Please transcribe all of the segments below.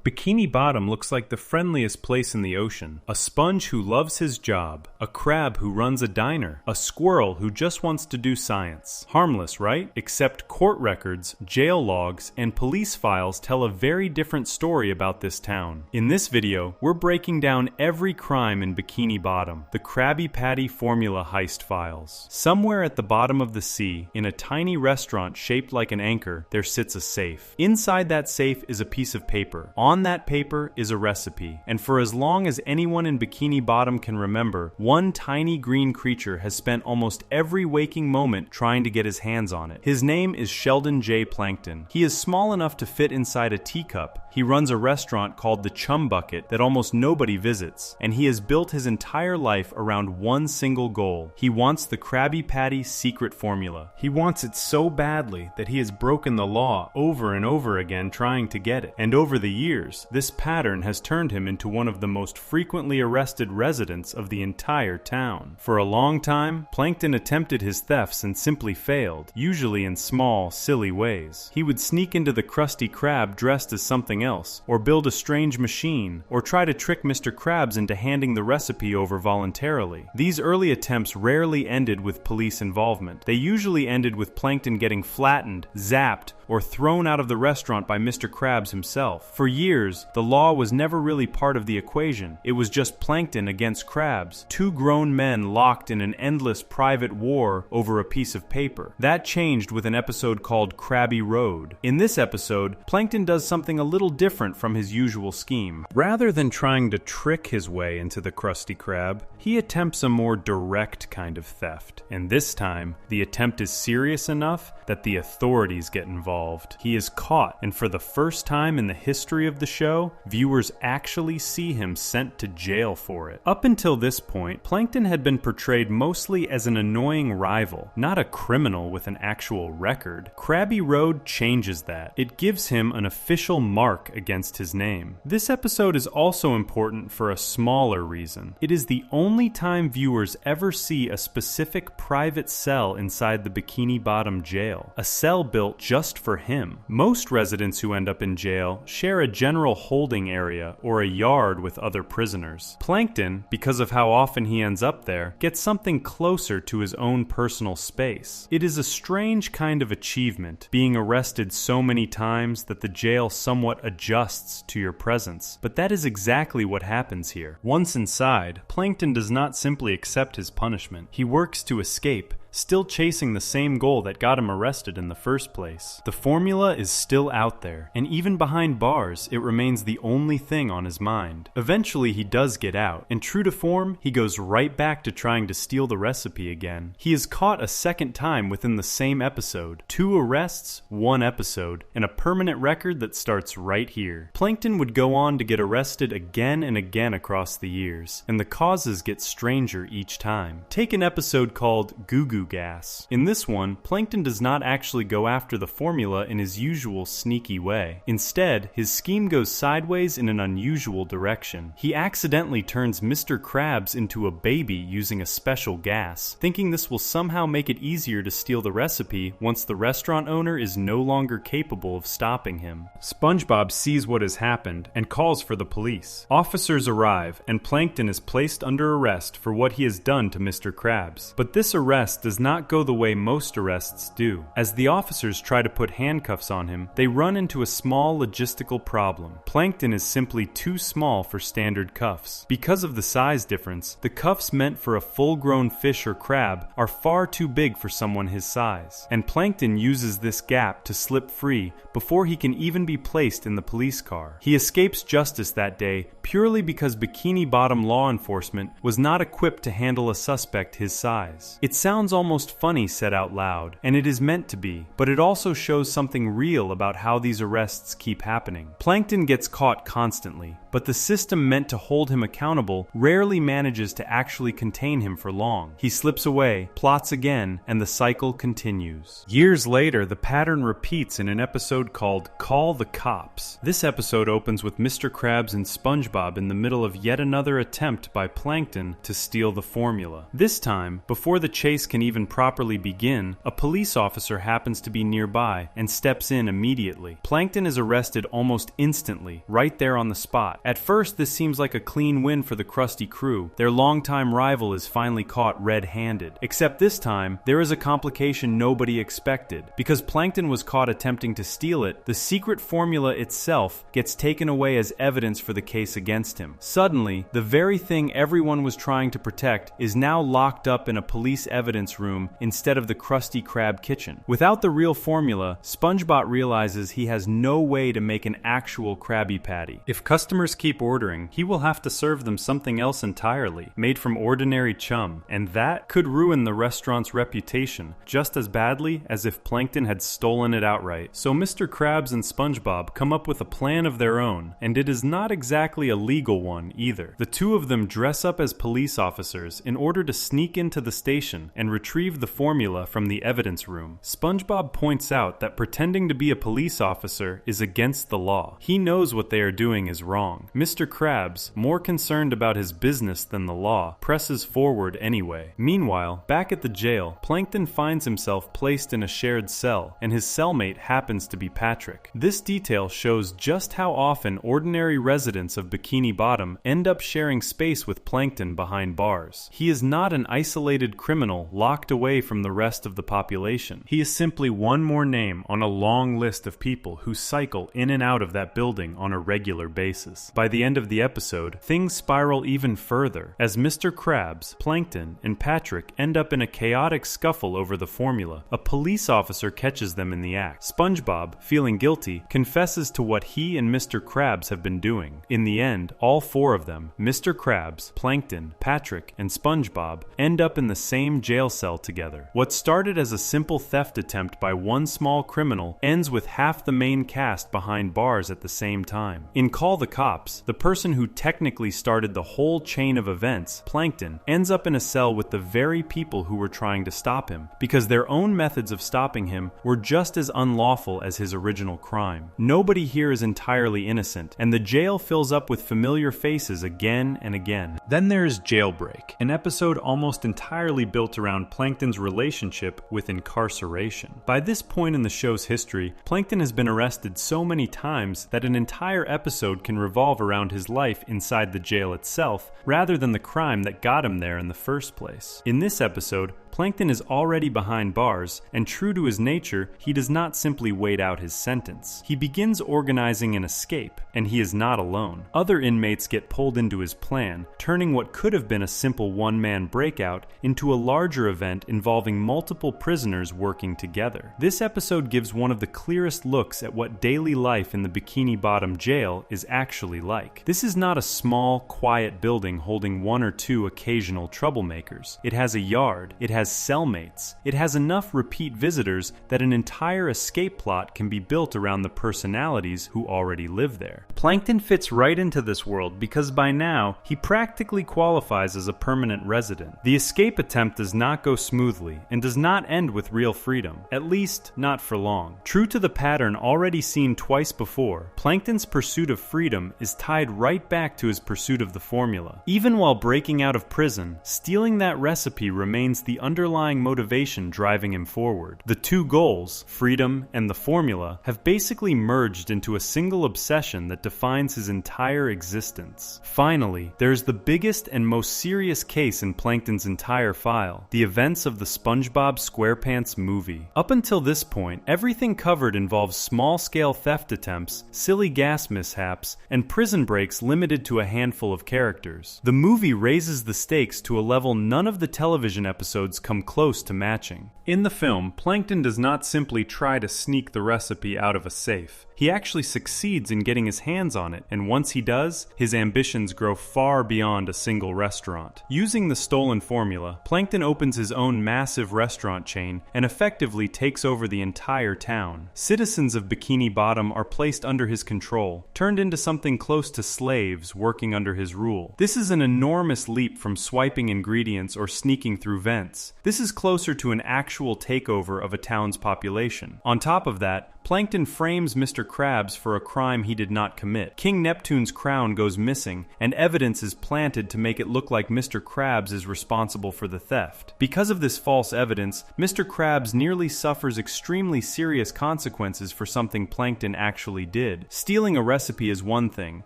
Bikini Bottom looks like the friendliest place in the ocean. A sponge who loves his job, a crab who runs a diner, a squirrel who just wants to do science. Harmless, right? Except court records, jail logs, and police files tell a very different story about this town. In this video, we're breaking down every crime in Bikini Bottom, the Krabby Patty formula heist files. Somewhere at the bottom of the sea, in a tiny restaurant shaped like an anchor, there sits a safe. Inside that safe is a piece of paper. On that paper is a recipe, and for as long as anyone in Bikini Bottom can remember, one tiny green creature has spent almost every waking moment trying to get his hands on it. His name is Sheldon J. Plankton. He is small enough to fit inside a teacup. He runs a restaurant called the Chum Bucket that almost nobody visits, and he has built his entire life around one single goal. He wants the Krabby Patty secret formula. He wants it so badly that he has broken the law over and over again trying to get it, and over the years, this pattern has turned him into one of the most frequently arrested residents of the entire town. For a long time, Plankton attempted his thefts and simply failed, usually in small, silly ways. He would sneak into the Krusty Krab dressed as something else, or build a strange machine, or try to trick Mr. Krabs into handing the recipe over voluntarily. These early attempts rarely ended with police involvement. They usually ended with Plankton getting flattened, zapped, or thrown out of the restaurant by Mr. Krabs himself. For years, the law was never really part of the equation. It was just Plankton against Krabs, two grown men locked in an endless private war over a piece of paper. That changed with an episode called Krabby Road. In this episode, Plankton does something a little different from his usual scheme. Rather than trying to trick his way into the Krusty Krab, he attempts a more direct kind of theft. And this time, the attempt is serious enough that the authorities get involved. He is caught, and for the first time in the history of the show, viewers actually see him sent to jail for it. Up until this point, Plankton had been portrayed mostly as an annoying rival, not a criminal with an actual record. Krabby Road changes that. It gives him an official mark against his name. This episode is also important for a smaller reason. It is the only time viewers ever see a specific private cell inside the Bikini Bottom jail, a cell built just for him. Most residents who end up in jail share a general holding area or a yard with other prisoners. Plankton, because of how often he ends up there, gets something closer to his own personal space. It is a strange kind of achievement, being arrested so many times that the jail somewhat adjusts to your presence. But that is exactly what happens here. Once inside, Plankton does not simply accept his punishment. He works to escape, still chasing the same goal that got him arrested in the first place. The formula is still out there, and even behind bars, it remains the only thing on his mind. Eventually, he does get out, and true to form, he goes right back to trying to steal the recipe again. He is caught a second time within the same episode. 2 arrests, 1 episode, and a permanent record that starts right here. Plankton would go on to get arrested again and again across the years, and the causes get stranger each time. Take an episode called Goo Goo Gas. In this one, Plankton does not actually go after the formula in his usual sneaky way. Instead, his scheme goes sideways in an unusual direction. He accidentally turns Mr. Krabs into a baby using a special gas, thinking this will somehow make it easier to steal the recipe once the restaurant owner is no longer capable of stopping him. SpongeBob sees what has happened and calls for the police. Officers arrive, and Plankton is placed under arrest for what he has done to Mr. Krabs. But this arrest does not go the way most arrests do. As the officers try to put handcuffs on him, they run into a small logistical problem. Plankton is simply too small for standard cuffs. Because of the size difference, the cuffs meant for a full-grown fish or crab are far too big for someone his size. And Plankton uses this gap to slip free before he can even be placed in the police car. He escapes justice that day purely because Bikini Bottom law enforcement was not equipped to handle a suspect his size. It sounds almost funny said out loud, and it is meant to be, but it also shows something real about how these arrests keep happening. Plankton gets caught constantly, but the system meant to hold him accountable rarely manages to actually contain him for long. He slips away, plots again, and the cycle continues. Years later, the pattern repeats in an episode called Call the Cops. This episode opens with Mr. Krabs and SpongeBob in the middle of yet another attempt by Plankton to steal the formula. This time, before the chase can even properly begin, a police officer happens to be nearby and steps in immediately. Plankton is arrested almost instantly, right there on the spot. At first, this seems like a clean win for the Krusty crew. Their longtime rival is finally caught red-handed. Except this time, there is a complication nobody expected. Because Plankton was caught attempting to steal it, the secret formula itself gets taken away as evidence for the case against him. Suddenly, the very thing everyone was trying to protect is now locked up in a police evidence room instead of the Krusty Krab kitchen. Without the real formula, SpongeBob realizes he has no way to make an actual Krabby Patty. If customers keep ordering, he will have to serve them something else entirely, made from ordinary chum, and that could ruin the restaurant's reputation just as badly as if Plankton had stolen it outright. So Mr. Krabs and SpongeBob come up with a plan of their own, and it is not exactly a legal one either. The two of them dress up as police officers in order to sneak into the station and retrieve the formula from the evidence room. SpongeBob points out that pretending to be a police officer is against the law. He knows what they are doing is wrong. Mr. Krabs, more concerned about his business than the law, presses forward anyway. Meanwhile, back at the jail, Plankton finds himself placed in a shared cell, and his cellmate happens to be Patrick. This detail shows just how often ordinary residents of Bikini Bottom end up sharing space with Plankton behind bars. He is not an isolated criminal locked away from the rest of the population. He is simply one more name on a long list of people who cycle in and out of that building on a regular basis. By the end of the episode, things spiral even further, as Mr. Krabs, Plankton, and Patrick end up in a chaotic scuffle over the formula. A police officer catches them in the act. SpongeBob, feeling guilty, confesses to what he and Mr. Krabs have been doing. In the end, all four of them, Mr. Krabs, Plankton, Patrick, and SpongeBob, end up in the same jail cell together. What started as a simple theft attempt by one small criminal ends with half the main cast behind bars at the same time. In Call the Cops, the person who technically started the whole chain of events, Plankton, ends up in a cell with the very people who were trying to stop him, because their own methods of stopping him were just as unlawful as his original crime. Nobody here is entirely innocent, and the jail fills up with familiar faces again and again. Then there is Jailbreak, an episode almost entirely built around Plankton's relationship with incarceration. By this point in the show's history, Plankton has been arrested so many times that an entire episode can revolve around his life inside the jail itself, rather than the crime that got him there in the first place. In this episode, Plankton is already behind bars, and true to his nature, he does not simply wait out his sentence. He begins organizing an escape, and he is not alone. Other inmates get pulled into his plan, turning what could have been a simple one-man breakout into a larger event involving multiple prisoners working together. This episode gives one of the clearest looks at what daily life in the Bikini Bottom jail is actually like. This is not a small, quiet building holding one or two occasional troublemakers. It has a yard, it has cellmates, it has enough repeat visitors that an entire escape plot can be built around the personalities who already live there. Plankton fits right into this world because by now, he practically qualifies as a permanent resident. The escape attempt does not go smoothly and does not end with real freedom, at least not for long. True to the pattern already seen twice before, Plankton's pursuit of freedom is tied right back to his pursuit of the formula. Even while breaking out of prison, stealing that recipe remains the underlying motivation driving him forward. The two goals, freedom and the formula, have basically merged into a single obsession that defines his entire existence. Finally, there's the biggest and most serious case in Plankton's entire file, the events of the SpongeBob SquarePants movie. Up until this point, everything covered involves small-scale theft attempts, silly gas mishaps, and prison breaks limited to a handful of characters. The movie raises the stakes to a level none of the television episodes come close to matching. In the film, Plankton does not simply try to sneak the recipe out of a safe. He actually succeeds in getting his hands on it, and once he does, his ambitions grow far beyond a single restaurant. Using the stolen formula, Plankton opens his own massive restaurant chain and effectively takes over the entire town. Citizens of Bikini Bottom are placed under his control, turned into something close to slaves working under his rule. This is an enormous leap from swiping ingredients or sneaking through vents. This is closer to an actual takeover of a town's population. On top of that, Plankton frames Mr. Krabs for a crime he did not commit. King Neptune's crown goes missing, and evidence is planted to make it look like Mr. Krabs is responsible for the theft. Because of this false evidence, Mr. Krabs nearly suffers extremely serious consequences for something Plankton actually did. Stealing a recipe is one thing.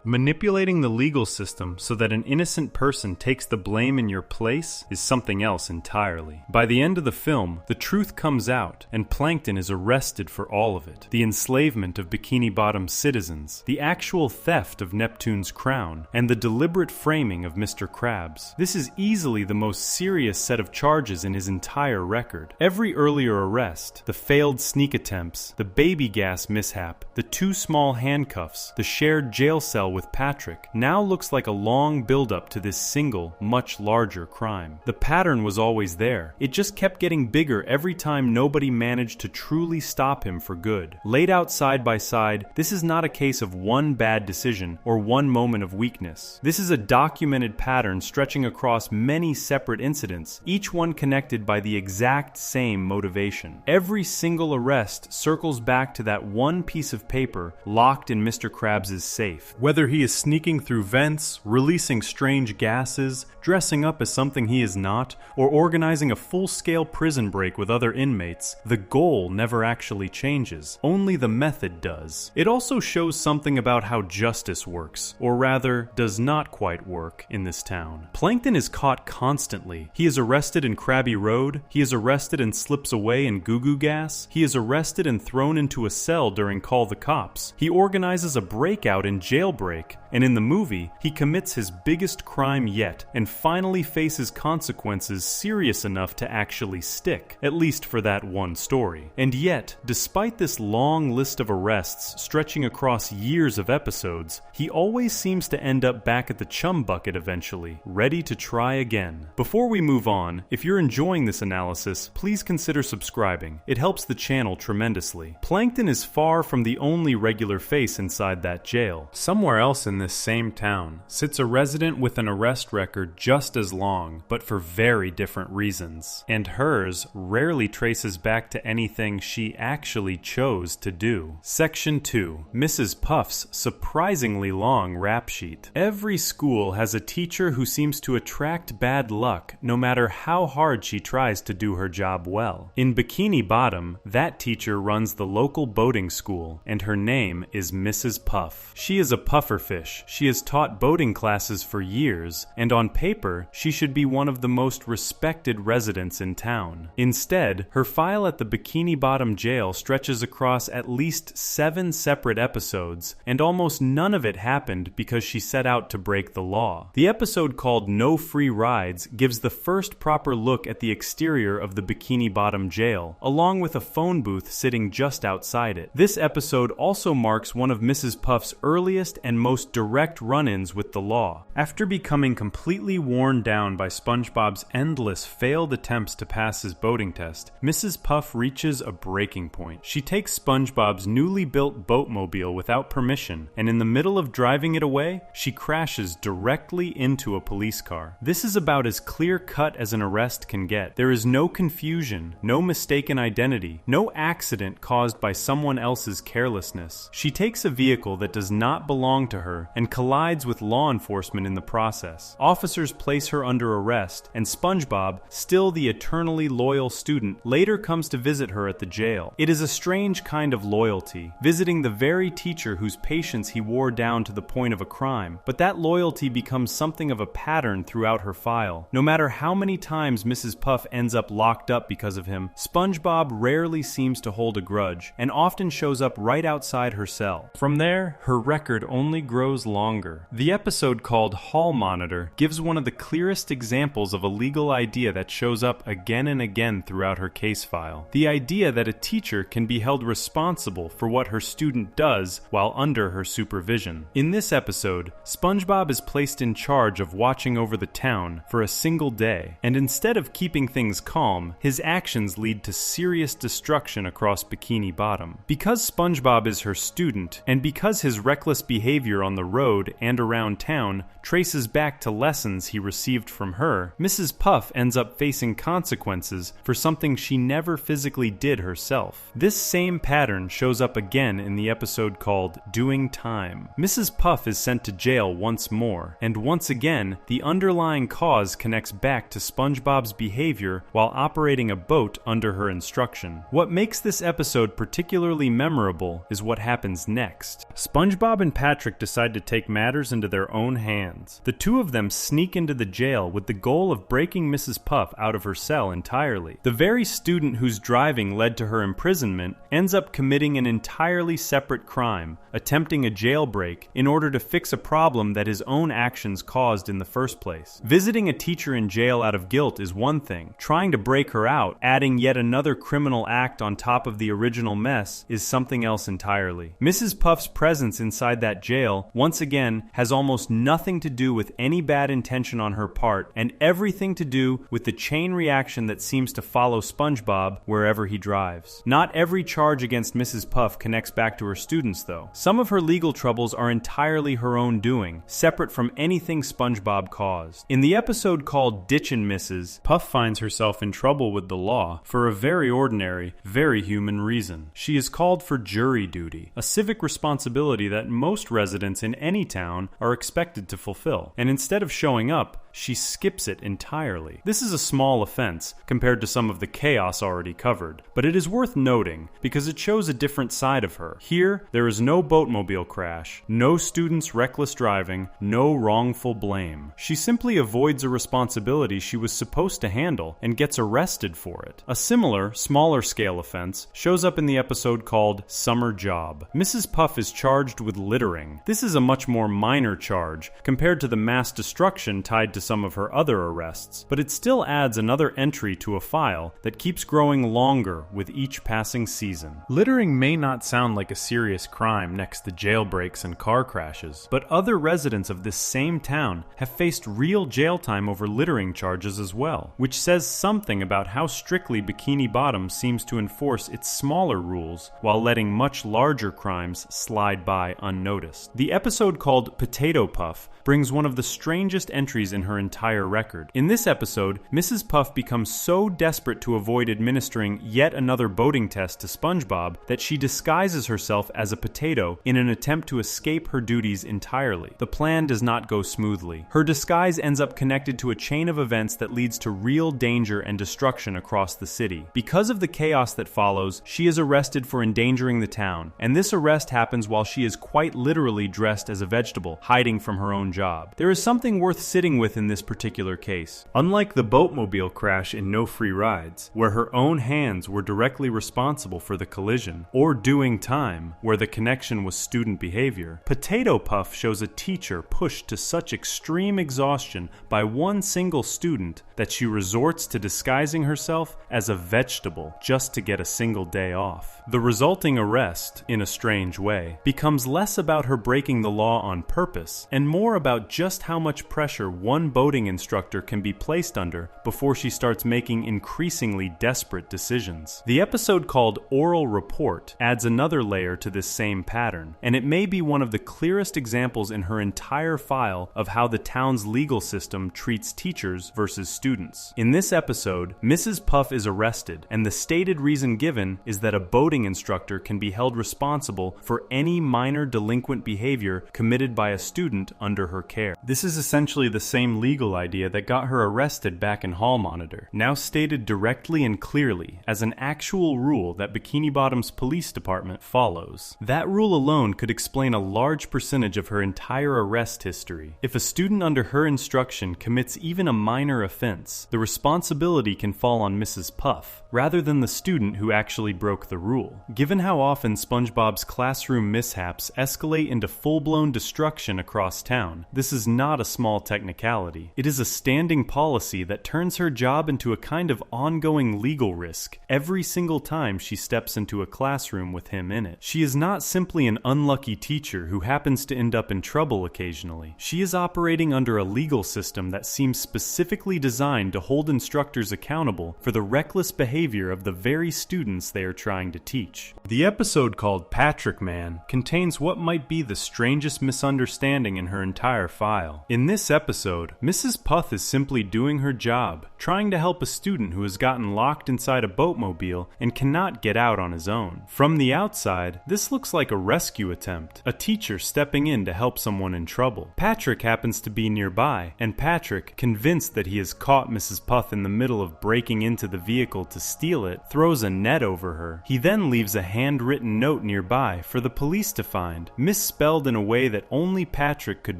Manipulating the legal system so that an innocent person takes the blame in your place is something else entirely. By the end of the film, the truth comes out, and Plankton is arrested for all of it. The enslavement of Bikini Bottom's citizens, the actual theft of Neptune's crown, and the deliberate framing of Mr. Krabs. This is easily the most serious set of charges in his entire record. Every earlier arrest, the failed sneak attempts, the baby gas mishap, the 2 small handcuffs, the shared jail cell with Patrick, now looks like a long build-up to this single, much larger crime. The pattern was always there. It just kept getting bigger every time nobody managed to truly stop him for good. Laid out side by side, this is not a case of one bad decision or one moment of weakness. This is a documented pattern stretching across many separate incidents, each one connected by the exact same motivation. Every single arrest circles back to that one piece of paper locked in Mr. Krabs' safe. Whether he is sneaking through vents, releasing strange gases, dressing up as something he is not, or organizing a full-scale prison break with other inmates, the goal never actually changes. Only the method does. It also shows something about how justice works, or rather, does not quite work in this town. Plankton is caught constantly. He is arrested in Krabby Road, he is arrested and slips away in Goo Goo Gas, he is arrested and thrown into a cell during Call the Cops, he organizes a breakout in Jailbreak, and in the movie, he commits his biggest crime yet, and finally faces consequences serious enough to actually stick, at least for that one story. And yet, despite this long list of arrests stretching across years of episodes, he always seems to end up back at the chum bucket eventually, ready to try again. Before we move on, if you're enjoying this analysis, please consider subscribing. It helps the channel tremendously. Plankton is far from the only regular face inside that jail. Somewhere else in this same town sits a resident with an arrest record just as long, but for very different reasons. And hers rarely traces back to anything she actually chose to do. Section 2. Mrs. Puff's surprisingly long rap sheet. Every school has a teacher who seems to attract bad luck no matter how hard she tries to do her job well. In Bikini Bottom, that teacher runs the local boating school, and her name is Mrs. Puff. She is a pufferfish. She has taught boating classes for years, and on paper, she should be one of the most respected residents in town. Instead, her file at the Bikini Bottom jail stretches across at least 7 separate episodes, and almost none of it happened because she set out to break the law. The episode called No Free Rides gives the first proper look at the exterior of the Bikini Bottom jail, along with a phone booth sitting just outside it. This episode also marks one of Mrs. Puff's earliest and most direct run-ins with the law. After becoming completely worn down by SpongeBob's endless failed attempts to pass his boating test, Mrs. Puff reaches a breaking point. She takes SpongeBob's newly built boatmobile without permission, and in the middle of driving it away, she crashes directly into a police car. This is about as clear-cut as an arrest can get. There is no confusion, no mistaken identity, no accident caused by someone else's carelessness. She takes a vehicle that does not belong to her and collides with law enforcement in the process. Officers place her under arrest, and SpongeBob, still the eternally loyal student, later comes to visit her at the jail. It is a strange kind of loyalty, visiting the very teacher whose patience he wore down to the point of a crime, but that loyalty becomes something of a pattern throughout her file. No matter how many times Mrs. Puff ends up locked up because of him, SpongeBob rarely seems to hold a grudge, and often shows up right outside her cell. From there, her record only grows longer. The episode called Hall Monitor gives one of the clearest examples of a legal idea that shows up again and again throughout her case file. The idea that a teacher can be held responsible for what her student does while under her supervision. In this episode, SpongeBob is placed in charge of watching over the town for a single day, and instead of keeping things calm, his actions lead to serious destruction across Bikini Bottom. Because SpongeBob is her student, and because his reckless behavior on the road and around town traces back to lessons he received from her, Mrs. Puff ends up facing consequences for something she never physically did herself. This same pattern shows up again in the episode called Doing Time. Mrs. Puff is sent to jail once more, and once again, the underlying cause connects back to SpongeBob's behavior while operating a boat under her instruction. What makes this episode particularly memorable is what happens next. SpongeBob and Patrick decide to take matters into their own hands. The two of them sneak into the jail with the goal of breaking Mrs. Puff out of her cell entirely. The very student whose driving led to her imprisonment ends up committing an entirely separate crime, attempting a jailbreak in order to fix a problem that his own actions caused in the first place. Visiting a teacher in jail out of guilt is one thing. Trying to break her out, adding yet another criminal act on top of the original mess, is something else entirely. Mrs. Puff's presence inside that jail, once again, has almost nothing to do with any bad intention on her part, and everything to do with the chain reaction that seems to follow SpongeBob wherever he drives. Not every charge against Mrs. Puff connects back to her students, though. Some of her legal troubles are entirely her own doing, separate from anything SpongeBob caused. In the episode called Ditchin' Mrs., Puff finds herself in trouble with the law for a very ordinary, very human reason. She is called for jury duty, a civic responsibility that most residents in any town are expected to fulfill. And instead of showing up, she skips it entirely. This is a small offense compared to some of the chaos already covered, but it is worth noting because it shows a different side of her. Here, there is no boatmobile crash, no students' reckless driving, no wrongful blame. She simply avoids a responsibility she was supposed to handle and gets arrested for it. A similar, smaller scale offense shows up in the episode called Summer Job. Mrs. Puff is charged with littering. This is a much more minor charge compared to the mass destruction tied to some of her other arrests, but it still adds another entry to a file that keeps growing longer with each passing season. Littering may not sound like a serious crime next to jailbreaks and car crashes, but other residents of this same town have faced real jail time over littering charges as well, which says something about how strictly Bikini Bottom seems to enforce its smaller rules while letting much larger crimes slide by unnoticed. The episode called Potato Puff brings one of the strangest entries in her entire record. In this episode, Mrs. Puff becomes so desperate to avoid administering yet another boating test to SpongeBob that she disguises herself as a potato in an attempt to escape her duties entirely. The plan does not go smoothly. Her disguise ends up connected to a chain of events that leads to real danger and destruction across the city. Because of the chaos that follows, she is arrested for endangering the town, and this arrest happens while she is quite literally dressed as a vegetable, hiding from her own job. There is something worth sitting with in this particular case. Unlike the boatmobile crash in No Free Rides, where her own hands were directly responsible for the collision, or Doing Time, where the connection was student behavior, Potato Puff shows a teacher pushed to such extreme exhaustion by one single student that she resorts to disguising herself as a vegetable just to get a single day off. The resulting arrest, in a strange way, becomes less about her breaking the law on purpose and more about just how much pressure one boating instructor can be placed under before she starts making increasingly desperate decisions. The episode called Oral Report adds another layer to this same pattern, and it may be one of the clearest examples in her entire file of how the town's legal system treats teachers versus students. In this episode, Mrs. Puff is arrested, and the stated reason given is that a boating instructor can be held responsible for any minor delinquent behavior committed by a student under her care. This is essentially the same legal idea that got her arrested back in Hall Monitor, now stated directly and clearly as an actual rule that Bikini Bottom's police department follows. That rule alone could explain a large percentage of her entire arrest history. If a student under her instruction commits even a minor offense, the responsibility can fall on Mrs. Puff, rather than the student who actually broke the rule. Given how often SpongeBob's classroom mishaps escalate into full-blown destruction across town, this is not a small technicality. reality. It is a standing policy that turns her job into a kind of ongoing legal risk every single time she steps into a classroom with him in it. She is not simply an unlucky teacher who happens to end up in trouble occasionally. She is operating under a legal system that seems specifically designed to hold instructors accountable for the reckless behavior of the very students they are trying to teach. The episode called Patrick Man contains what might be the strangest misunderstanding in her entire file. In this episode, Mrs. Puth is simply doing her job, trying to help a student who has gotten locked inside a boatmobile and cannot get out on his own. From the outside, this looks like a rescue attempt, a teacher stepping in to help someone in trouble. Patrick happens to be nearby, and Patrick, convinced that he has caught Mrs. Puth in the middle of breaking into the vehicle to steal it, throws a net over her. He then leaves a handwritten note nearby for the police to find, misspelled in a way that only Patrick could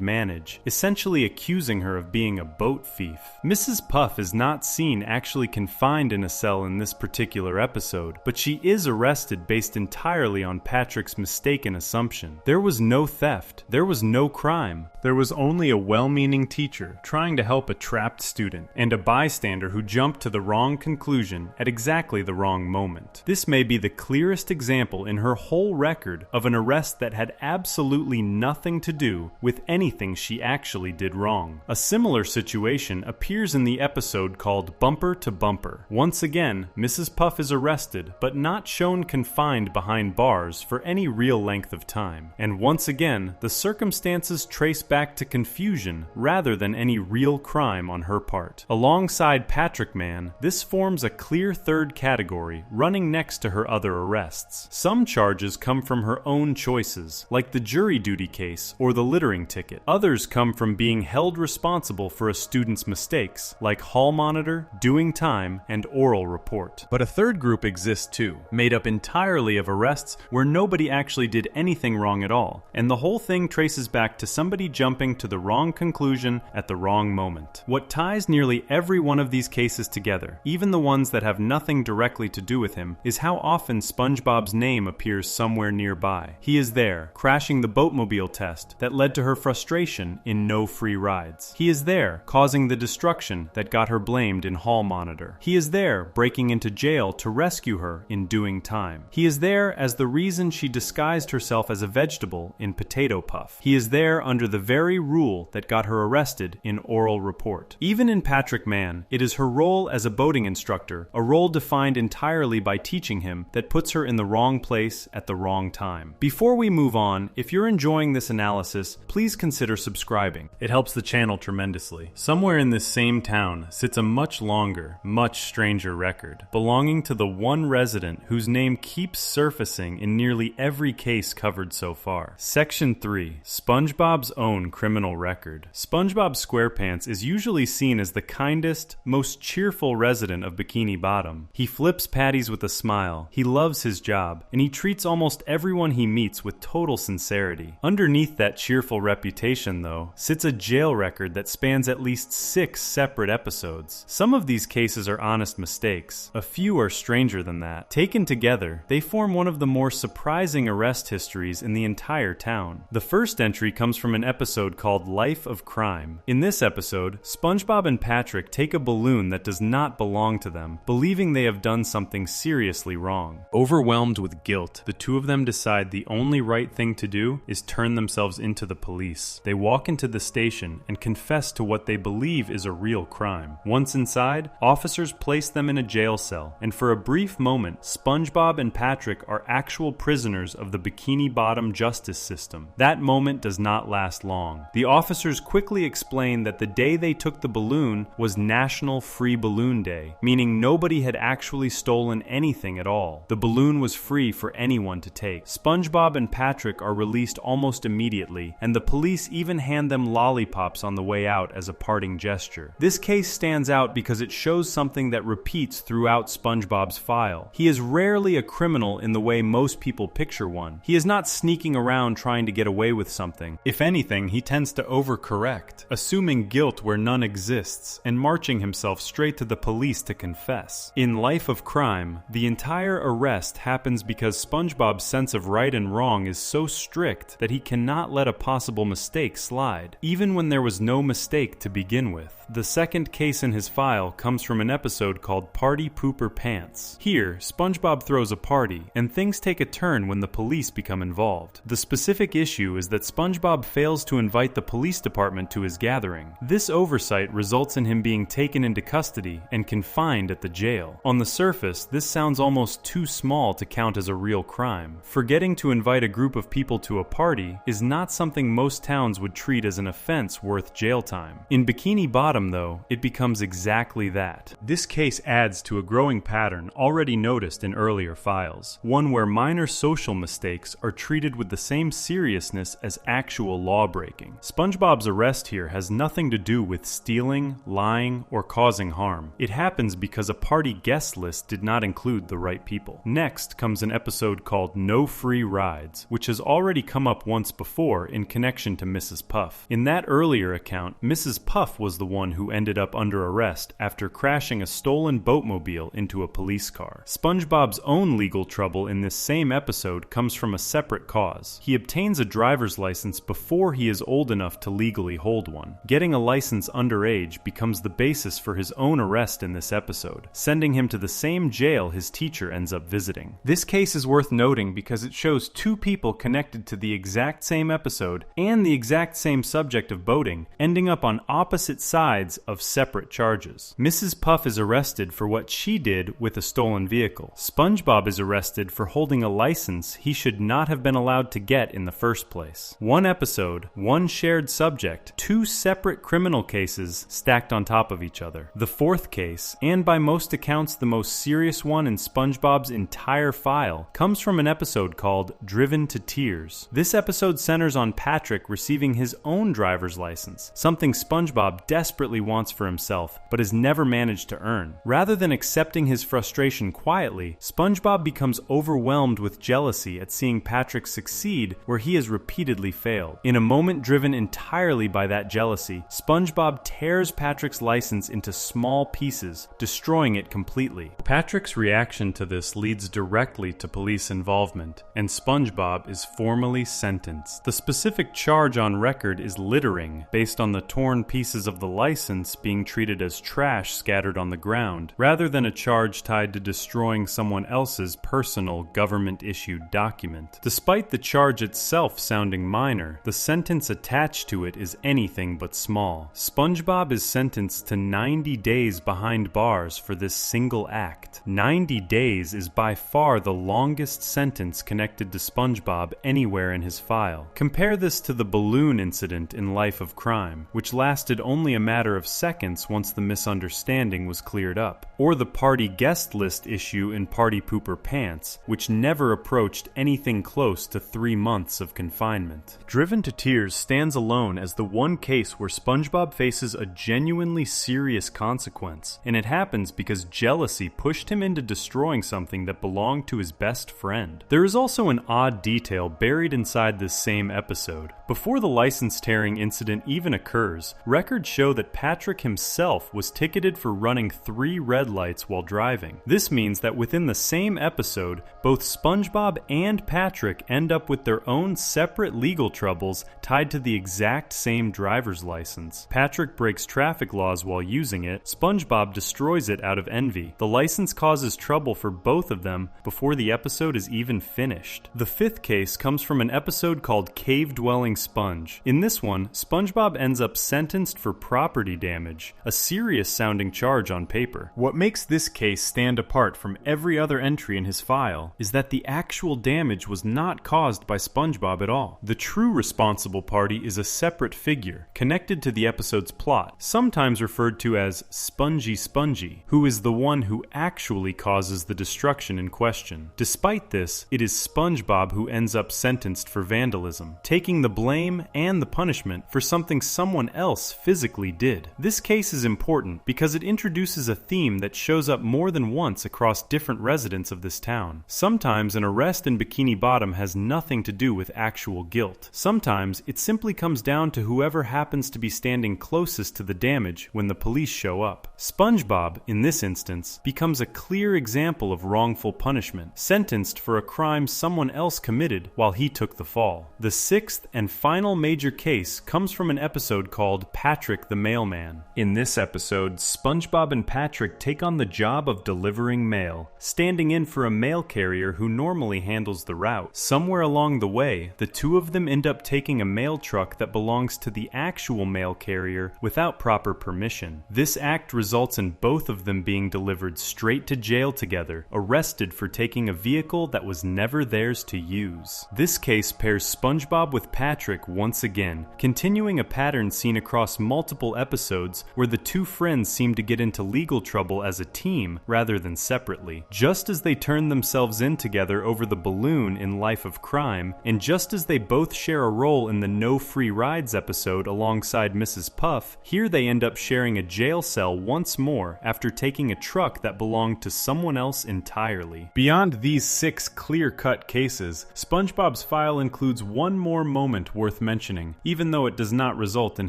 manage, essentially accusing her of being a boat thief. Mrs. Puth is not seen actually confined in a cell in this particular episode, but she is arrested based entirely on Patrick's mistaken assumption. There was no theft. There was no crime. There was only a well-meaning teacher trying to help a trapped student, and a bystander who jumped to the wrong conclusion at exactly the wrong moment. This may be the clearest example in her whole record of an arrest that had absolutely nothing to do with anything she actually did wrong. A similar situation appears in the episode called Bumper to Bumper. Once again, Mrs. Puff is arrested, but not shown confined behind bars for any real length of time. And once again, the circumstances trace back to confusion rather than any real crime on her part. Alongside Patrick Man, this forms a clear third category, running next to her other arrests. Some charges come from her own choices, like the jury duty case or the littering ticket. Others come from being held responsible for a student's mistakes, like hall monitor, doing time, and oral report. But a third group exists too, made up entirely of arrests where nobody actually did anything wrong at all, and the whole thing traces back to somebody jumping to the wrong conclusion at the wrong moment. What ties nearly every one of these cases together, even the ones that have nothing directly to do with him, is how often SpongeBob's name appears somewhere nearby. He is there, crashing the boatmobile test that led to her frustration in No Free Rides. He is there, causing the destruction that got her blamed in Hall Monitor. He is there, breaking into jail to rescue her in Doing Time. He is there as the reason she disguised herself as a vegetable in Potato Puff. He is there under the very rule that got her arrested in Oral Report. Even in Patrick Man, it is her role as a boating instructor, a role defined entirely by teaching him, that puts her in the wrong place at the wrong time. Before we move on, if you're enjoying this analysis, please consider subscribing. It helps the channel tremendously. Somewhere in this same town sits a much longer, much stranger record, belonging to the one resident whose name keeps surfacing in nearly every case covered so far. Section 3. SpongeBob's own criminal record. SpongeBob SquarePants is usually seen as the kindest, most cheerful resident of Bikini Bottom. He flips patties with a smile, he loves his job, and he treats almost everyone he meets with total sincerity. Underneath that cheerful reputation, though, sits a jail record that spans at least 6 separate episodes. Some of these cases are honest mistakes. A few are stranger than that. Taken together, they form one of the more surprising arrest histories in the entire town. The first entry comes from an episode called Life of Crime. In this episode, SpongeBob and Patrick take a balloon that does not belong to them, believing they have done something seriously wrong. Overwhelmed with guilt, the two of them decide the only right thing to do is turn themselves into the police. They walk into the station and confess to what they believe is a real crime. Once inside, officers place them in a jail cell, and for a brief moment, SpongeBob and Patrick are actual prisoners of the Bikini Bottom justice system. That moment does not last long. The officers quickly explain that the day they took the balloon was National Free Balloon Day, meaning nobody had actually stolen anything at all. The balloon was free for anyone to take. SpongeBob and Patrick are released almost immediately, and the police even hand them lollipops on the way out as a parting gesture. This case stands stands out because it shows something that repeats throughout SpongeBob's file. He is rarely a criminal in the way most people picture one. He is not sneaking around trying to get away with something. If anything, he tends to overcorrect, assuming guilt where none exists, and marching himself straight to the police to confess. In Life of Crime, the entire arrest happens because SpongeBob's sense of right and wrong is so strict that he cannot let a possible mistake slide, even when there was no mistake to begin with. The second case in his file comes from an episode called Party Pooper Pants. Here, SpongeBob throws a party, and things take a turn when the police become involved. The specific issue is that SpongeBob fails to invite the police department to his gathering. This oversight results in him being taken into custody and confined at the jail. On the surface, this sounds almost too small to count as a real crime. Forgetting to invite a group of people to a party is not something most towns would treat as an offense worth jail time. In Bikini Bottom, though, it becomes exactly that. This case adds to a growing pattern already noticed in earlier files, one where minor social mistakes are treated with the same seriousness as actual law-breaking. SpongeBob's arrest here has nothing to do with stealing, lying, or causing harm. It happens because a party guest list did not include the right people. Next comes an episode called No Free Rides, which has already come up once before in connection to Mrs. Puff. In that earlier account, Mrs. Puff was the one who ended up under arrest after crashing a stolen boatmobile into a police car. SpongeBob's own legal trouble in this same episode comes from a separate cause. He obtains a driver's license before he is old enough to legally hold one. Getting a license underage becomes the basis for his own arrest in this episode, sending him to the same jail his teacher ends up visiting. This case is worth noting because it shows two people connected to the exact same episode and the exact same subject of boating, ending up on opposite sides of separate charges. Mrs. Puff is arrested for what she did with a stolen vehicle. SpongeBob is arrested for holding a license he should not have been allowed to get in the first place. One episode, one shared subject, two separate criminal cases stacked on top of each other. The fourth case, and by most accounts the most serious one in SpongeBob's entire file, comes from an episode called Driven to Tears. This episode centers on Patrick receiving his own driver's license, something SpongeBob desperately wants for himself, but has never managed to earn. Rather than accepting his frustration quietly, SpongeBob becomes overwhelmed with jealousy at seeing Patrick succeed where he has repeatedly failed. In a moment driven entirely by that jealousy, SpongeBob tears Patrick's license into small pieces, destroying it completely. Patrick's reaction to this leads directly to police involvement, and SpongeBob is formally sentenced. The specific charge on record is littering, based on the torn pieces of the license being treated as trash scattered on the ground, rather than a charge tied to destroying someone else's personal government-issued document. Despite the charge itself sounding minor, the sentence attached to it is anything but small. SpongeBob is sentenced to 90 days behind bars for this single act. 90 days is by far the longest sentence connected to SpongeBob anywhere in his file. Compare this to the balloon incident in Life of Crime, which lasted only a matter of seconds once the misunderstanding was cleared up, or the party guest list issue in Party Pooper Pants, which never approached anything close to 3 months of confinement. Driven to Tears stands alone as the one case where SpongeBob faces a genuinely serious consequence, and it happens because jealousy pushed him into destroying something that belonged to his best friend. There is also an odd detail buried inside this same episode. Before the license tearing incident even occurs, records show that Patrick himself was ticketed for running 3 red lights while driving. This means that within the same episode, both SpongeBob and Patrick end up with their own separate legal troubles tied to the exact same driver's license. Patrick breaks traffic laws while using it. SpongeBob destroys it out of envy. The license causes trouble for both of them before the episode is even finished. The fifth case comes from an episode called Cave Dwelling Sponge. In this one, SpongeBob ends up sentenced for property damage, a serious sounding charge on paper. What makes this case stand apart from every other entry in his file is that the actual damage was not caused by SpongeBob at all. The true responsible party is a separate figure, connected to the episode's plot, sometimes referred to as Spongy Spongy, who is the one who actually causes the destruction in question. Despite this, it is SpongeBob who ends up sentenced for vandalism, taking the blame and the punishment for something someone else physically did. This case is important important because it introduces a theme that shows up more than once across different residents of this town. Sometimes an arrest in Bikini Bottom has nothing to do with actual guilt. Sometimes it simply comes down to whoever happens to be standing closest to the damage when the police show up. SpongeBob, in this instance, becomes a clear example of wrongful punishment, sentenced for a crime someone else committed while he took the fall. The sixth and final major case comes from an episode called Patrick the Mailman. In this episode, SpongeBob and Patrick take on the job of delivering mail, standing in for a mail carrier who normally handles the route. Somewhere along the way, the two of them end up taking a mail truck that belongs to the actual mail carrier without proper permission. This act results in both of them being delivered straight to jail together, arrested for taking a vehicle that was never theirs to use. This case pairs SpongeBob with Patrick once again, continuing a pattern seen across multiple episodes where the two friends seem to get into legal trouble as a team rather than separately. Just as they turn themselves in together over the balloon in Life of Crime, and just as they both share a role in the No Free Rides episode alongside Mrs. Puff, here they end up sharing a jail cell once more after taking a truck that belonged to someone else entirely. Beyond these 6 clear-cut cases, SpongeBob's file includes one more moment worth mentioning, even though it does not result in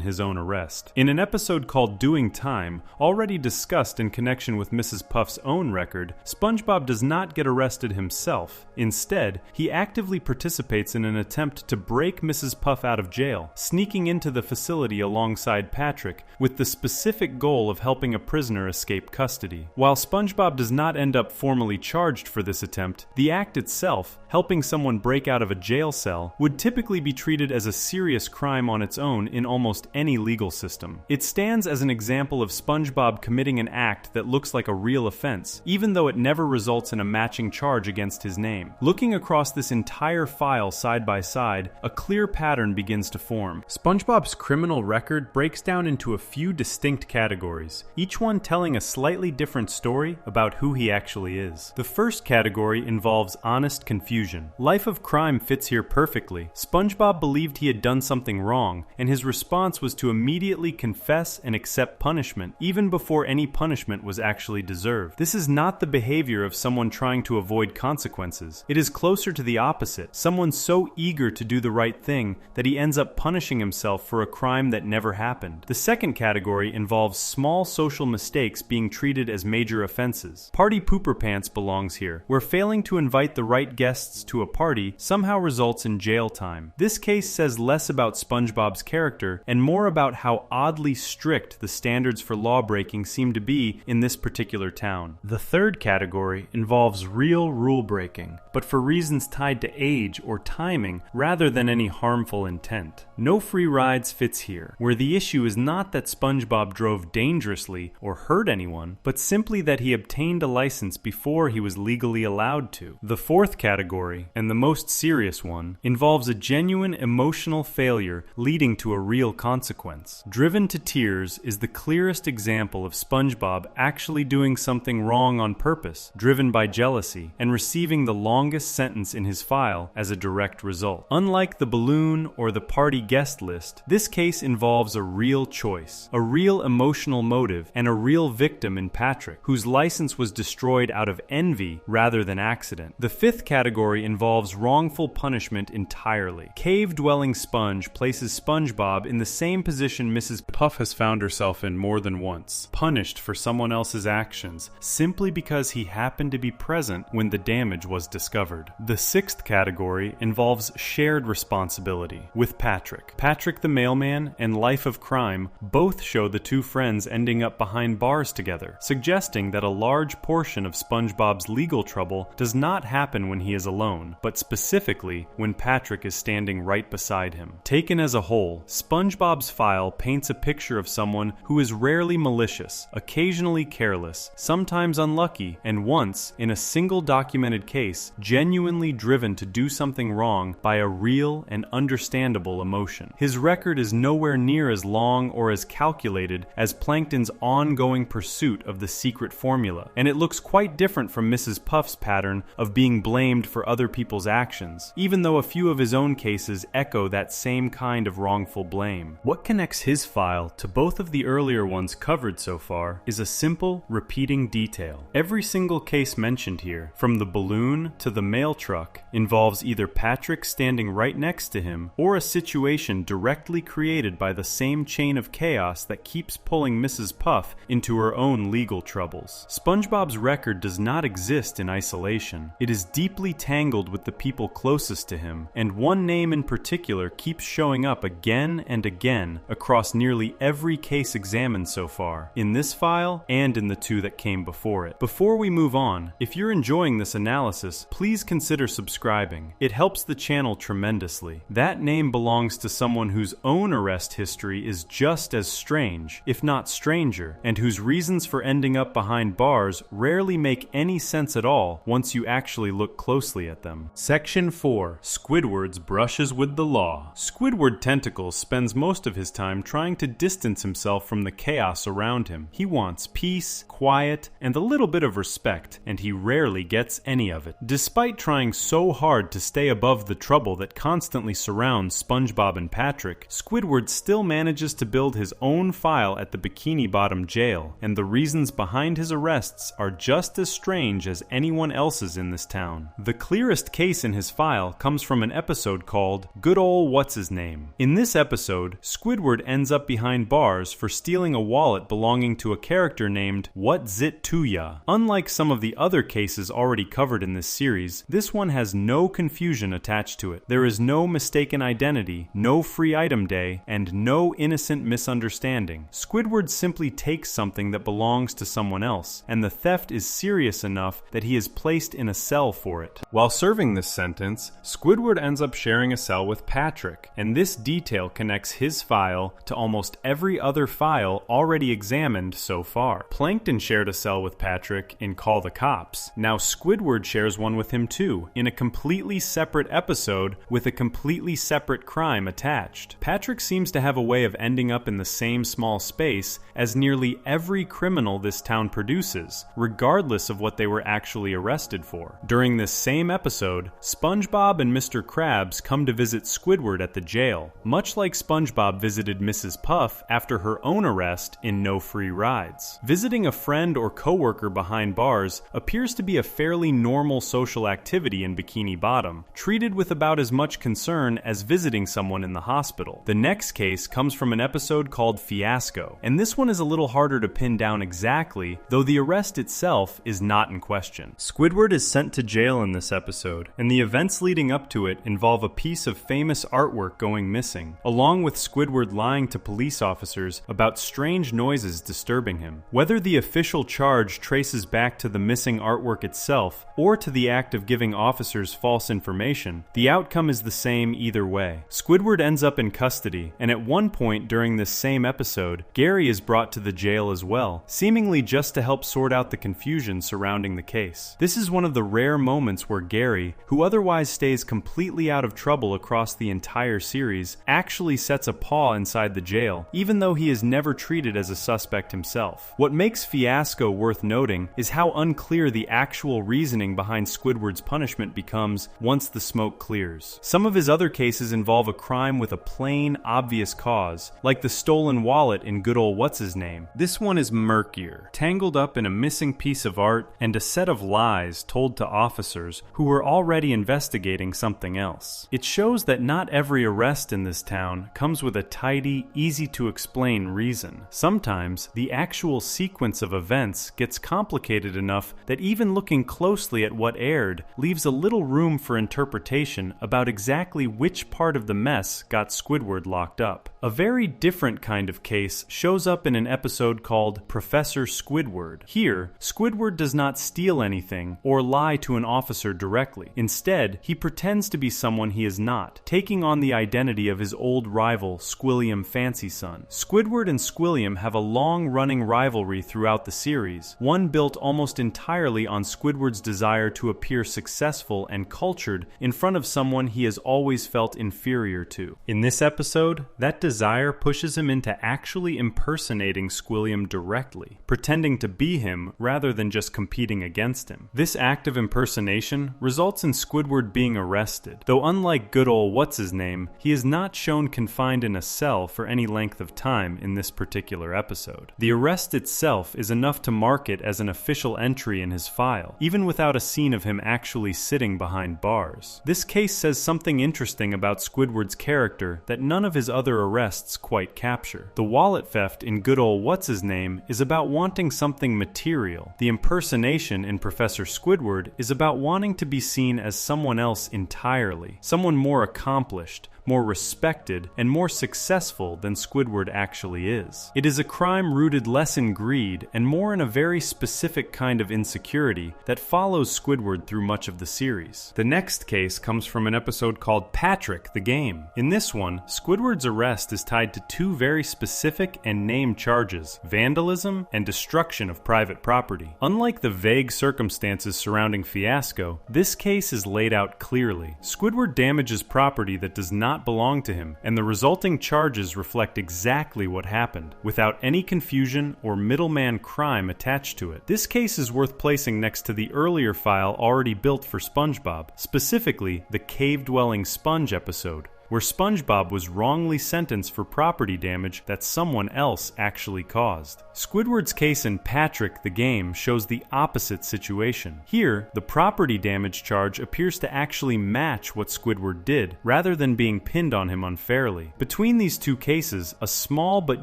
his own arrest. In an episode called Doing Time, already discussed in connection with Mrs. Puff's own record, SpongeBob does not get arrested himself. Instead, he actively participates in an attempt to break Mrs. Puff out of jail, sneaking into the facility alongside Patrick, with the specific goal of helping a prisoner escape custody. While SpongeBob does not end up formally charged for this attempt, the act itself, helping someone break out of a jail cell, would typically be treated as a serious crime on its own in almost any legal system. It stands as an example of SpongeBob committing an act that looks like a real offense, even though it never results in a matching charge against his name. Looking across this entire file side by side, a clear pattern begins to form. SpongeBob's criminal record breaks down into a few distinct categories, each one telling a slightly different story about who he actually is. The first category involves honest confusion. Life of Crime fits here perfectly. SpongeBob believed he had done something wrong, and his response was to immediately confess and accept punishment, even before any punishment was actually deserved. This is not the behavior of someone trying to avoid consequences. It is closer to the opposite, someone so eager to do the right thing that he ends up punishing himself for a crime that never happened. The second category involves small social mistakes being treated as major offenses. Party Pooper Pants belongs here, where failing to invite the right guests to a party somehow results in jail time. This case says less about SpongeBob's character and more about how oddly strict the standards for lawbreaking seem to be in this particular town. The third category involves real rule breaking, but for reasons tied to age or timing rather than any harmful intent. No Free Rides fits here, where the issue is not that SpongeBob drove dangerously or hurt anyone, but simply that he obtained a license before he was legally allowed to. The fourth category, and the most serious one, involves a genuine emotional failure leading to a real consequence. Driven to Tears is the clearest example of SpongeBob actually doing something wrong on purpose, driven by jealousy, and receiving the longest sentence in his file as a direct result. Unlike the balloon or the party guest list, this case involves a real choice, a real emotional motive, and a real victim in Patrick, whose license was destroyed out of envy rather than accident. The fifth category involves wrongful punishment entirely. Cave-dwelling Sponge places SpongeBob in the same position Mrs. Puff has found herself in more than once, punished for someone else's actions, simply because he happened to be present when the damage was discovered. The sixth category involves shared responsibility with Patrick. Patrick the Mailman and Life of Crime both show the two friends ending up behind bars together, suggesting that a large portion of SpongeBob's legal trouble does not happen when he is alone, but specifically when Patrick is standing right beside him. Taken as a whole, SpongeBob's file paints a picture of someone who is rarely malicious, occasionally careless, sometimes unlucky, and once, in a single documented case, genuinely driven to do something wrong by a real and understandable emotion. His record is nowhere near as long or as calculated as Plankton's ongoing pursuit of the secret formula, and it looks quite different from Mrs. Puff's pattern of being blamed for other people's actions, even though a few of his own cases echo that same kind of wrongful blame. What connects his file to both of the earlier earlier ones covered so far is a simple, repeating detail. Every single case mentioned here, from the balloon to the mail truck, involves either Patrick standing right next to him or a situation directly created by the same chain of chaos that keeps pulling Mrs. Puff into her own legal troubles. SpongeBob's record does not exist in isolation. It is deeply tangled with the people closest to him, and one name in particular keeps showing up again and again across nearly every case examined so far, in this file and in the two that came before it. Before we move on, if you're enjoying this analysis, please consider subscribing. It helps the channel tremendously. That name belongs to someone whose own arrest history is just as strange, if not stranger, and whose reasons for ending up behind bars rarely make any sense at all once you actually look closely at them. Section 4. Squidward's brushes with the law. Squidward Tentacles spends most of his time trying to distance himself from the chaos around him. He wants peace, quiet, and a little bit of respect, and he rarely gets any of it. Despite trying so hard to stay above the trouble that constantly surrounds SpongeBob and Patrick, Squidward still manages to build his own file at the Bikini Bottom jail, and the reasons behind his arrests are just as strange as anyone else's in this town. The clearest case in his file comes from an episode called Good Ol' What's-His-Name. In this episode, Squidward ends up behind bars for stealing a wallet belonging to a character named What Zit To Ya. Unlike some of the other cases already covered in this series, this one has no confusion attached to it. There is no mistaken identity, no free item day, and no innocent misunderstanding. Squidward simply takes something that belongs to someone else, and the theft is serious enough that he is placed in a cell for it. While serving this sentence, Squidward ends up sharing a cell with Patrick, and this detail connects his file to almost every other file already examined so far. Plankton shared a cell with Patrick in Call the Cops. Now Squidward shares one with him too, in a completely separate episode with a completely separate crime attached. Patrick seems to have a way of ending up in the same small space as nearly every criminal this town produces, regardless of what they were actually arrested for. During this same episode, SpongeBob and Mr. Krabs come to visit Squidward at the jail, much like SpongeBob visited Mrs. Puff after her own arrest in No Free Rides. Visiting a friend or coworker behind bars appears to be a fairly normal social activity in Bikini Bottom, treated with about as much concern as visiting someone in the hospital. The next case comes from an episode called Fiasco, and this one is a little harder to pin down exactly, though the arrest itself is not in question. Squidward is sent to jail in this episode, and the events leading up to it involve a piece of famous artwork going missing, along with Squidward lying to police officers about strange noises disturbing him. Whether the official charge traces back to the missing artwork itself, or to the act of giving officers false information, the outcome is the same either way. Squidward ends up in custody, and at one point during this same episode, Gary is brought to the jail as well, seemingly just to help sort out the confusion surrounding the case. This is one of the rare moments where Gary, who otherwise stays completely out of trouble across the entire series, actually sets a paw inside the jail, even though he is never treated as a suspect himself. What makes Fiasco worth noting is how unclear the actual reasoning behind Squidward's punishment becomes once the smoke clears. Some of his other cases involve a crime with a plain, obvious cause, like the stolen wallet in Good Ol' What's-His-Name. This one is murkier, tangled up in a missing piece of art and a set of lies told to officers who were already investigating something else. It shows that not every arrest in this town comes with a tidy, easy-to-explain reason. Sometimes, the actual sequence of events gets complicated enough that even looking closely at what aired leaves a little room for interpretation about exactly which part of the mess got Squidward locked up. A very different kind of case shows up in an episode called Professor Squidward. Here, Squidward does not steal anything or lie to an officer directly. Instead, he pretends to be someone he is not, taking on the identity of his old rival, Squilliam Fancyson. Squidward and Squilliam have a long-running rivalry throughout the series, one built almost entirely on Squidward's desire to appear successful and cultured in front of someone he has always felt inferior to. In this episode, that desire pushes him into actually impersonating Squilliam directly, pretending to be him rather than just competing against him. This act of impersonation results in Squidward being arrested, though unlike Good Ol' What's-His-Name, he is not shown confined in a cell for any length of time in this particular particular episode. The arrest itself is enough to mark it as an official entry in his file, even without a scene of him actually sitting behind bars. This case says something interesting about Squidward's character that none of his other arrests quite capture. The wallet theft in good old What's-His-Name is about wanting something material. The impersonation in Professor Squidward is about wanting to be seen as someone else entirely, someone more accomplished, more respected, and more successful than Squidward actually is. It is a crime rooted less in greed and more in a very specific kind of insecurity that follows Squidward through much of the series. The next case comes from an episode called Patrick, the Game. In this one, Squidward's arrest is tied to two very specific and named charges: vandalism and destruction of private property. Unlike the vague circumstances surrounding Fiasco, this case is laid out clearly. Squidward damages property that does not belong to him, and the resulting charges reflect exactly what happened, without any confusion or middleman crime attached to it. This case is worth placing next to the earlier file already built for SpongeBob, specifically the cave-dwelling sponge episode, where SpongeBob was wrongly sentenced for property damage that someone else actually caused. Squidward's case in Patrick, the Game shows the opposite situation. Here, the property damage charge appears to actually match what Squidward did, rather than being pinned on him unfairly. Between these two cases, a small but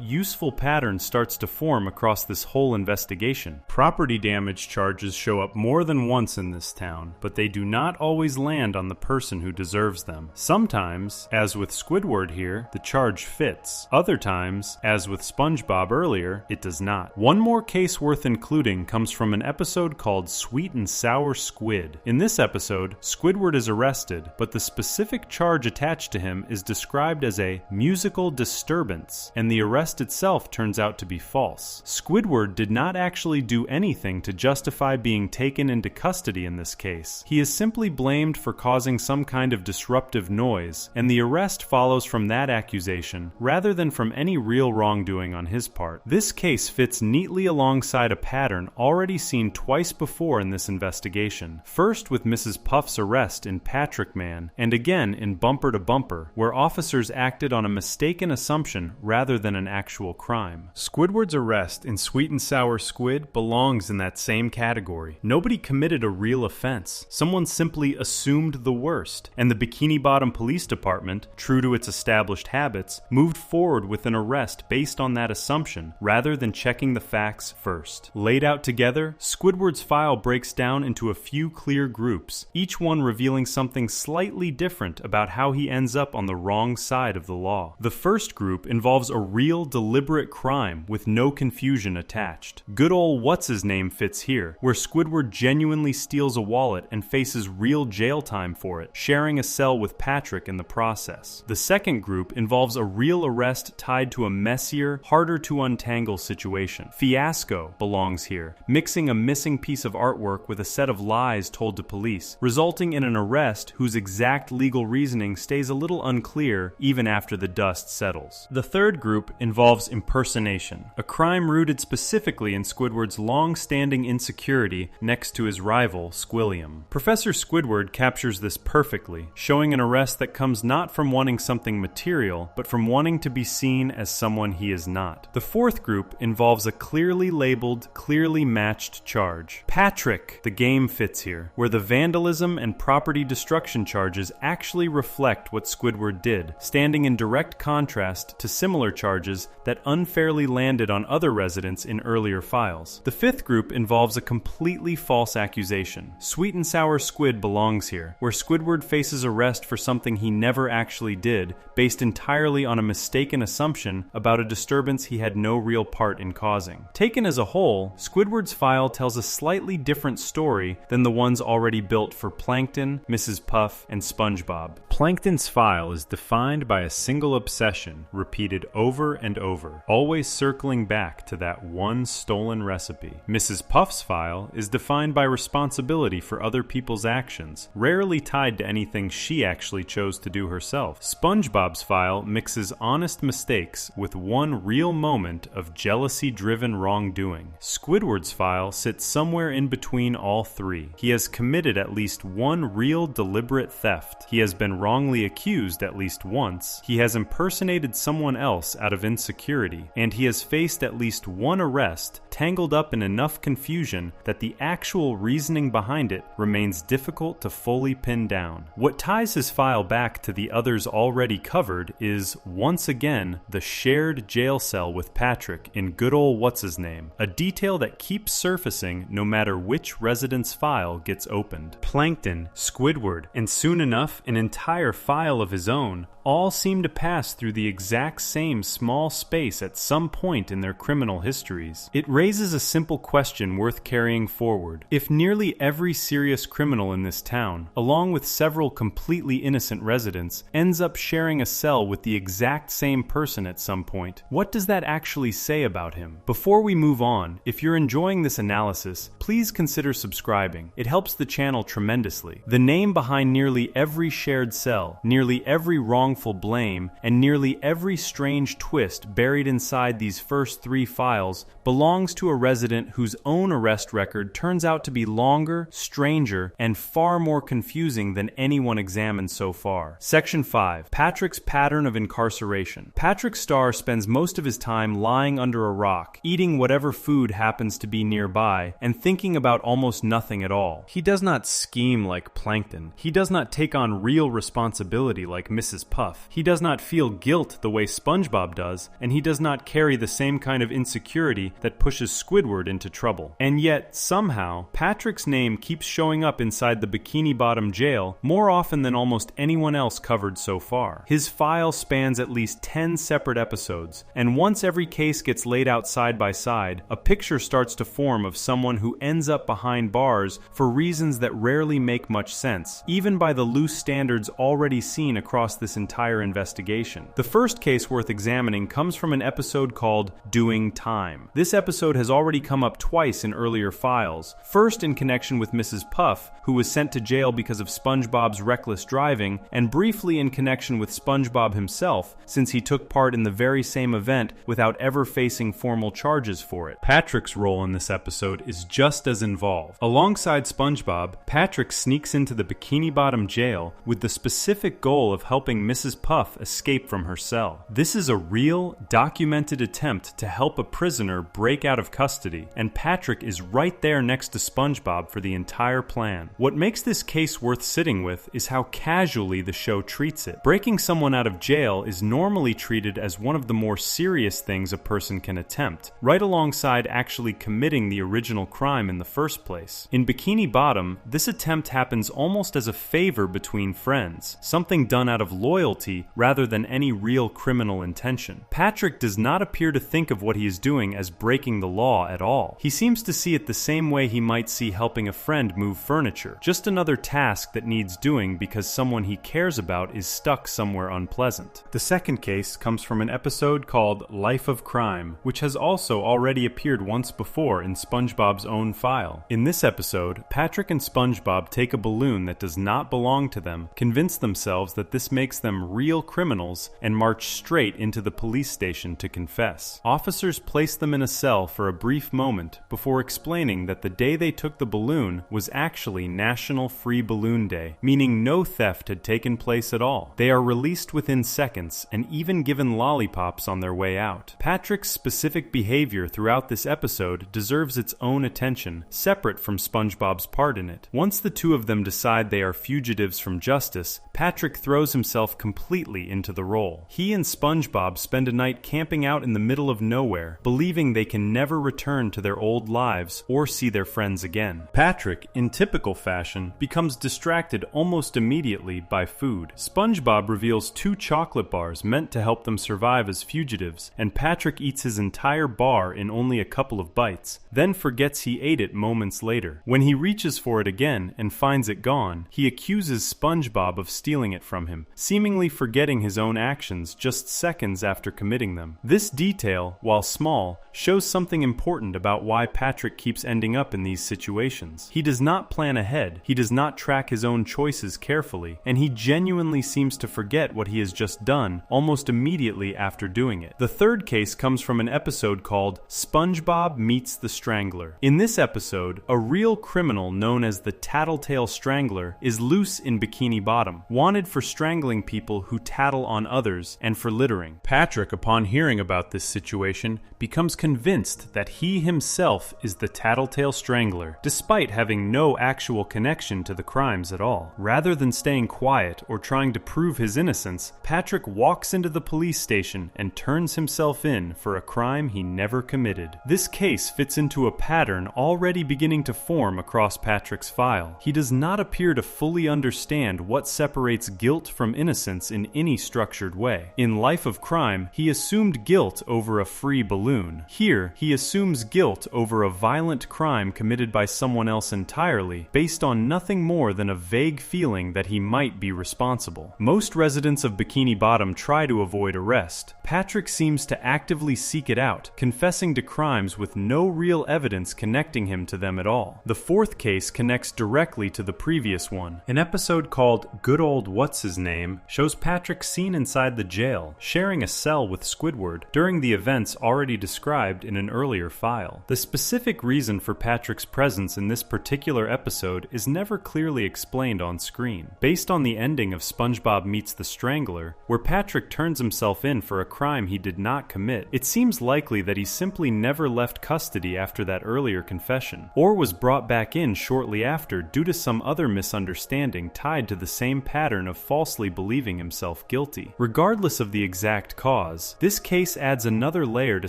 useful pattern starts to form across this whole investigation. Property damage charges show up more than once in this town, but they do not always land on the person who deserves them. Sometimes, as with Squidward here, the charge fits. Other times, as with SpongeBob earlier, it does not. One more case worth including comes from an episode called Sweet and Sour Squid. In this episode, Squidward is arrested, but the specific charge attached to him is described as a musical disturbance, and the arrest itself turns out to be false. Squidward did not actually do anything to justify being taken into custody in this case. He is simply blamed for causing some kind of disruptive noise, and the arrest follows from that accusation, rather than from any real wrongdoing on his part. This case fits neatly alongside a pattern already seen twice before in this investigation. First with Mrs. Puff's arrest in Patrick Man, and again in Bumper to Bumper, where officers acted on a mistaken assumption rather than an actual crime. Squidward's arrest in Sweet and Sour Squid belongs in that same category. Nobody committed a real offense. Someone simply assumed the worst, and the Bikini Bottom Police Department, true to its established habits, moved forward with an arrest based on that assumption, rather than checking the facts first. Laid out together, Squidward's file breaks down into a few clear groups, each one revealing something slightly different about how he ends up on the wrong side of the law. The first group involves a real deliberate crime with no confusion attached. Good old What's-His-Name fits here, where Squidward genuinely steals a wallet and faces real jail time for it, sharing a cell with Patrick in the process. The second group involves a real arrest tied to a messier, harder to untangle situation. Fiasco belongs here, mixing a missing piece of artwork with a set of lies told to police, resulting in an arrest whose exact legal reasoning stays a little unclear even after the dust settles. The third group involves impersonation, a crime rooted specifically in Squidward's long-standing insecurity next to his rival, Squilliam. Professor Squidward captures this perfectly, showing an arrest that comes not from wanting something material, but from wanting to be seen as someone he is not. The fourth group involves a clearly labeled, clearly matched charge. Patrick, the Game fits here, where the vandalism and property destruction charges actually reflect what Squidward did, standing in direct contrast to similar charges that unfairly landed on other residents in earlier files. The fifth group involves a completely false accusation. Sweet and Sour Squid belongs here, where Squidward faces arrest for something he never actually did, based entirely on a mistaken assumption about a disturbance he had no real part in causing. Taken as a whole, Squidward's file tells a slightly different story than the ones already built for Plankton, Mrs. Puff, and SpongeBob. Plankton's file is defined by a single obsession, repeated over and over, always circling back to that one stolen recipe. Mrs. Puff's file is defined by responsibility for other people's actions, rarely tied to anything she actually chose to do herself. SpongeBob's file mixes honest mistakes with one real moment of jealousy-driven wrongdoing. Squidward's file sits somewhere in between all three. He has committed at least one real deliberate theft. He has been wrongly accused at least once, he has impersonated someone else out of insecurity, and he has faced at least one arrest tangled up in enough confusion that the actual reasoning behind it remains difficult to fully pin down. What ties his file back to the others already covered is, once again, the shared jail cell with Patrick in good ol' what's-his-name, a detail that keeps surfacing no matter which resident's file gets opened. Plankton, Squidward, and soon enough an entire file of his own all seem to pass through the exact same small space at some point in their criminal histories. It raises a simple question worth carrying forward. If nearly every serious criminal in this town, along with several completely innocent residents, ends up sharing a cell with the exact same person at some point, what does that actually say about him? Before we move on, if you're enjoying this analysis, please consider subscribing. It helps the channel tremendously. The name behind nearly every shared cell, nearly every wrongful blame, and nearly every strange twist buried inside these first three files belongs to a resident whose own arrest record turns out to be longer, stranger, and far more confusing than anyone examined so far. Section 5. Patrick's pattern of incarceration. Patrick Starr spends most of his time lying under a rock, eating whatever food happens to be nearby, and thinking about almost nothing at all. He does not scheme like Plankton. He does not take on real responsibility like Mrs. Puff. He does not feel guilt the way SpongeBob does, and he does not carry the same kind of insecurity that pushes Squidward into trouble. And yet, somehow, Patrick's name keeps showing up inside the Bikini Bottom jail more often than almost anyone else covered so far. His file spans at least 10 separate episodes, and once every case gets laid out side by side, a picture starts to form of someone who ends up behind bars for reasons that rarely make much sense, even by the loose standards already seen across this entire investigation. The first case worth examining comes from an episode called Doing Time. This episode has already come up twice in earlier files, first in connection with Mrs. Puff, who was sent to jail because of SpongeBob's reckless driving, and briefly in connection with SpongeBob himself, since he took part in the very same event without ever facing formal charges for it. Patrick's role in this episode is just as involved. Alongside SpongeBob, Patrick sneaks into the Bikini Bottom jail with the specific goal of helping Mrs. Puff escape from her cell. This is a real, documented attempt to help a prisoner break out of custody, and Patrick is right there next to SpongeBob for the entire plan. What makes this case worth sitting with is how casually the show treats it. Breaking someone out of jail is normally treated as one of the more serious things a person can attempt, right alongside actually committing the original crime in the first place. In Bikini Bottom, this attempt happens almost as a favor between friends, something done out of loyalty rather than any real criminal intention. Patrick does not appear to think of what he is doing as breaking the law at all. He seems to see it the same way he might see helping a friend move furniture, just another task that needs doing because someone he cares about is stuck somewhere unpleasant. The second case comes from an episode called Life of Crime, which has also already appeared once before in SpongeBob's own file. In this episode, Patrick and SpongeBob take a balloon that does not belong to them, convince themselves that this makes them real criminals, and march straight into the police station to confess. Officers place them in a cell for a brief moment before explaining that the day they took the balloon was actually National Free Balloon Day, meaning no theft had taken place at all. They are released within seconds and even given lollipops on their way out. Patrick's specific behavior throughout this episode deserves its own attention, separate from SpongeBob's part in it. Once the two of them decide they are fugitives from justice, Patrick throws himself completely into the role. He and SpongeBob spend a night camping out in the middle of nowhere, believing they can never return to their old lives or see their friends again. Patrick, in typical fashion, becomes distracted almost immediately by food. SpongeBob reveals 2 chocolate bars meant to help them survive as fugitives, and Patrick eats his entire bar in only a couple of bites, then forgets he ate it moments later. When he reaches for it again and finds it gone, he accuses SpongeBob of stealing it from him, seemingly forgetting his own actions just seconds after committing them. This detail, while small, shows something important about why Patrick keeps ending up in these situations. He does not plan ahead, he does not track his own choices carefully, and he genuinely seems to forget what he has just done almost immediately after doing it. The third case comes from an episode called SpongeBob Meets the Strangler. In this episode, a real criminal known as the Tattletale Strangler is loose in Bikini Bottom. Bottom, wanted for strangling people who tattle on others and for littering. Patrick, upon hearing about this situation, becomes convinced that he himself is the tattletale strangler, despite having no actual connection to the crimes at all. Rather than staying quiet or trying to prove his innocence, Patrick walks into the police station and turns himself in for a crime he never committed. This case fits into a pattern already beginning to form across Patrick's file. He does not appear to fully understand what separates guilt from innocence in any structured way. In Life of Crime, he assumed guilt over a free balloon. Here, he assumes guilt over a violent crime committed by someone else entirely, based on nothing more than a vague feeling that he might be responsible. Most residents of Bikini Bottom try to avoid arrest. Patrick seems to actively seek it out, confessing to crimes with no real evidence connecting him to them at all. The fourth case connects directly to the previous one. An episode called Good Old What's His Name shows Patrick seen inside the jail, sharing a cell with Squidward during the events already described in an earlier file. The specific reason for Patrick's presence in this particular episode is never clearly explained on screen. Based on the ending of SpongeBob Meets the Strangler, where Patrick turns himself in for a crime he did not commit, it seems likely that he simply never left custody after that earlier confession, or was brought back in shortly after due to some other misunderstanding tied to the same pattern of falsely believing himself guilty. Regardless of the exact cause, this case adds another layer to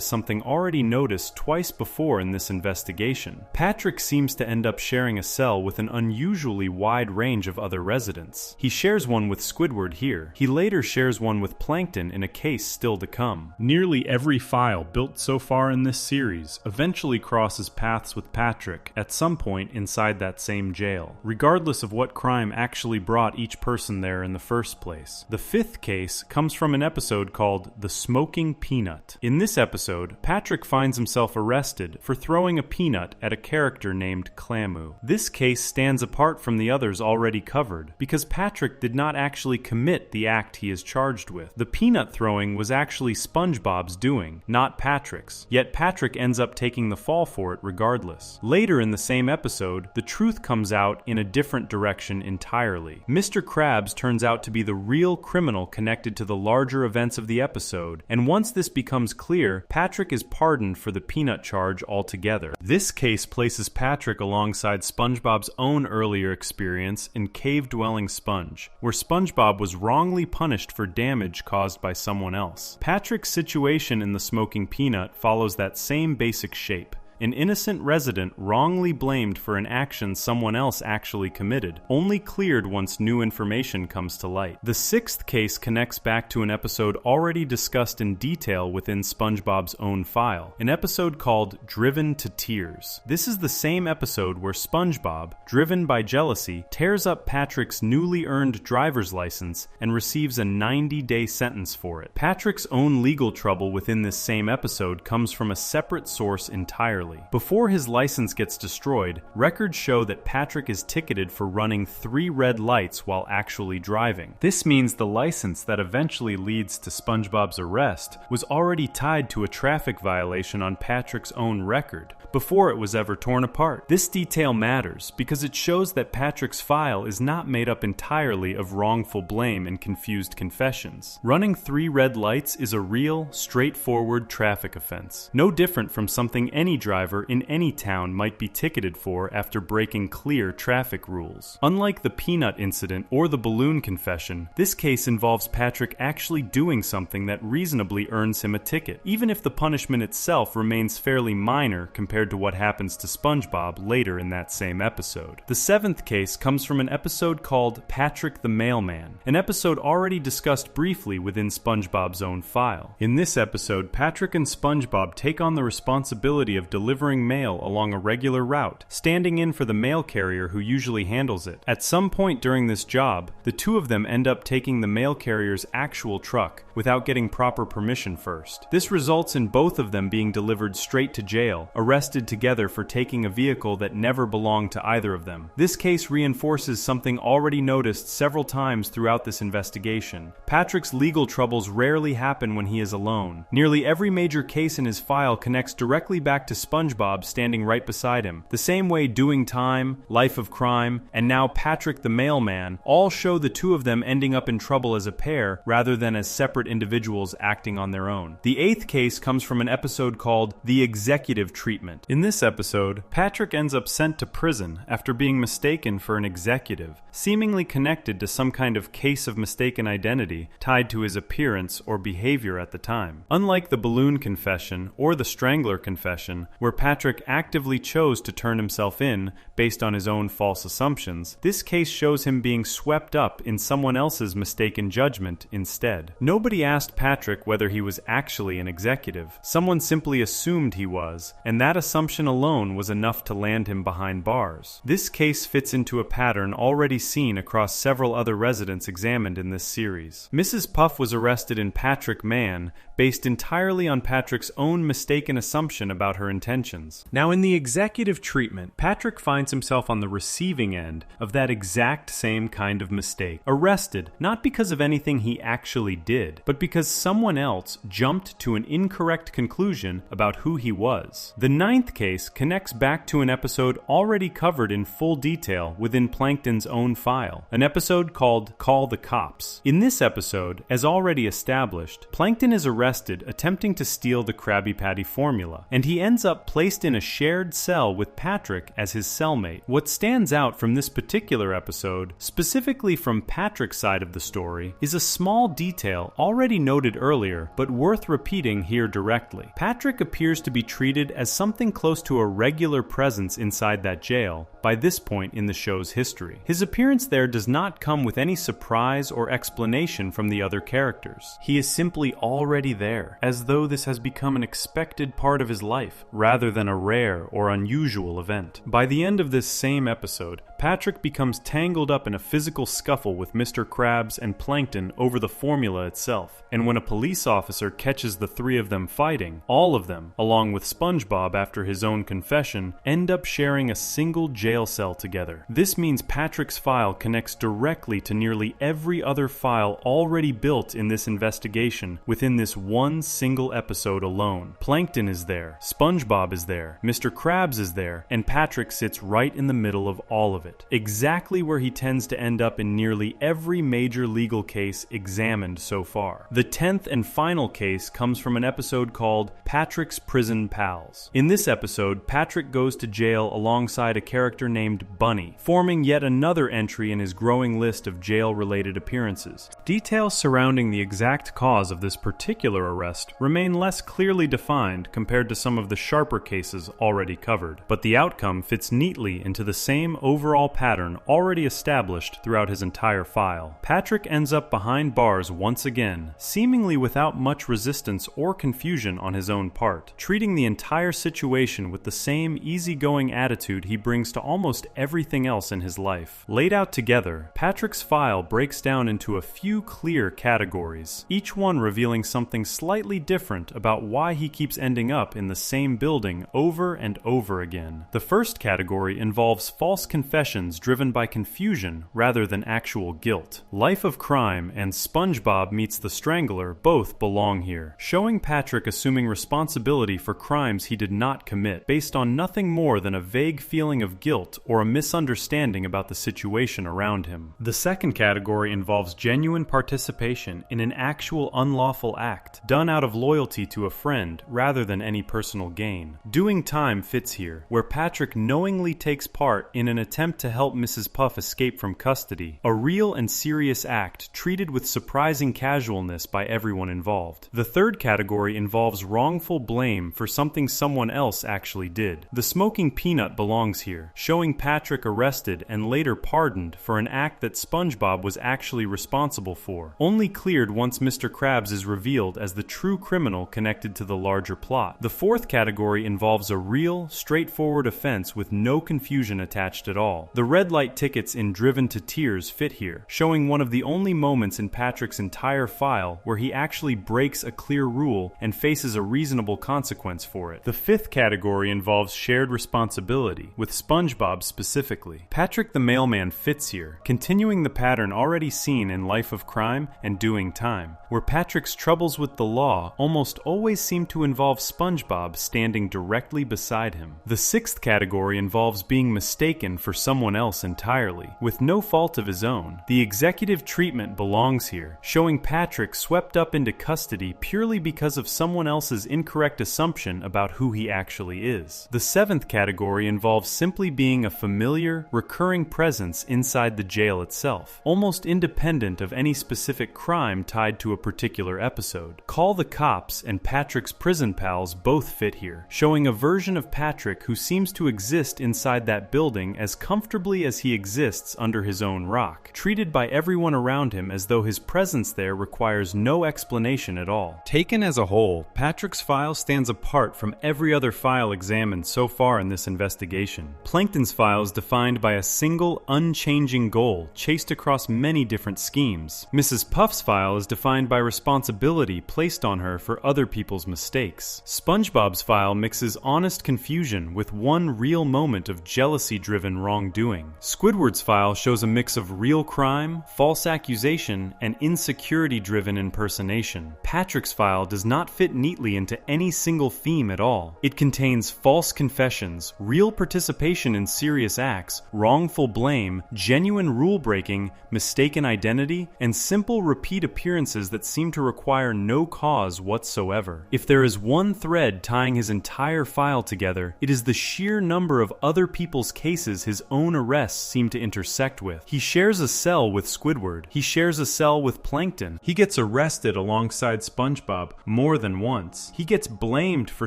something already noticed twice before in this investigation. Patrick seems to end up sharing a cell with an unusually wide range of other residents. He shares one with Squidward here. He later shares one with Plankton in a case still to come. Nearly every file built so far in this series eventually crosses paths with Patrick at some point inside that same jail, regardless of what crime actually brought each person there in the first place. The fifth case comes from an episode called The Smoking Peanut. In this episode, Patrick finds himself arrested for throwing a peanut at a character named Clamu. This case stands apart from the others already covered because Patrick did not actually commit the act he is charged with. The peanut throwing was actually SpongeBob's doing, not Patrick's, yet Patrick ends up taking the fall for it regardless. Later in the same episode, the truth comes out in a different direction entirely. Mr. Krabs turns out to be the real criminal connected to the larger events of the episode, and once this becomes clear, Patrick is pardoned for the peanut charge altogether. This case places Patrick alongside SpongeBob's own earlier experience in Cave-Dwelling Sponge, where SpongeBob was wrongly punished for damage caused by someone else. Patrick's situation in The Smoking Peanut follows that same basic shape. An innocent resident wrongly blamed for an action someone else actually committed, only cleared once new information comes to light. The sixth case connects back to an episode already discussed in detail within SpongeBob's own file, an episode called Driven to Tears. This is the same episode where SpongeBob, driven by jealousy, tears up Patrick's newly earned driver's license and receives a 90-day sentence for it. Patrick's own legal trouble within this same episode comes from a separate source entirely. Before his license gets destroyed, records show that Patrick is ticketed for running 3 red lights while actually driving. This means the license that eventually leads to SpongeBob's arrest was already tied to a traffic violation on Patrick's own record, before it was ever torn apart. This detail matters because it shows that Patrick's file is not made up entirely of wrongful blame and confused confessions. Running 3 red lights is a real, straightforward traffic offense, no different from something any driver in any town might be ticketed for after breaking clear traffic rules. Unlike the peanut incident or the balloon confession, this case involves Patrick actually doing something that reasonably earns him a ticket, even if the punishment itself remains fairly minor compared to what happens to SpongeBob later in that same episode. The seventh case comes from an episode called Patrick the Mailman, an episode already discussed briefly within SpongeBob's own file. In this episode, Patrick and SpongeBob take on the responsibility of delivering mail along a regular route, standing in for the mail carrier who usually handles it. At some point during this job, the two of them end up taking the mail carrier's actual truck without getting proper permission first. This results in both of them being delivered straight to jail, arrested together for taking a vehicle that never belonged to either of them. This case reinforces something already noticed several times throughout this investigation. Patrick's legal troubles rarely happen when he is alone. Nearly every major case in his file connects directly back to SpongeBob standing right beside him. The same way Doing Time, Life of Crime, and now Patrick the Mailman all show the two of them ending up in trouble as a pair rather than as separate individuals acting on their own. The 8th case comes from an episode called The Executive Treatment. In this episode, Patrick ends up sent to prison after being mistaken for an executive, seemingly connected to some kind of case of mistaken identity tied to his appearance or behavior at the time. Unlike the balloon confession or the strangler confession, where Patrick actively chose to turn himself in based on his own false assumptions, this case shows him being swept up in someone else's mistaken judgment instead. Nobody asked Patrick whether he was actually an executive. Someone simply assumed he was, and that assumption alone was enough to land him behind bars. This case fits into a pattern already seen across several other residents examined in this series. Mrs. Puff was arrested in Patrick Man based entirely on Patrick's own mistaken assumption about her intentions. Now, in the executive treatment, Patrick finds himself on the receiving end of that exact same kind of mistake. Arrested, not because of anything he actually did, but because someone else jumped to an incorrect conclusion about who he was. The 9th case connects back to an episode already covered in full detail within Plankton's own file, an episode called Call the Cops. In this episode, as already established, Plankton is arrested attempting to steal the Krabby Patty formula, and he ends up placed in a shared cell with Patrick as his cellmate. What stands out from this particular episode, specifically from Patrick's side of the story, is a small detail already noted earlier, but worth repeating here directly. Patrick appears to be treated as something close to a regular presence inside that jail by this point in the show's history. His appearance there does not come with any surprise or explanation from the other characters. He is simply already there, as though this has become an expected part of his life, rather than a rare or unusual event. By the end of this same episode, Patrick becomes tangled up in a physical scuffle with Mr. Krabs and Plankton over the formula itself, and when a police officer catches the three of them fighting, all of them, along with SpongeBob after his own confession, end up sharing a single jail cell together. This means Patrick's file connects directly to nearly every other file already built in this investigation within this one single episode alone. Plankton is there, SpongeBob is there, Mr. Krabs is there, and Patrick sits right in the middle of all of it, exactly where he tends to end up in nearly every major legal case examined so far. The 10th and final case comes from an episode called Patrick's Prison Pals. In this episode, Patrick goes to jail alongside a character named Bunny, forming yet another entry in his growing list of jail-related appearances. Details surrounding the exact cause of this particular arrest remain less clearly defined compared to some of the sharper cases already covered, but the outcome fits neatly into the same overall pattern already established throughout his entire file. Patrick ends up behind bars once again, seemingly without much resistance or confusion on his own part, treating the entire situation with the same easygoing attitude he brings to almost everything else in his life. Laid out together, Patrick's file breaks down into a few clear categories, each one revealing something slightly different about why he keeps ending up in the same building over and over again. The first category involves false confessions driven by confusion rather than actual guilt. Life of Crime and SpongeBob Meets the Strangler both belong here, showing Patrick assuming responsibility for crimes he did not commit, based on nothing more than a vague feeling of guilt or a misunderstanding about the situation around him. The second category involves genuine participation in an actual unlawful act, done out of loyalty to a friend rather than any personal gain. Doing Time fits here, where Patrick knowingly takes part in an attempt to help Mrs. Puff escape from custody, a real and serious act treated with surprising casualness by everyone involved. The third category involves wrongful blame for something someone else actually did. The smoking peanut belongs here, showing Patrick arrested and later pardoned for an act that SpongeBob was actually responsible for, only cleared once Mr. Krabs is revealed as the true criminal connected to the larger plot. The fourth category involves a real, straightforward offense with no confusion attached at all. The red light tickets in Driven to Tears fit here, showing one of the only moments in Patrick's entire file where he actually breaks a clear rule and faces a reasonable consequence for it. The fifth category involves shared responsibility, with SpongeBob specifically. Patrick the Mailman fits here, continuing the pattern already seen in Life of Crime and Doing Time, where Patrick's troubles with the law almost always seem to involve SpongeBob standing standing directly beside him. The sixth category involves being mistaken for someone else entirely, with no fault of his own. The executive treatment belongs here, showing Patrick swept up into custody purely because of someone else's incorrect assumption about who he actually is. The seventh category involves simply being a familiar, recurring presence inside the jail itself, almost independent of any specific crime tied to a particular episode. Call the Cops and Patrick's prison pals both fit here, showing a version of Patrick who seems to exist inside that building as comfortably as he exists under his own rock, treated by everyone around him as though his presence there requires no explanation at all. Taken as a whole, Patrick's file stands apart from every other file examined so far in this investigation. Plankton's file is defined by a single, unchanging goal chased across many different schemes. Mrs. Puff's file is defined by responsibility placed on her for other people's mistakes. SpongeBob's file mixes honest confusion with one real moment of jealousy-driven wrongdoing. Squidward's file shows a mix of real crime, false accusation, and insecurity-driven impersonation. Patrick's file does not fit neatly into any single theme at all. It contains false confessions, real participation in serious acts, wrongful blame, genuine rule-breaking, mistaken identity, and simple repeat appearances that seem to require no cause whatsoever. If there is one thread tying his entire file together, it is the sheer number of other people's cases his own arrests seem to intersect with. He shares a cell with Squidward. He shares a cell with Plankton. He gets arrested alongside SpongeBob more than once. He gets blamed for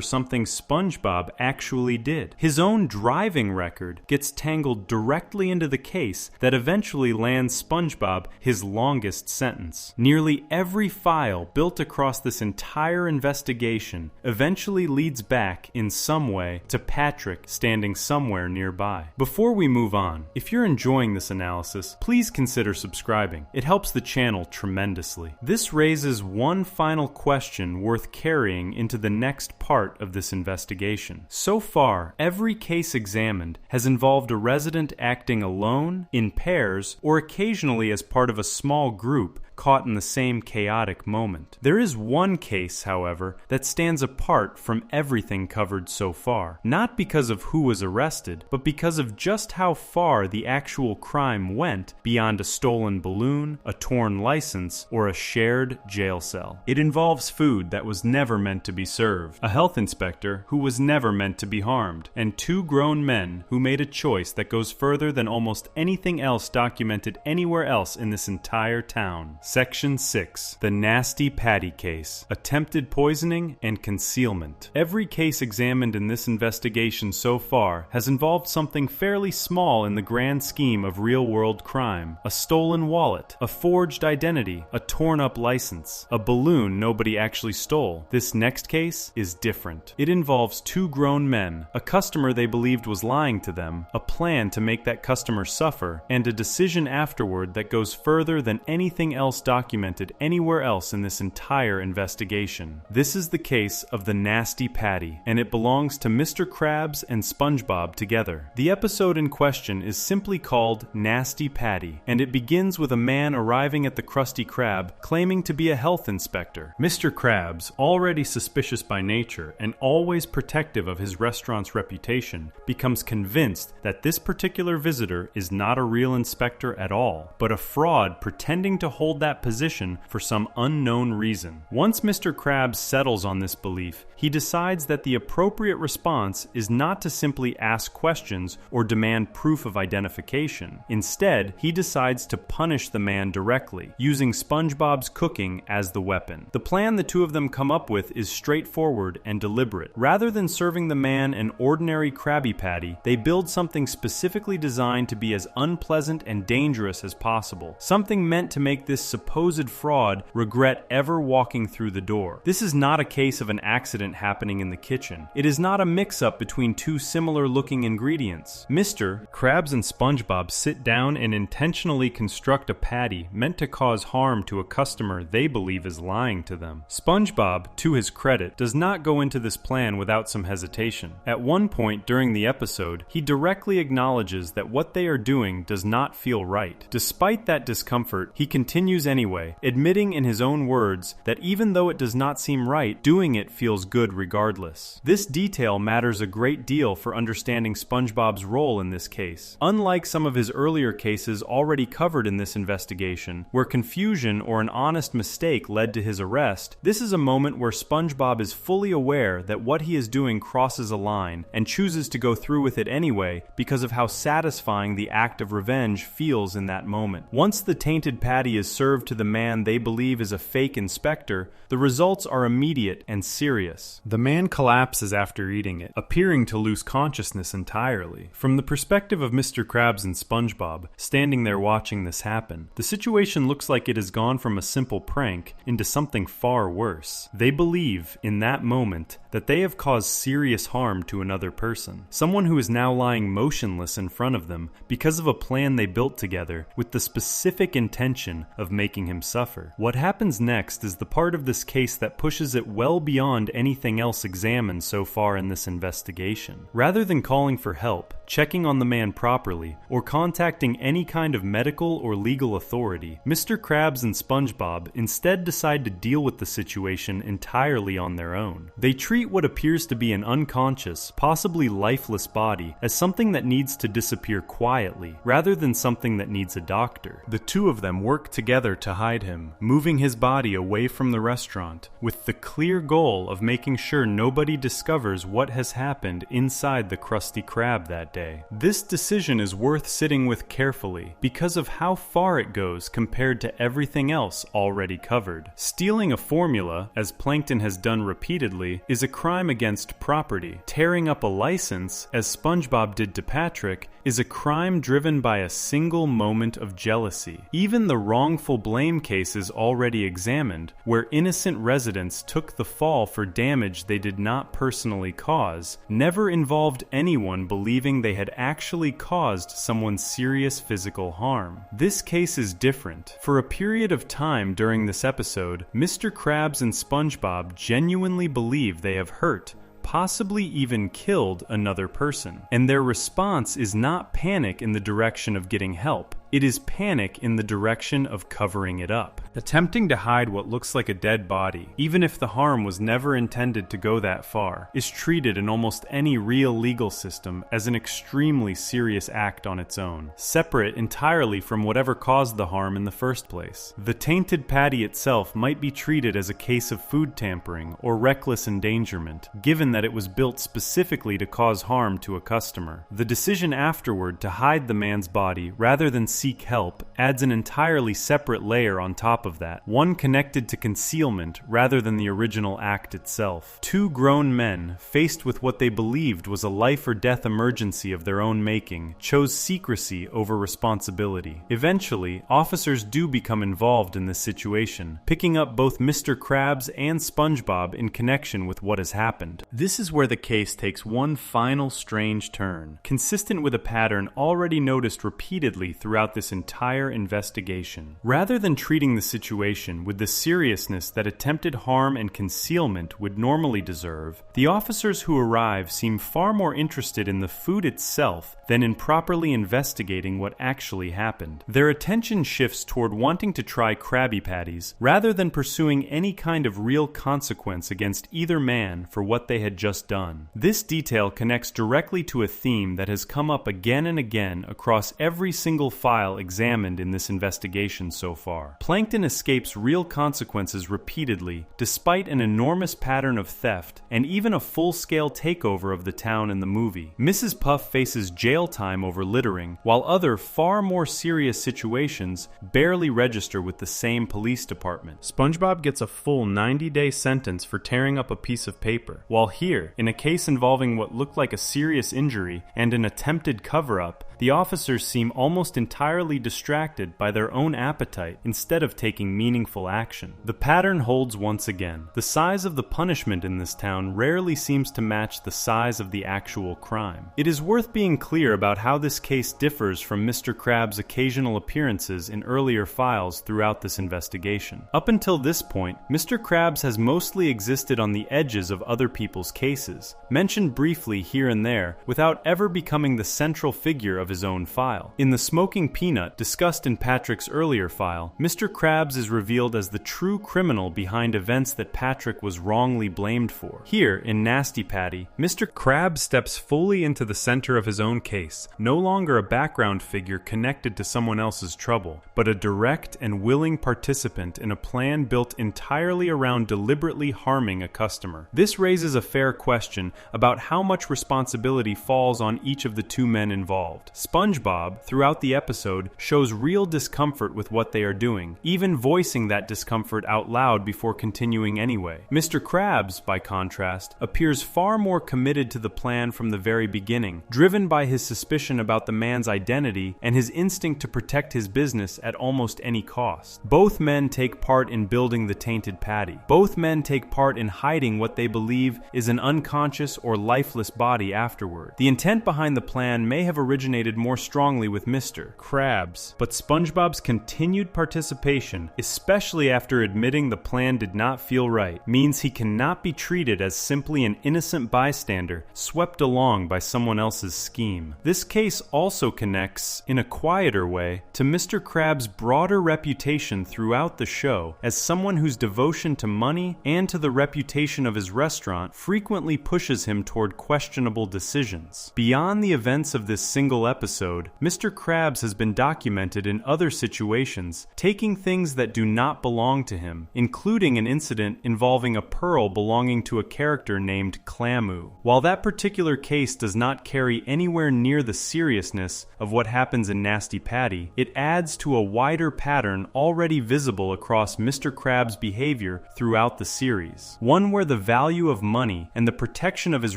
something SpongeBob actually did. His own driving record gets tangled directly into the case that eventually lands SpongeBob his longest sentence. Nearly every file built across this entire investigation eventually leads back in some way to Patrick standing somewhere nearby. Before we move on, if you're enjoying this analysis, please consider subscribing. It helps the channel tremendously. This raises one final question worth carrying into the next part of this investigation. So far, every case examined has involved a resident acting alone, in pairs, or occasionally as part of a small group caught in the same chaotic moment. There is one case, however, that stands apart from everything covered so far, not because of who was arrested, but because of just how far the actual crime went beyond a stolen balloon, a torn license, or a shared jail cell. It involves food that was never meant to be served, a health inspector who was never meant to be harmed, and two grown men who made a choice that goes further than almost anything else documented anywhere else in this entire town. Section 6. The Nasty Patty Case. Attempted poisoning and concealment. Every case examined in this investigation so far has involved something fairly small in the grand scheme of real-world crime. A stolen wallet, a forged identity, a torn-up license, a balloon nobody actually stole. This next case is different. It involves two grown men, a customer they believed was lying to them, a plan to make that customer suffer, and a decision afterward that goes further than anything else documented anywhere else in this entire investigation. This is the case of the Nasty Patty, and it belongs to Mr. Krabs and SpongeBob together. The episode in question is simply called Nasty Patty, and it begins with a man arriving at the Krusty Krab claiming to be a health inspector. Mr. Krabs, already suspicious by nature and always protective of his restaurant's reputation, becomes convinced that this particular visitor is not a real inspector at all, but a fraud pretending to hold that position for some unknown reason. Once Mr. Krabs settles on this belief, he decides that the appropriate response is not to simply ask questions or demand proof of identification. Instead, he decides to punish the man directly, using SpongeBob's cooking as the weapon. The plan the two of them come up with is straightforward and deliberate. Rather than serving the man an ordinary Krabby Patty, they build something specifically designed to be as unpleasant and dangerous as possible. Something meant to make this supposed fraud regret ever walking through the door. This is not a case of an accident happening in the kitchen. It is not a mix-up between two similar-looking ingredients. Mr. Krabs and SpongeBob sit down and intentionally construct a patty meant to cause harm to a customer they believe is lying to them. SpongeBob, to his credit, does not go into this plan without some hesitation. At one point during the episode, he directly acknowledges that what they are doing does not feel right. Despite that discomfort, he continues continues anyway, admitting in his own words that even though it does not seem right, doing it feels good regardless. This detail matters a great deal for understanding SpongeBob's role in this case. Unlike some of his earlier cases already covered in this investigation, where confusion or an honest mistake led to his arrest, this is a moment where SpongeBob is fully aware that what he is doing crosses a line and chooses to go through with it anyway because of how satisfying the act of revenge feels in that moment. Once the tainted patty is served to the man they believe is a fake inspector, the results are immediate and serious. The man collapses after eating it, appearing to lose consciousness entirely. From the perspective of Mr. Krabs and SpongeBob, standing there watching this happen, the situation looks like it has gone from a simple prank into something far worse. They believe, in that moment, that they have caused serious harm to another person, someone who is now lying motionless in front of them because of a plan they built together with the specific intention of making him suffer. What happens next is the part of this case that pushes it well beyond anything else examined so far in this investigation. Rather than calling for help, checking on the man properly, or contacting any kind of medical or legal authority, Mr. Krabs and SpongeBob instead decide to deal with the situation entirely on their own. They treat what appears to be an unconscious, possibly lifeless body as something that needs to disappear quietly, rather than something that needs a doctor. The two of them work together to hide him, moving his body away from the restaurant, with the clear goal of making sure nobody discovers what has happened inside the Krusty Krab that day. This decision is worth sitting with carefully because of how far it goes compared to everything else already covered. Stealing a formula, as Plankton has done repeatedly, is a crime against property. Tearing up a license, as SpongeBob did to Patrick, is a crime driven by a single moment of jealousy. Even the wrongful blame cases already examined, where innocent residents took the fall for damage they did not personally cause, never involved anyone believing they had actually caused someone serious physical harm. This case is different. For a period of time during this episode, Mr. Krabs and SpongeBob genuinely believe they have hurt, possibly even killed another person. And their response is not panic in the direction of getting help. It is panic in the direction of covering it up. Attempting to hide what looks like a dead body, even if the harm was never intended to go that far, is treated in almost any real legal system as an extremely serious act on its own, separate entirely from whatever caused the harm in the first place. The tainted patty itself might be treated as a case of food tampering or reckless endangerment, given that it was built specifically to cause harm to a customer. The decision afterward to hide the man's body rather than seek help adds an entirely separate layer on top of that, one connected to concealment rather than the original act itself. Two grown men, faced with what they believed was a life or death emergency of their own making, chose secrecy over responsibility. Eventually, officers do become involved in this situation, picking up both Mr. Krabs and SpongeBob in connection with what has happened. This is where the case takes one final strange turn, consistent with a pattern already noticed repeatedly throughout this entire investigation. Rather than treating the situation with the seriousness that attempted harm and concealment would normally deserve, the officers who arrive seem far more interested in the food itself than in properly investigating what actually happened. Their attention shifts toward wanting to try Krabby Patties rather than pursuing any kind of real consequence against either man for what they had just done. This detail connects directly to a theme that has come up again and again across every single file examined in this investigation so far. Plankton escapes real consequences repeatedly, despite an enormous pattern of theft and even a full-scale takeover of the town in the movie. Mrs. Puff faces jail time over littering, while other far more serious situations barely register with the same police department. SpongeBob gets a full 90-day sentence for tearing up a piece of paper, while here, in a case involving what looked like a serious injury and an attempted cover-up, the officers seem almost entirely distracted by their own appetite instead of taking meaningful action. The pattern holds once again. The size of the punishment in this town rarely seems to match the size of the actual crime. It is worth being clear about how this case differs from Mr. Krabs' occasional appearances in earlier files throughout this investigation. Up until this point, Mr. Krabs has mostly existed on the edges of other people's cases, mentioned briefly here and there, without ever becoming the central figure of his own file. In the Smoking Peanut, discussed in Patrick's earlier file, Mr. Krabs is revealed as the true criminal behind events that Patrick was wrongly blamed for. Here, in Nasty Patty, Mr. Krabs steps fully into the center of his own case, no longer a background figure connected to someone else's trouble, but a direct and willing participant in a plan built entirely around deliberately harming a customer. This raises a fair question about how much responsibility falls on each of the two men involved. SpongeBob, throughout the episode, shows real discomfort with what they are doing, even voicing that discomfort out loud before continuing anyway. Mr. Krabs, by contrast, appears far more committed to the plan from the very beginning, driven by his suspicion about the man's identity and his instinct to protect his business at almost any cost. Both men take part in building the tainted patty. Both men take part in hiding what they believe is an unconscious or lifeless body afterward. The intent behind the plan may have originated more strongly with Mr. Krabs, but SpongeBob's continued participation, especially after admitting the plan did not feel right, means he cannot be treated as simply an innocent bystander swept along by someone else's scheme. This case also connects, in a quieter way, to Mr. Krabs' broader reputation throughout the show as someone whose devotion to money and to the reputation of his restaurant frequently pushes him toward questionable decisions. Beyond the events of this single episode, Mr. Krabs has been documented in other situations, taking things that do not belong to him, including an incident involving a pearl belonging to a character named Clamu. While that particular case does not carry anywhere near the seriousness of what happens in Nasty Patty, it adds to a wider pattern already visible across Mr. Krabs' behavior throughout the series. One where the value of money and the protection of his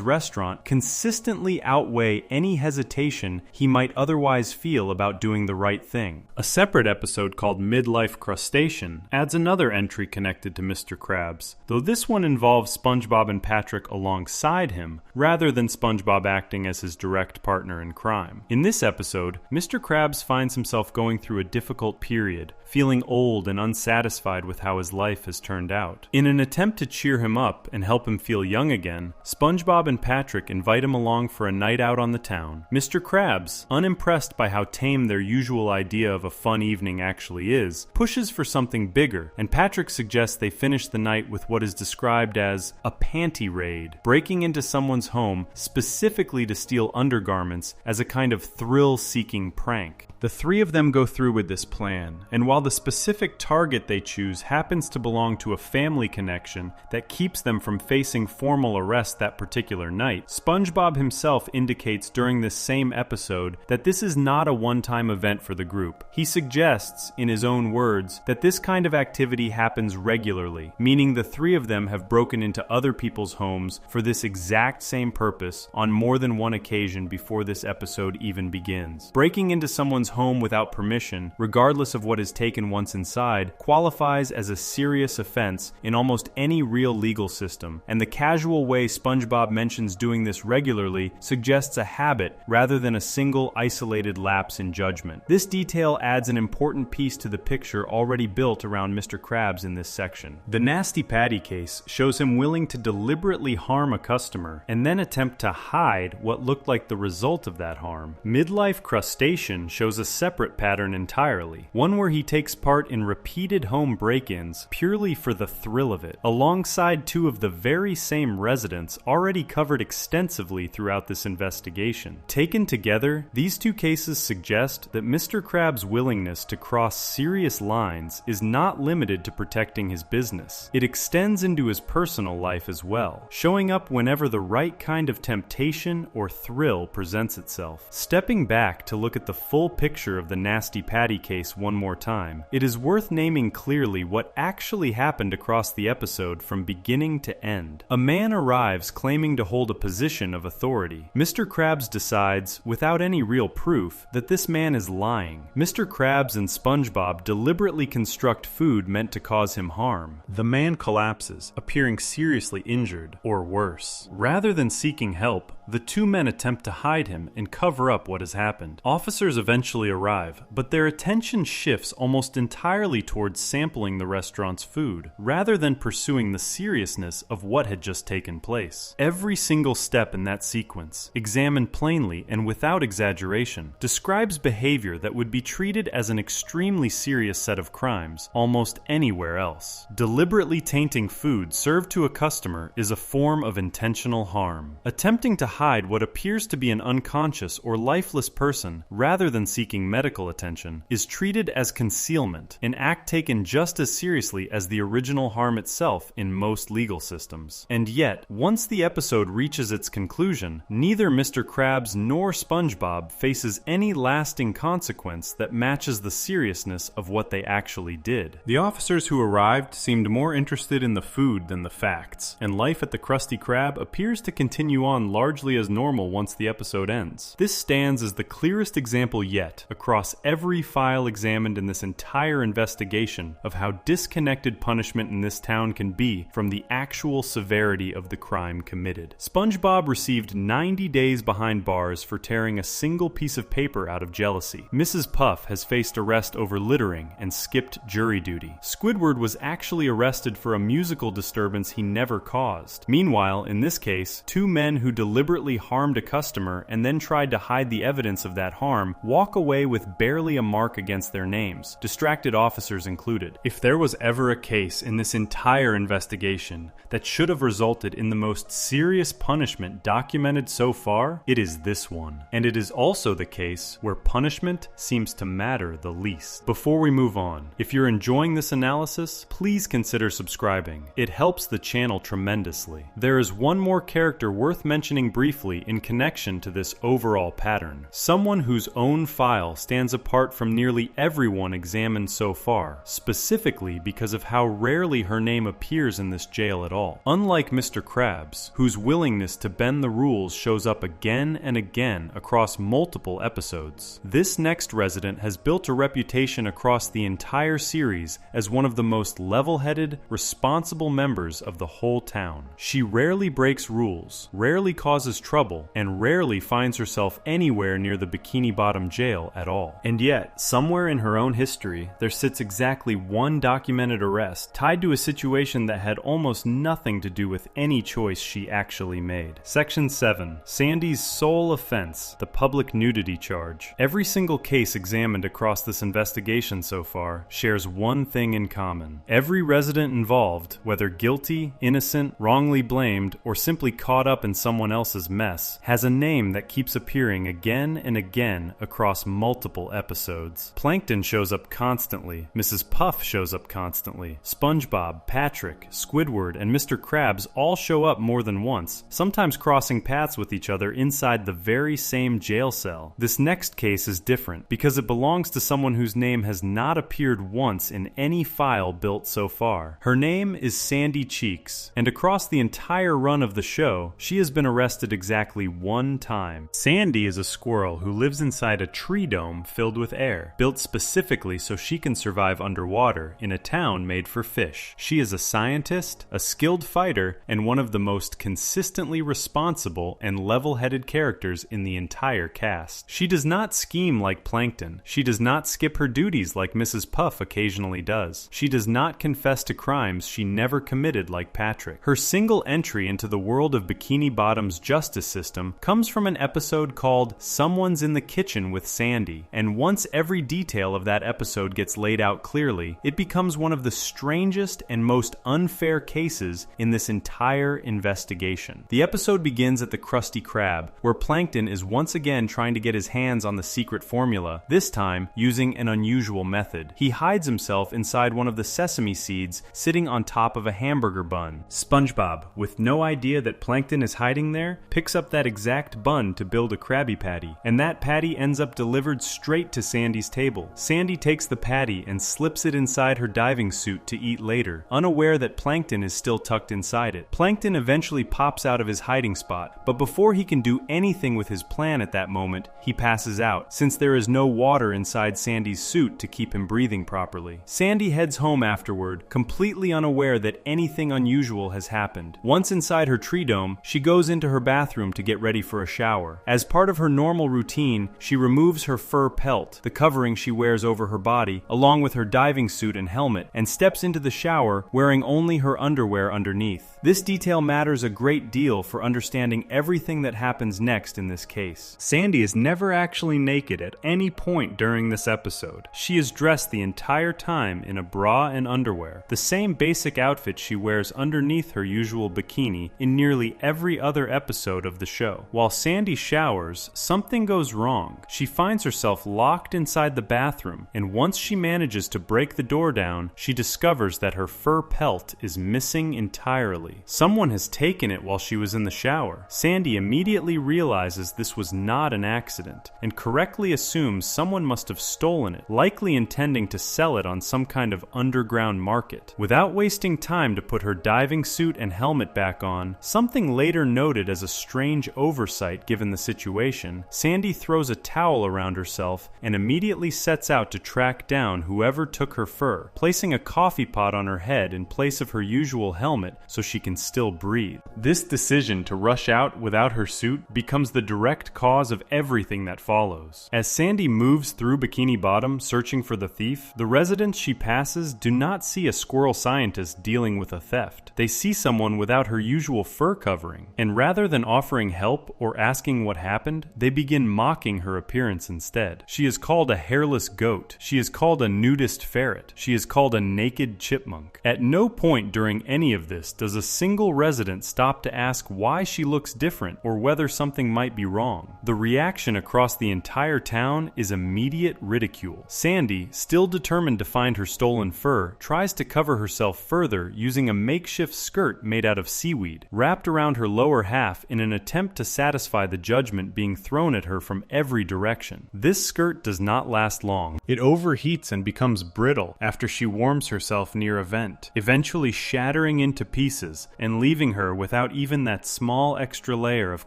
restaurant consistently outweigh any hesitation he might otherwise feel about doing the right thing. A separate episode called Midlife Crustacean adds another entry connected to Mr. Krabs, though this one involves SpongeBob and Patrick alongside him, rather than SpongeBob acting as his direct partner in crime. In this episode, Mr. Krabs finds himself going through a difficult period, feeling old and unsatisfied with how his life has turned out. In an attempt to cheer him up and help him feel young again, SpongeBob and Patrick invite him along for a night out on the town. Mr. Krabs, unimpressed by how tame their usual idea of a fun evening actually is, pushes for something bigger, and Patrick suggests they finish the night with what is described as a panty raid, breaking into someone's home specifically to steal undergarments as a kind of thrill-seeking prank. The three of them go through with this plan, and while the specific target they choose happens to belong to a family connection that keeps them from facing formal arrest that particular night, SpongeBob himself indicates during this same episode that this is not a one-time event for the group. He suggests, in his own words, that this kind of activity happens regularly, meaning the three of them have broken into other people's homes for this exact same purpose on more than one occasion before this episode even begins. Breaking into someone's home without permission, regardless of what is taken once inside, qualifies as a serious offense in almost any real legal system, and the casual way SpongeBob mentions doing this regularly suggests a habit rather than a single isolated lapse in judgment. This detail adds an important piece to the picture already built around Mr. Krabs in this section. The Nasty Patty case shows him willing to deliberately harm a customer and then attempt to hide what looked like the result of that harm. Midlife Crustacean shows a separate pattern entirely, one where he takes part in repeated home break-ins purely for the thrill of it, alongside two of the very same residents already covered extensively throughout this investigation. Taken together, these two cases suggest that Mr. Krabs' willingness to cross serious lines is not limited to protecting his business. It extends into his personal life as well, showing up whenever the right kind of temptation or thrill presents itself. Stepping back to look at the full picture of the Nasty Patty case one more time, it is worth naming clearly what actually happened across the episode from beginning to end. A man arrives claiming to hold a position of authority. Mr. Krabs decides, without any real proof, that this man is lying. Mr. Krabs and SpongeBob deliberately construct food meant to cause him harm. The man collapses, appearing seriously injured, or worse. Rather than seeking help, The two men attempt to hide him and cover up what has happened. Officers eventually arrive, but their attention shifts almost entirely towards sampling the restaurant's food, rather than pursuing the seriousness of what had just taken place. Every single step in that sequence, examined plainly and without exaggeration, describes behavior that would be treated as an extremely serious set of crimes almost anywhere else. Deliberately tainting food served to a customer is a form of intentional harm. Attempting to hide what appears to be an unconscious or lifeless person rather than seeking medical attention is treated as concealment, an act taken just as seriously as the original harm itself in most legal systems. And yet, once the episode reaches its conclusion, neither Mr. Krabs nor SpongeBob faces any lasting consequence that matches the seriousness of what they actually did. The officers who arrived seemed more interested in the food than the facts, and life at the Krusty Krab appears to continue on largely as normal once the episode ends. This stands as the clearest example yet, across every file examined in this entire investigation, of how disconnected punishment in this town can be from the actual severity of the crime committed. SpongeBob received 90 days behind bars for tearing a single piece of paper out of jealousy. Mrs. Puff has faced arrest over littering and skipped jury duty. Squidward was actually arrested for a musical disturbance he never caused. Meanwhile, in this case, two men who deliberately harmed a customer and then tried to hide the evidence of that harm walk away with barely a mark against their names, distracted officers included. If there was ever a case in this entire investigation that should have resulted in the most serious punishment documented so far, it is this one. And it is also the case where punishment seems to matter the least. Before we move on, if you're enjoying this analysis, please consider subscribing. It helps the channel tremendously. There is one more character worth mentioning briefly in connection to this overall pattern. Someone whose own file stands apart from nearly everyone examined so far, specifically because of how rarely her name appears in this jail at all. Unlike Mr. Krabs, whose willingness to bend the rules shows up again and again across multiple episodes, this next resident has built a reputation across the entire series as one of the most level-headed, responsible members of the whole town. She rarely breaks rules, rarely causes trouble, and rarely finds herself anywhere near the Bikini Bottom jail at all. And yet, somewhere in her own history, there sits exactly one documented arrest tied to a situation that had almost nothing to do with any choice she actually made. Section 7. Sandy's sole offense, the public nudity charge. Every single case examined across this investigation so far shares one thing in common. Every resident involved, whether guilty, innocent, wrongly blamed, or simply caught up in someone else's mess, has a name that keeps appearing again and again across multiple episodes. Plankton shows up constantly, Mrs. Puff shows up constantly, SpongeBob, Patrick, Squidward, and Mr. Krabs all show up more than once, sometimes crossing paths with each other inside the very same jail cell. This next case is different because it belongs to someone whose name has not appeared once in any file built so far. Her name is Sandy Cheeks, and across the entire run of the show, she has been arrested exactly one time. Sandy is a squirrel who lives inside a tree dome filled with air, built specifically so she can survive underwater in a town made for fish. She is a scientist, a skilled fighter, and one of the most consistently responsible and level-headed characters in the entire cast. She does not scheme like Plankton. She does not skip her duties like Mrs. Puff occasionally does. She does not confess to crimes she never committed like Patrick. Her single entry into the world of Bikini Bottom's justice system comes from an episode called Someone's in the Kitchen with Sandy, and once every detail of that episode gets laid out clearly, it becomes one of the strangest and most unfair cases in this entire investigation. The episode begins at the Krusty Krab, where Plankton is once again trying to get his hands on the secret formula, this time using an unusual method. He hides himself inside one of the sesame seeds sitting on top of a hamburger bun. SpongeBob, with no idea that Plankton is hiding there, picks up that exact bun to build a Krabby Patty, and that patty ends up delivered straight to Sandy's table. Sandy takes the patty and slips it inside her diving suit to eat later, unaware that Plankton is still tucked inside it. Plankton eventually pops out of his hiding spot, but before he can do anything with his plan at that moment, he passes out, since there is no water inside Sandy's suit to keep him breathing properly. Sandy heads home afterward, completely unaware that anything unusual has happened. Once inside her tree dome, she goes into her bathroom bathroom to get ready for a shower. As part of her normal routine, she removes her fur pelt, the covering she wears over her body, along with her diving suit and helmet, and steps into the shower wearing only her underwear underneath. This detail matters a great deal for understanding everything that happens next in this case. Sandy is never actually naked at any point during this episode. She is dressed the entire time in a bra and underwear, the same basic outfit she wears underneath her usual bikini in nearly every other episode of the show. While Sandy showers, something goes wrong. She finds herself locked inside the bathroom, and once she manages to break the door down, she discovers that her fur pelt is missing entirely. Someone has taken it while she was in the shower. Sandy immediately realizes this was not an accident, and correctly assumes someone must have stolen it, likely intending to sell it on some kind of underground market. Without wasting time to put her diving suit and helmet back on, something later noted as a strange oversight given the situation, Sandy throws a towel around herself and immediately sets out to track down whoever took her fur, placing a coffee pot on her head in place of her usual helmet so she can still breathe. This decision to rush out without her suit becomes the direct cause of everything that follows. As Sandy moves through Bikini Bottom searching for the thief, the residents she passes do not see a squirrel scientist dealing with a theft. They see someone without her usual fur covering, and rather than offering help or asking what happened, they begin mocking her appearance instead. She is called a hairless goat. She is called a nudist ferret. She is called a naked chipmunk. At no point during any of this does a single resident stop to ask why she looks different or whether something might be wrong. The reaction across the entire town is immediate ridicule. Sandy, still determined to find her stolen fur, tries to cover herself further using a makeshift skirt made out of seaweed, wrapped around her lower half in an attempt to satisfy the judgment being thrown at her from every direction. This skirt does not last long. It overheats and becomes brittle after she warms herself near a vent, eventually shattering into pieces and leaving her without even that small extra layer of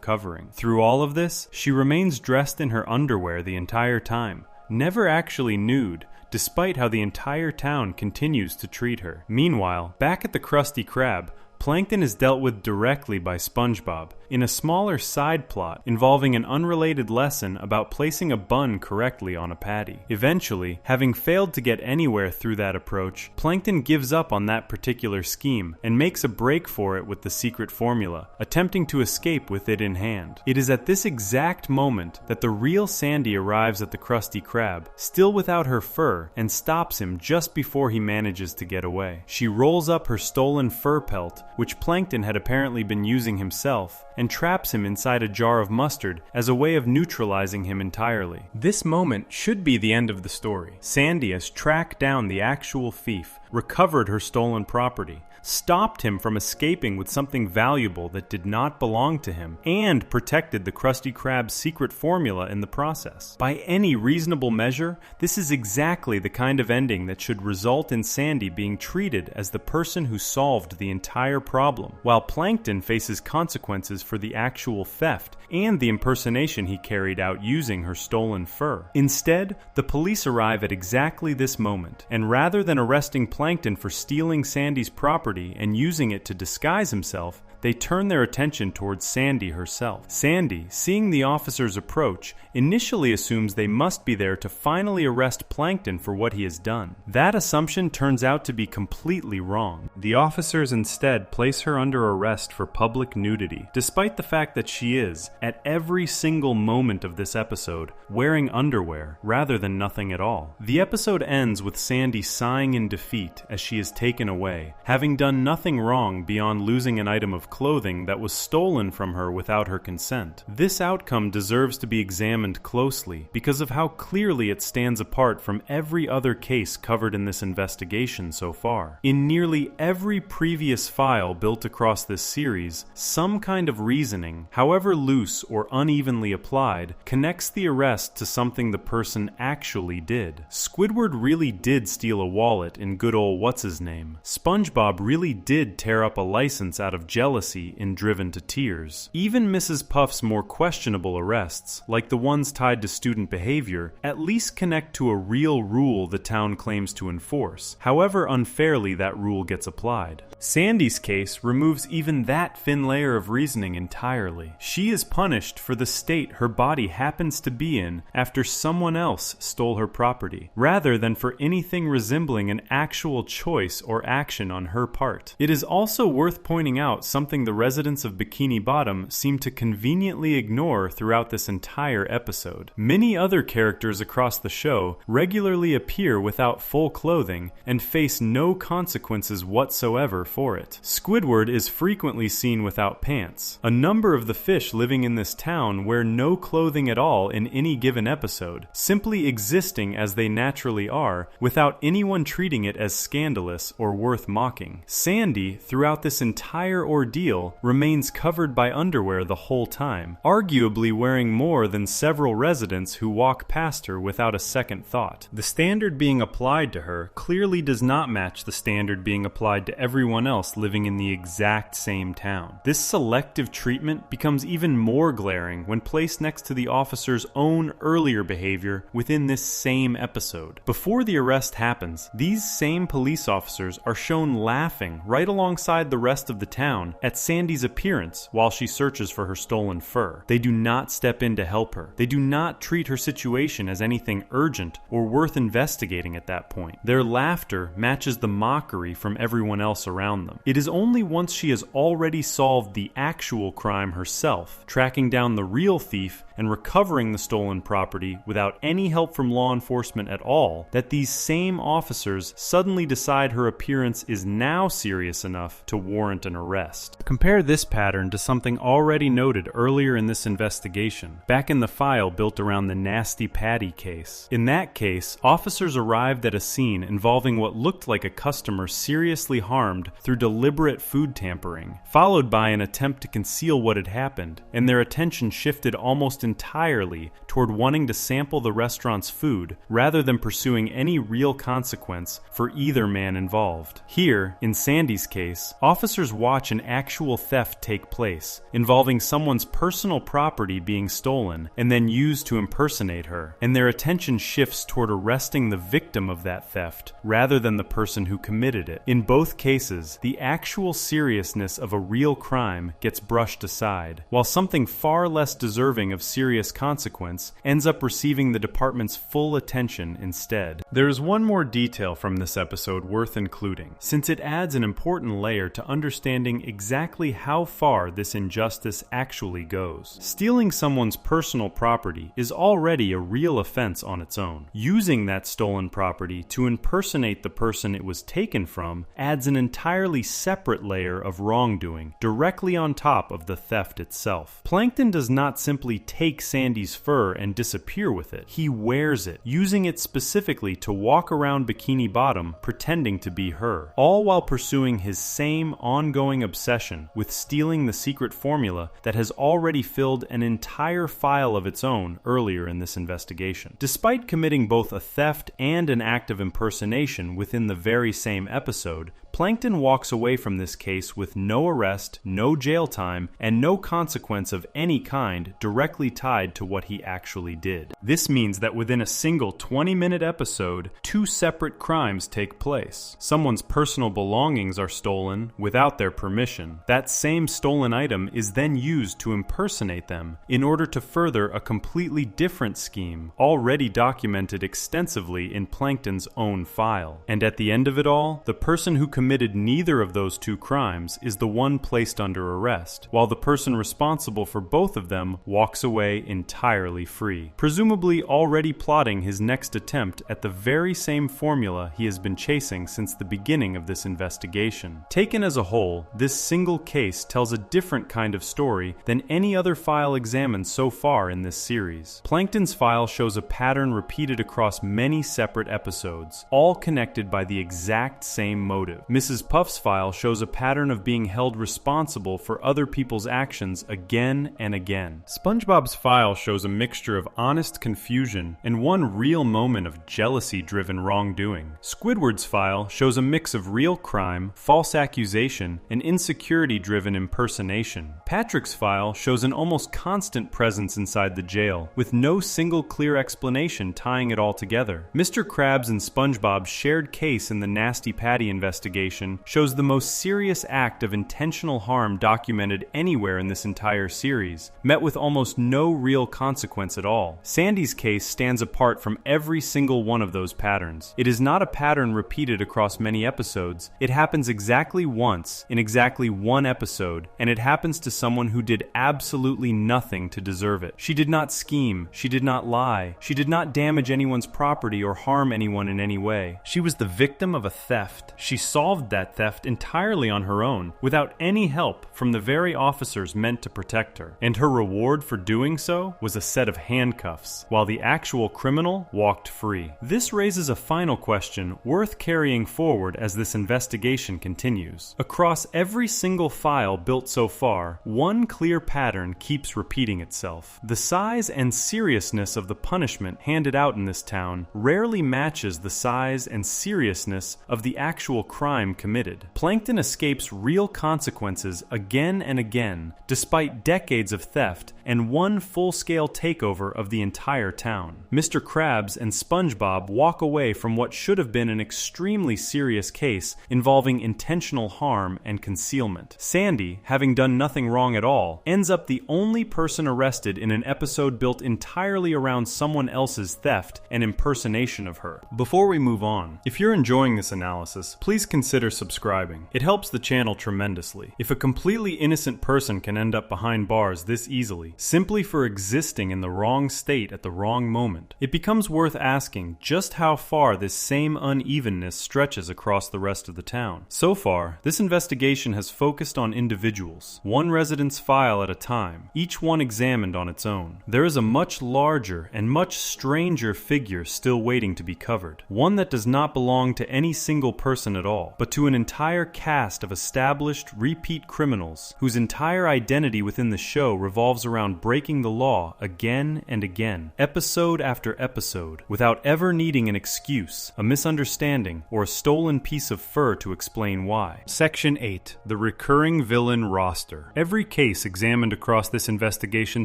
covering. Through all of this, she remains dressed in her underwear the entire time, never actually nude, despite how the entire town continues to treat her. Meanwhile, back at the Krusty Krab, Plankton is dealt with directly by SpongeBob in a smaller side plot involving an unrelated lesson about placing a bun correctly on a patty. Eventually, having failed to get anywhere through that approach, Plankton gives up on that particular scheme and makes a break for it with the secret formula, attempting to escape with it in hand. It is at this exact moment that the real Sandy arrives at the Krusty Krab, still without her fur, and stops him just before he manages to get away. She rolls up her stolen fur pelt, which Plankton had apparently been using himself, and traps him inside a jar of mustard as a way of neutralizing him entirely. This moment should be the end of the story. Sandy has tracked down the actual thief, recovered her stolen property, stopped him from escaping with something valuable that did not belong to him, and protected the Krusty Krab's secret formula in the process. By any reasonable measure, this is exactly the kind of ending that should result in Sandy being treated as the person who solved the entire problem, while Plankton faces consequences for the actual theft and the impersonation he carried out using her stolen fur. Instead, the police arrive at exactly this moment, and rather than arresting Plankton for stealing Sandy's property and using it to disguise himself, they turn their attention towards Sandy herself. Sandy, seeing the officers approach, initially assumes they must be there to finally arrest Plankton for what he has done. That assumption turns out to be completely wrong. The officers instead place her under arrest for public nudity, despite the fact that she is, at every single moment of this episode, wearing underwear rather than nothing at all. The episode ends with Sandy sighing in defeat as she is taken away, having done nothing wrong beyond losing an item of clothing that was stolen from her without her consent. This outcome deserves to be examined closely because of how clearly it stands apart from every other case covered in this investigation so far. In nearly every previous file built across this series, some kind of reasoning, however loose or unevenly applied, connects the arrest to something the person actually did. Squidward really did steal a wallet in good old what's-his-name. SpongeBob really did tear up a license out of jealousy jealousy in Driven to Tears. Even Mrs. Puff's more questionable arrests, like the ones tied to student behavior, at least connect to a real rule the town claims to enforce, however unfairly that rule gets applied. Sandy's case removes even that thin layer of reasoning entirely. She is punished for the state her body happens to be in after someone else stole her property, rather than for anything resembling an actual choice or action on her part. It is also worth pointing out something the residents of Bikini Bottom seem to conveniently ignore throughout this entire episode. Many other characters across the show regularly appear without full clothing and face no consequences whatsoever for it. Squidward is frequently seen without pants. A number of the fish living in this town wear no clothing at all in any given episode, simply existing as they naturally are, without anyone treating it as scandalous or worth mocking. Sandy, throughout this entire ordeal, remains covered by underwear the whole time, arguably wearing more than several residents who walk past her without a second thought. The standard being applied to her clearly does not match the standard being applied to everyone else living in the exact same town. This selective treatment becomes even more glaring when placed next to the officer's own earlier behavior within this same episode. Before the arrest happens, these same police officers are shown laughing right alongside the rest of the town at Sandy's appearance while she searches for her stolen fur. They do not step in to help her. They do not treat her situation as anything urgent or worth investigating at that point. Their laughter matches the mockery from everyone else around them. It is only once she has already solved the actual crime herself, tracking down the real thief and recovering the stolen property without any help from law enforcement at all, that these same officers suddenly decide her appearance is now serious enough to warrant an arrest. Compare this pattern to something already noted earlier in this investigation, back in the file built around the Nasty Patty case. In that case, officers arrived at a scene involving what looked like a customer seriously harmed through deliberate food tampering, followed by an attempt to conceal what had happened, and their attention shifted almost entirely toward wanting to sample the restaurant's food rather than pursuing any real consequence for either man involved. Here, in Sandy's case, officers watch an actual theft take place, involving someone's personal property being stolen and then used to impersonate her, and their attention shifts toward arresting the victim of that theft rather than the person who committed it. In both cases, the actual seriousness of a real crime gets brushed aside, while something far less deserving of serious consequence ends up receiving the department's full attention instead. There is one more detail from this episode worth including, since it adds an important layer to understanding exactly how far this injustice actually goes. Stealing someone's personal property is already a real offense on its own. Using that stolen property to impersonate the person it was taken from adds an entirely separate layer of wrongdoing directly on top of the theft itself. Plankton does not simply take Sandy's fur and disappear with it. He wears it, using it specifically to walk around Bikini Bottom pretending to be her, all while pursuing his same ongoing obsession with stealing the secret formula that has already filled an entire file of its own earlier in this investigation. Despite committing both a theft and an act of impersonation within the very same episode, Plankton walks away from this case with no arrest, no jail time, and no consequence of any kind directly tied to what he actually did. This means that within a single 20-minute episode, two separate crimes take place. Someone's personal belongings are stolen without their permission. That same stolen item is then used to impersonate them in order to further a completely different scheme, already documented extensively in Plankton's own file. And at the end of it all, the person who committed neither of those two crimes is the one placed under arrest, while the person responsible for both of them walks away entirely free, presumably already plotting his next attempt at the very same formula he has been chasing since the beginning of this investigation. Taken as a whole, this single case tells a different kind of story than any other file examined so far in this series. Plankton's file shows a pattern repeated across many separate episodes, all connected by the exact same motive. Mrs. Puff's file shows a pattern of being held responsible for other people's actions again and again. SpongeBob's file shows a mixture of honest confusion and one real moment of jealousy-driven wrongdoing. Squidward's file shows a mix of real crime, false accusation, and insecurity-driven impersonation. Patrick's file shows an almost constant presence inside the jail, with no single clear explanation tying it all together. Mr. Krabs and SpongeBob's shared case in the Nasty Patty investigation shows the most serious act of intentional harm documented anywhere in this entire series, met with almost no real consequence at all. Sandy's case stands apart from every single one of those patterns. It is not a pattern repeated across many episodes. It happens exactly once, in exactly one episode, and it happens to someone who did absolutely nothing to deserve it. She did not scheme, she did not lie, she did not damage anyone's property or harm anyone in any way. She was the victim of a theft. She solved that theft entirely on her own, without any help from the very officers meant to protect her. And her reward for doing so was a set of handcuffs, while the actual criminal walked free. This raises a final question worth carrying forward as this investigation continues. Across every single file built so far, one clear pattern keeps repeating itself. The size and seriousness of the punishment handed out in this town rarely matches the size and seriousness of the actual crime committed. Plankton escapes real consequences again and again, despite decades of theft and one full-scale takeover of the entire town. Mr. Krabs and SpongeBob walk away from what should have been an extremely serious case involving intentional harm and concealment. Sandy, having done nothing wrong at all, ends up the only person arrested in an episode built entirely around someone else's theft and impersonation of her. Before we move on, if you're enjoying this analysis, please consider subscribing. It helps the channel tremendously. If a completely innocent person can end up behind bars this easily, simply for existing in the wrong state at the wrong moment, it becomes worth asking just how far this same unevenness stretches across the rest of the town. So far, this investigation has focused on individuals, one resident's file at a time, each one examined on its own. There is a much larger and much stranger figure still waiting to be covered, one that does not belong to any single person at all, but to an entire cast of established repeat criminals whose entire identity within the show revolves around breaking the law again and again, episode after episode, without ever needing an excuse, a misunderstanding, or a stolen piece of fur to explain why. Section 8. The Recurring Villain Roster. Every case examined across this investigation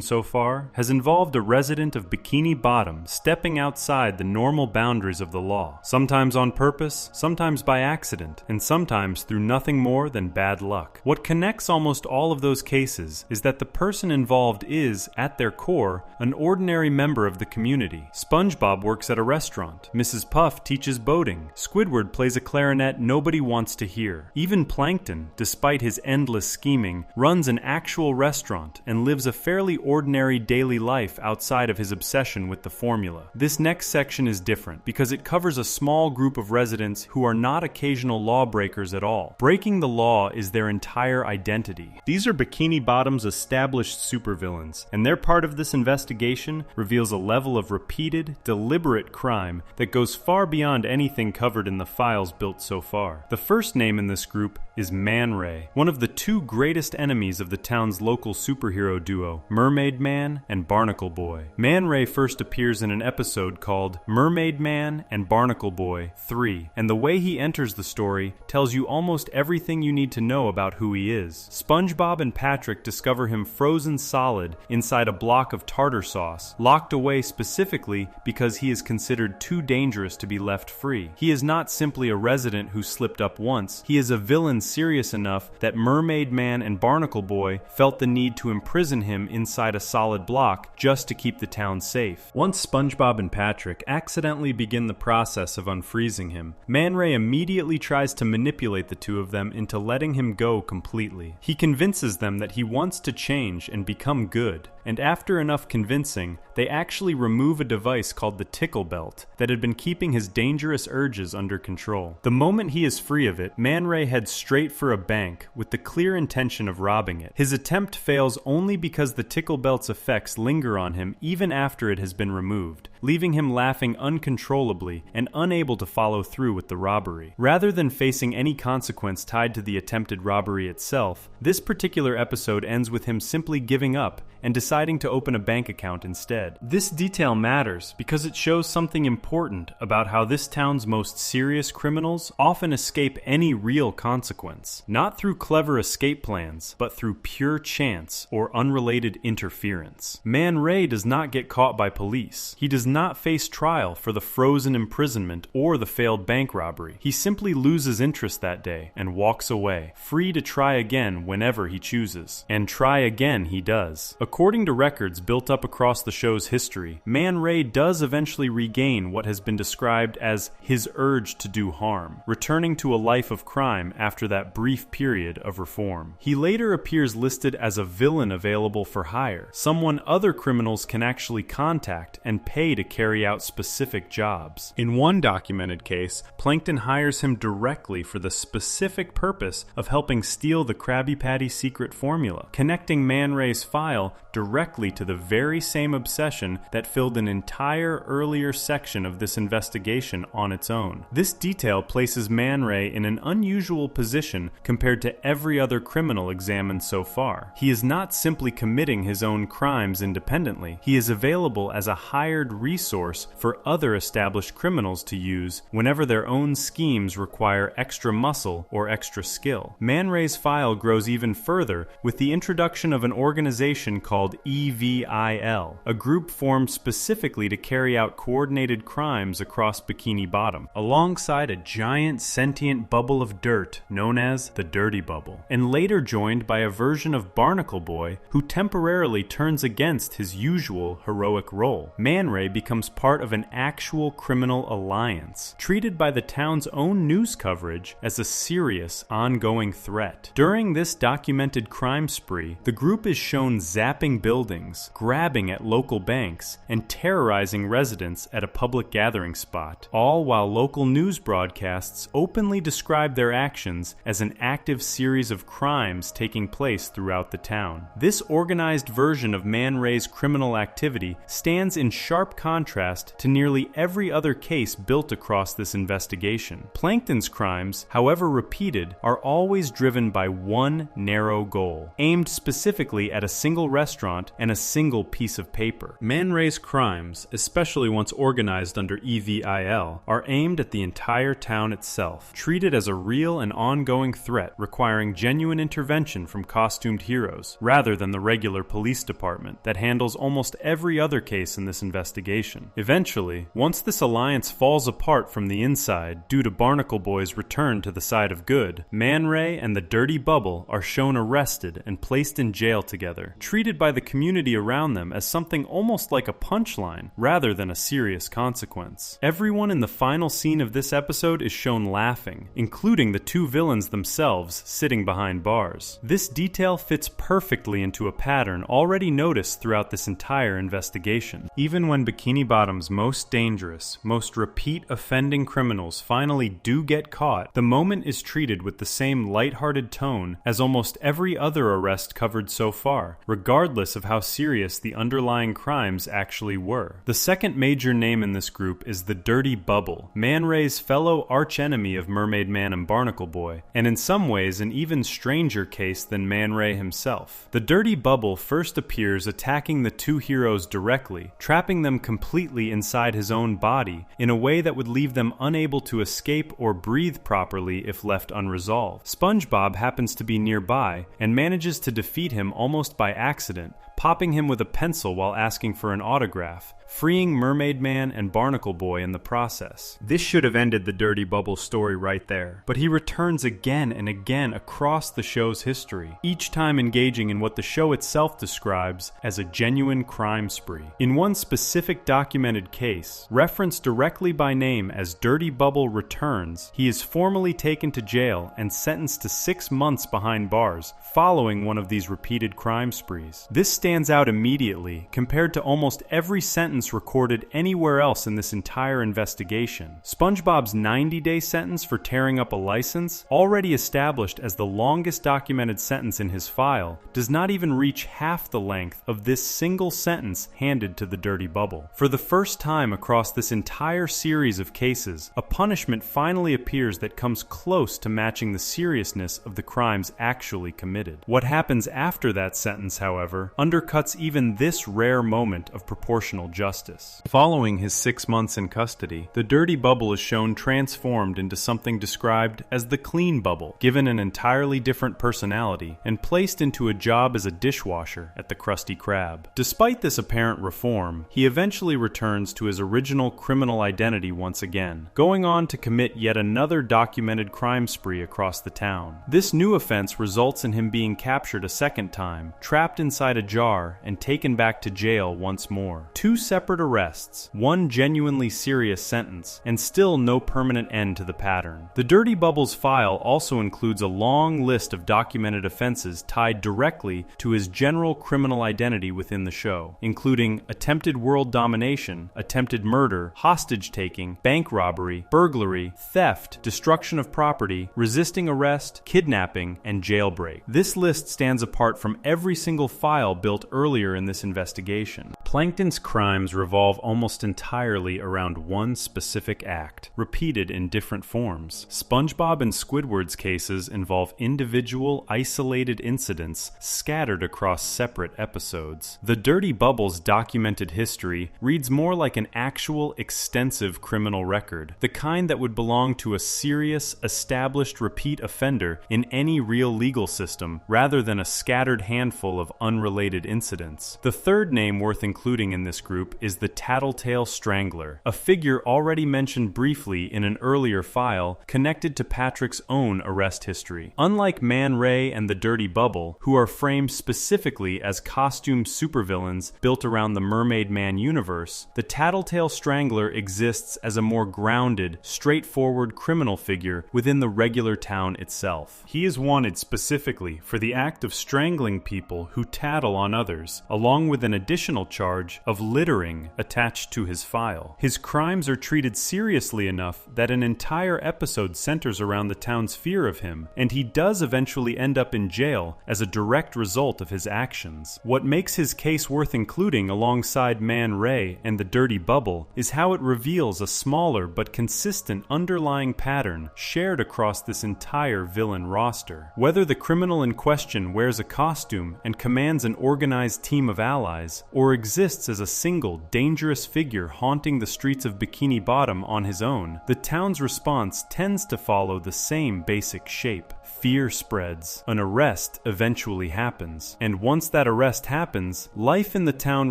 so far has involved a resident of Bikini Bottom stepping outside the normal boundaries of the law, sometimes on purpose, sometimes by accident, and sometimes through nothing more than bad luck. What connects almost all of those cases is that the person involved is, at their core, an ordinary member of the community. SpongeBob works at a restaurant. Mrs. Puff teaches boating. Squidward plays a clarinet nobody wants to hear. Even Plankton, despite his endless scheming, runs an actual restaurant and lives a fairly ordinary daily life outside of his obsession with the formula. This next section is different because it covers a small group of residents who are not occasional lawbreakers at all. Breaking the law is their entire identity. These are Bikini Bottom's established supervillains, and their part of this investigation reveals a level of repeated, deliberate crime that goes far beyond anything covered in the files built so far. The first name in this group is Man Ray, one of the two greatest enemies of the town's local superhero duo, Mermaid Man and Barnacle Boy. Man Ray first appears in an episode called Mermaid Man and Barnacle Boy 3, and the way he enters the story tells you almost everything you need to know about who he is. SpongeBob and Patrick discover him frozen solid inside a block of tartar sauce, locked away specifically because he is considered too dangerous to be left free. He is not simply a resident who slipped up once, he is a villain serious enough that Mermaid Man and Barnacle Boy felt the need to imprison him inside a solid block just to keep the town safe. Once SpongeBob and Patrick accidentally begin the process of unfreezing him, Man Ray immediately tries to manipulate the two of them into letting him go completely. He convinces them that he wants to change and become good, and after enough convincing, they actually remove a device called the tickle belt that had been keeping his dangerous urges under control. The moment he is free of it, Man Ray heads straight for a bank with the clear intention of robbing it. His attempt fails only because the tickle belt's effects linger on him even after it has been removed, leaving him laughing uncontrollably and unable to follow through with the robbery. Rather than facing any consequence tied to the attempted robbery itself, this particular episode ends with him simply giving up and deciding to open a bank account instead. This detail matters because it shows something important about how this town's most serious criminals often escape any real consequence, not through clever escape plans, but through pure chance or unrelated interference. Man Ray does not get caught by police. He does not face trial for the frozen imprisonment or the failed bank robbery. He simply loses interest that day and walks away, free to try again whenever he chooses. And try again he does. According to records built up across the show's history, Man Ray does eventually regain what has been described as his urge to do harm, returning to a life of crime after that brief period of reform. He later appears listed as a villain available for hire, someone other criminals can actually contact and pay to carry out specific jobs. In one documented case, Plankton hires him directly for the specific purpose of helping steal the Krabby Patty secret formula, connecting Man Ray's file directly to the very same obsession that filled an entire earlier section of this investigation on its own. This detail places Man Ray in an unusual position compared to every other criminal examined so far. He is not simply committing his own crimes independently. He is available as a hired resource for other established criminals to use whenever their own schemes require extra muscle or extra skill. Man Ray's file grows even further with the introduction of an organization called EVIL, a group formed specifically to carry out coordinated crimes across Bikini Bottom, alongside a giant sentient bubble of dirt known as the Dirty Bubble, and later joined by a version of Barnacle Boy who temporarily turns against his usual heroic role. Man Ray becomes part of an actual criminal alliance, treated by the town's own news coverage as a serious, ongoing threat. During this documented crime spree, the group is shown zapping buildings, grabbing at local banks, and terrorizing residents at a public gathering spot, all while local news broadcasts openly describe their actions as an active series of crimes taking place throughout the town. This organized version of Man Ray's criminal activity stands in sharp contrast to nearly every other case built across this investigation. Plankton's crimes, however repeated, are always driven by one narrow goal, aimed specifically at a single restaurant and a single piece of paper. Man Ray's crimes, especially once organized under EVIL, are aimed at the entire town itself, treated as a real and ongoing threat requiring genuine intervention from costumed heroes, rather than the regular police department that handles almost every other case in this investigation. Eventually, once this alliance falls apart from the inside due to Barnacle Boy's return to the side of good, Man Ray and the Dirty Bubble are shown arrested and placed in jail together, treated by the community around them as something almost like a punchline rather than a serious consequence. Everyone in the final scene of this episode is shown laughing, including the two villains themselves sitting behind bars. This detail fits perfectly into a pattern already noticed throughout this entire investigation. Even when Bikini Bottom's most dangerous, most repeat offending criminals finally do get caught, the moment is treated with the same lighthearted tone as almost every other arrest covered so far, regardless of how serious the underlying crimes actually were. The second major name in this group is the Dirty Bubble, Man Ray's fellow archenemy of Mermaid Man and Barnacle Boy, and in some ways an even stranger case than Man Ray himself. The Dirty Bubble first appears attacking the two heroes directly, trapping them completely inside his own body in a way that would leave them unable to escape or breathe properly if left unresolved. SpongeBob happens to be nearby and manages to defeat him almost by accident, popping him with a pencil while asking for an autograph, freeing Mermaid Man and Barnacle Boy in the process. This should have ended the Dirty Bubble story right there, but he returns again and again across the show's history, each time engaging in what the show itself describes as a genuine crime spree. In one specific documented case, referenced directly by name as Dirty Bubble Returns, he is formally taken to jail and sentenced to 6 months behind bars following one of these repeated crime sprees. This stands stands out immediately compared to almost every sentence recorded anywhere else in this entire investigation. SpongeBob's 90-day sentence for tearing up a license, already established as the longest documented sentence in his file, does not even reach half the length of this single sentence handed to the Dirty Bubble. For the first time across this entire series of cases, a punishment finally appears that comes close to matching the seriousness of the crimes actually committed. What happens after that sentence, however, undercuts even this rare moment of proportional justice. Following his 6 months in custody, the Dirty Bubble is shown transformed into something described as the Clean Bubble, given an entirely different personality, and placed into a job as a dishwasher at the Krusty Krab. Despite this apparent reform, he eventually returns to his original criminal identity once again, going on to commit yet another documented crime spree across the town. This new offense results in him being captured a second time, trapped inside a jar, and taken back to jail once more. 2 separate arrests, 1 genuinely serious sentence, and still no permanent end to the pattern. The Dirty Bubble's file also includes a long list of documented offenses tied directly to his general criminal identity within the show, including attempted world domination, attempted murder, hostage-taking, bank robbery, burglary, theft, destruction of property, resisting arrest, kidnapping, and jailbreak. This list stands apart from every single file built earlier in this investigation. Plankton's crimes revolve almost entirely around one specific act, repeated in different forms. SpongeBob and Squidward's cases involve individual, isolated incidents scattered across separate episodes. The Dirty Bubble's documented history reads more like an actual, extensive criminal record, the kind that would belong to a serious, established repeat offender in any real legal system, rather than a scattered handful of unrelated incidents. The third name worth including in this group is the Tattletale Strangler, a figure already mentioned briefly in an earlier file connected to Patrick's own arrest history. Unlike Man Ray and the Dirty Bubble, who are framed specifically as costume supervillains built around the Mermaid Man universe, the Tattletale Strangler exists as a more grounded, straightforward criminal figure within the regular town itself. He is wanted specifically for the act of strangling people who tattle on others, along with an additional charge of littering attached to his file. His crimes are treated seriously enough that an entire episode centers around the town's fear of him, and he does eventually end up in jail as a direct result of his actions. What makes his case worth including alongside Man Ray and the Dirty Bubble is how it reveals a smaller but consistent underlying pattern shared across this entire villain roster. Whether the criminal in question wears a costume and commands an organized team of allies, or exists as a single, dangerous figure haunting the streets of Bikini Bottom on his own, the town's response tends to follow the same basic shape. Fear spreads. An arrest eventually happens. And once that arrest happens, life in the town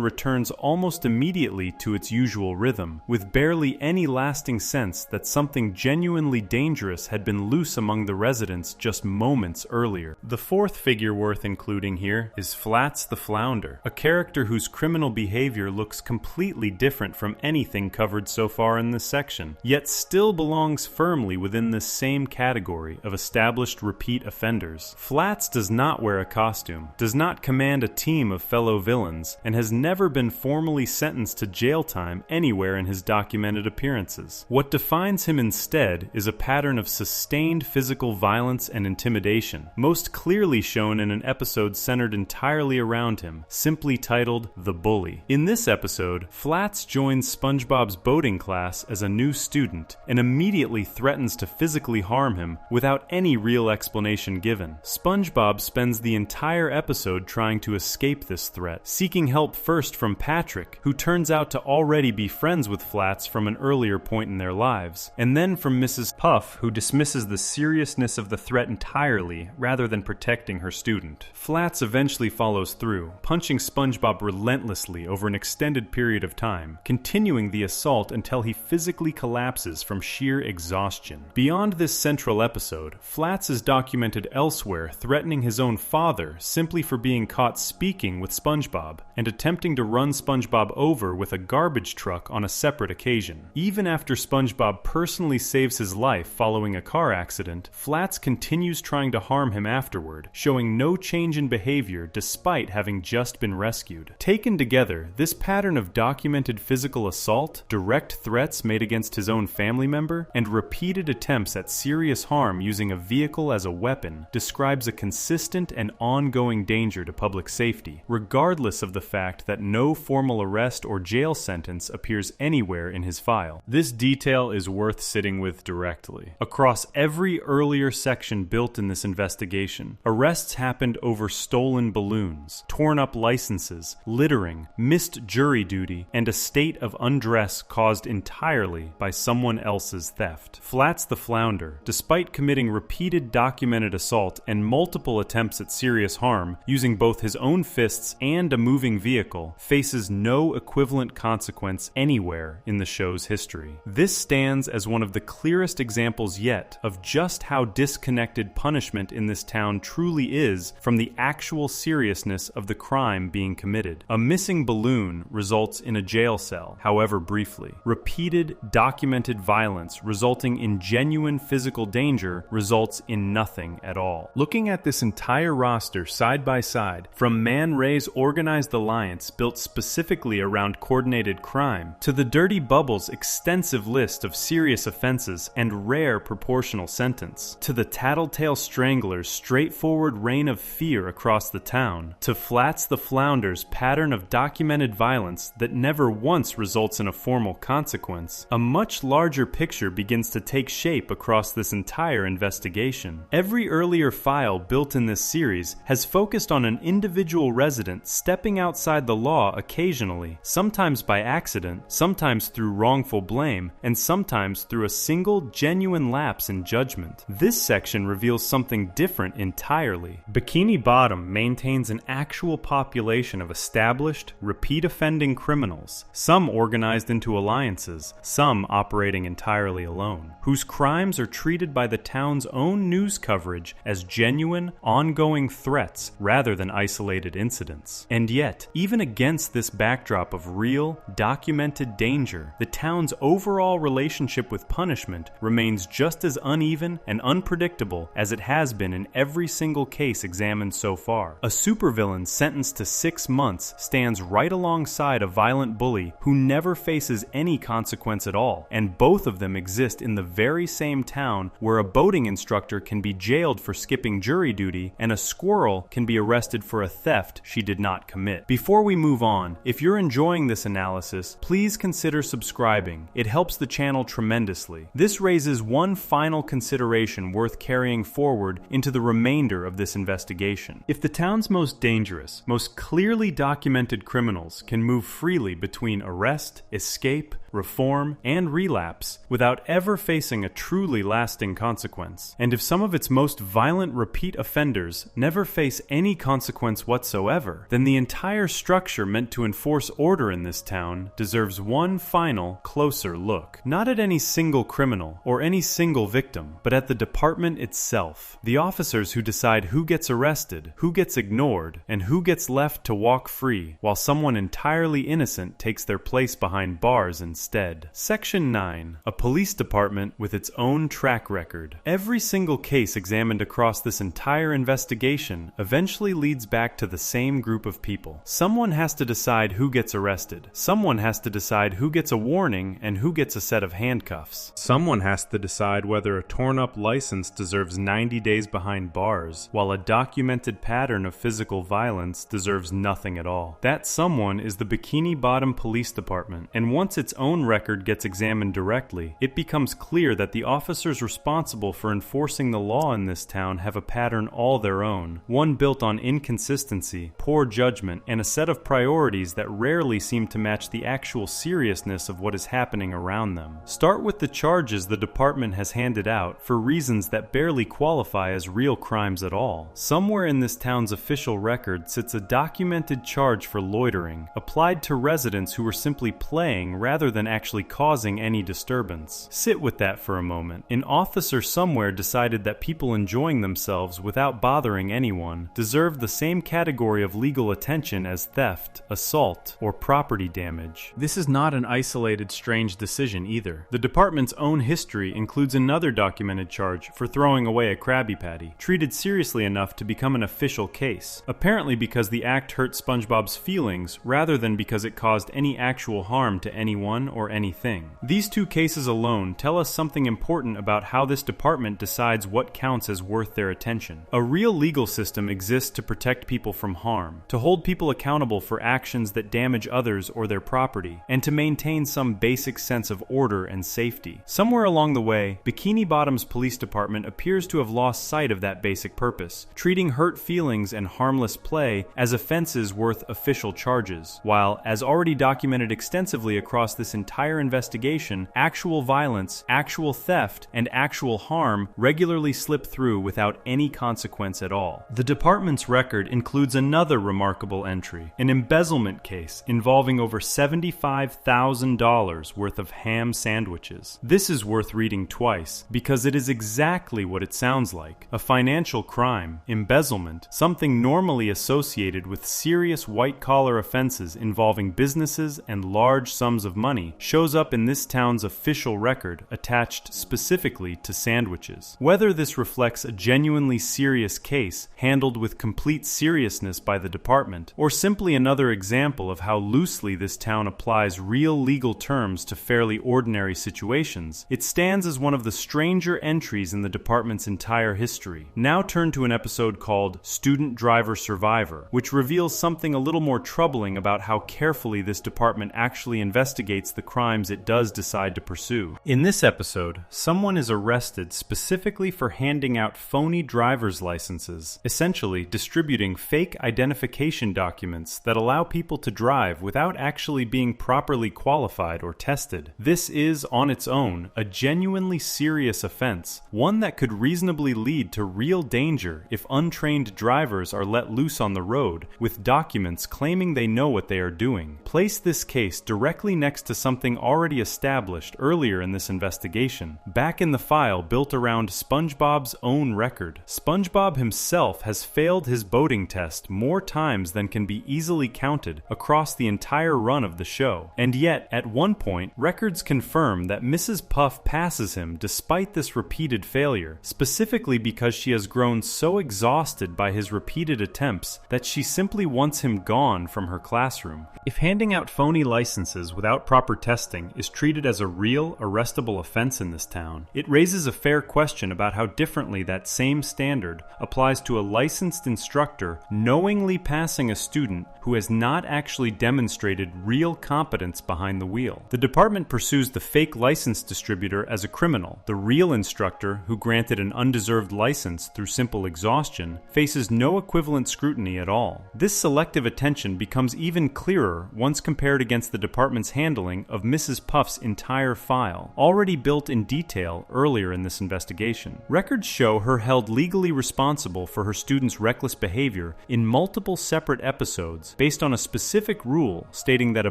returns almost immediately to its usual rhythm, with barely any lasting sense that something genuinely dangerous had been loose among the residents just moments earlier. The fourth figure worth including here is Flats the Flounder, a character whose criminal behavior looks completely different from anything covered so far in this section, yet still belongs firmly within this same category of established repeat offenders. Flats does not wear a costume, does not command a team of fellow villains, and has never been formally sentenced to jail time anywhere in his documented appearances. What defines him instead is a pattern of sustained physical violence and intimidation, most clearly shown in an episode centered entirely around him, simply titled The Bully. In this episode, Flats joins SpongeBob's boating class as a new student and immediately threatens to physically harm him without any real explanation given. SpongeBob spends the entire episode trying to escape this threat, seeking help first from Patrick, who turns out to already be friends with Flats from an earlier point in their lives, and then from Mrs. Puff, who dismisses the seriousness of the threat entirely rather than protecting her student. Flats eventually follows through, punching SpongeBob relentlessly over an extended period of time, continuing the assault until he physically collapses from sheer exhaustion. Beyond this central episode, Flats is documented elsewhere threatening his own father simply for being caught speaking with SpongeBob, and attempting to run SpongeBob over with a garbage truck on a separate occasion. Even after SpongeBob personally saves his life following a car accident, Flats continues trying to harm him afterward, showing no change in behavior despite having just been rescued. Taken together, this pattern of documented physical assault, direct threats made against his own family member, and repeated attempts at serious harm using a vehicle as a weapon describes a consistent and ongoing danger to public safety, regardless of the fact that no formal arrest or jail sentence appears anywhere in his file. This detail is worth sitting with directly. Across every earlier section built in this investigation, arrests happened over stolen balloons, torn up licenses, littering, missed jury duty, and a state of undress caused entirely by someone else's theft. Flats the Flounder, despite committing repeated documented assault and multiple attempts at serious harm using both his own fists and a moving vehicle, faces no equivalent consequence anywhere in the show's history. This stands as one of the clearest examples yet of just how disconnected punishment in this town truly is from the actual seriousness of the crime being committed. A missing balloon results in a jail cell, however briefly. Repeated, documented violence resulting in genuine physical danger results in nothing at all. Looking at this entire roster side by side, from Man Ray's organized alliance built specifically around coordinated crime, to the Dirty Bubble's extensive list of serious offenses and rare proportional sentence, to the Tattletale Strangler's straightforward reign of fear across the town, to Flats the Flounder's pattern of documented violence that never once results in a formal consequence, a much larger picture begins to take shape across this entire investigation. Every earlier file built in this series has focused on an individual resident stepping outside the law occasionally, sometimes by accident, sometimes through wrongful blame, and sometimes through a single genuine lapse in judgment. This section reveals something different entirely. Bikini Bottom maintains an actual population of established, repeat-offending criminals, some organized into alliances, some operating entirely alone, whose crimes are treated by the town's own news coverage as genuine, ongoing threats rather than isolated incidents. And yet, even against this backdrop of real, documented danger, the town's overall relationship with punishment remains just as uneven and unpredictable as it has been in every single case examined so far. A supervillain sentenced to 6 months stands right alongside a violent bully who never faces any consequence at all, and both of them exist in the very same town where a boating instructor can be jailed for skipping jury duty and a squirrel can be arrested for a theft she did not commit. Before we move on, if you're enjoying this analysis, please consider subscribing. It helps the channel tremendously. This raises one final consideration worth carrying forward into the remainder of this investigation. If the town's most dangerous, most clearly documented criminals can move freely between arrest, escape, reform, and relapse without ever facing a truly lasting consequence, and if some of its most violent repeat offenders never face any consequence whatsoever, then the entire structure meant to enforce order in this town deserves one final, closer look. Not at any single criminal or any single victim, but at the department itself. The officers who decide who gets arrested, who gets ignored, and who gets left to walk free, while someone entirely innocent takes their place behind bars instead. Section 9. A police department with its own track record. Every single case examined across this entire investigation eventually leads back to the same group of people. Someone has to decide who gets arrested. Someone has to decide who gets a warning and who gets a set of handcuffs. Someone has to decide whether a torn-up license deserves 90 days behind bars, while a documented pattern of physical violence deserves nothing at all. That someone is the Bikini Bottom Police Department, and once its own record gets examined directly, it becomes clear that the officers responsible for enforcing the law in this town have a pattern all their own, one built on inconsistency, poor judgment, and a set of priorities that rarely seem to match the actual seriousness of what is happening around them. Start with the charges the department has handed out for reasons that barely qualify as real crimes at all. Somewhere in this town's official record sits a documented charge for loitering, applied to residents who were simply playing rather than than actually causing any disturbance. Sit with that for a moment. An officer somewhere decided that people enjoying themselves without bothering anyone deserved the same category of legal attention as theft, assault, or property damage. This is not an isolated, strange decision either. The department's own history includes another documented charge for throwing away a Krabby Patty, treated seriously enough to become an official case, apparently because the act hurt SpongeBob's feelings rather than because it caused any actual harm to anyone or anything. These two cases alone tell us something important about how this department decides what counts as worth their attention. A real legal system exists to protect people from harm, to hold people accountable for actions that damage others or their property, and to maintain some basic sense of order and safety. Somewhere along the way, Bikini Bottom's police department appears to have lost sight of that basic purpose, treating hurt feelings and harmless play as offenses worth official charges, while, as already documented extensively across this entire investigation, actual violence, actual theft, and actual harm regularly slip through without any consequence at all. The department's record includes another remarkable entry, an embezzlement case involving over $75,000 worth of ham sandwiches. This is worth reading twice, because it is exactly what it sounds like. A financial crime, embezzlement, something normally associated with serious white-collar offenses involving businesses and large sums of money, shows up in this town's official record attached specifically to sandwiches. Whether this reflects a genuinely serious case handled with complete seriousness by the department, or simply another example of how loosely this town applies real legal terms to fairly ordinary situations, it stands as one of the stranger entries in the department's entire history. Now turn to an episode called Student Driver Survivor, which reveals something a little more troubling about how carefully this department actually investigates the crimes it does decide to pursue. In this episode, someone is arrested specifically for handing out phony driver's licenses, essentially distributing fake identification documents that allow people to drive without actually being properly qualified or tested. This is, on its own, a genuinely serious offense, one that could reasonably lead to real danger if untrained drivers are let loose on the road with documents claiming they know what they are doing. Place this case directly next to something already established earlier in this investigation, back in the file built around SpongeBob's own record. SpongeBob himself has failed his boating test more times than can be easily counted across the entire run of the show, and yet, at one point, records confirm that Mrs. Puff passes him despite this repeated failure, specifically because she has grown so exhausted by his repeated attempts that she simply wants him gone from her classroom. If handing out phony licenses without proper testing is treated as a real, arrestable offense in this town, it raises a fair question about how differently that same standard applies to a licensed instructor knowingly passing a student who has not actually demonstrated real competence behind the wheel. The department pursues the fake license distributor as a criminal. The real instructor, who granted an undeserved license through simple exhaustion, faces no equivalent scrutiny at all. This selective attention becomes even clearer once compared against the department's handling of Mrs. Puff's entire file, already built in detail earlier in this investigation. Records show her held legally responsible for her students' reckless behavior in multiple separate episodes based on a specific rule stating that a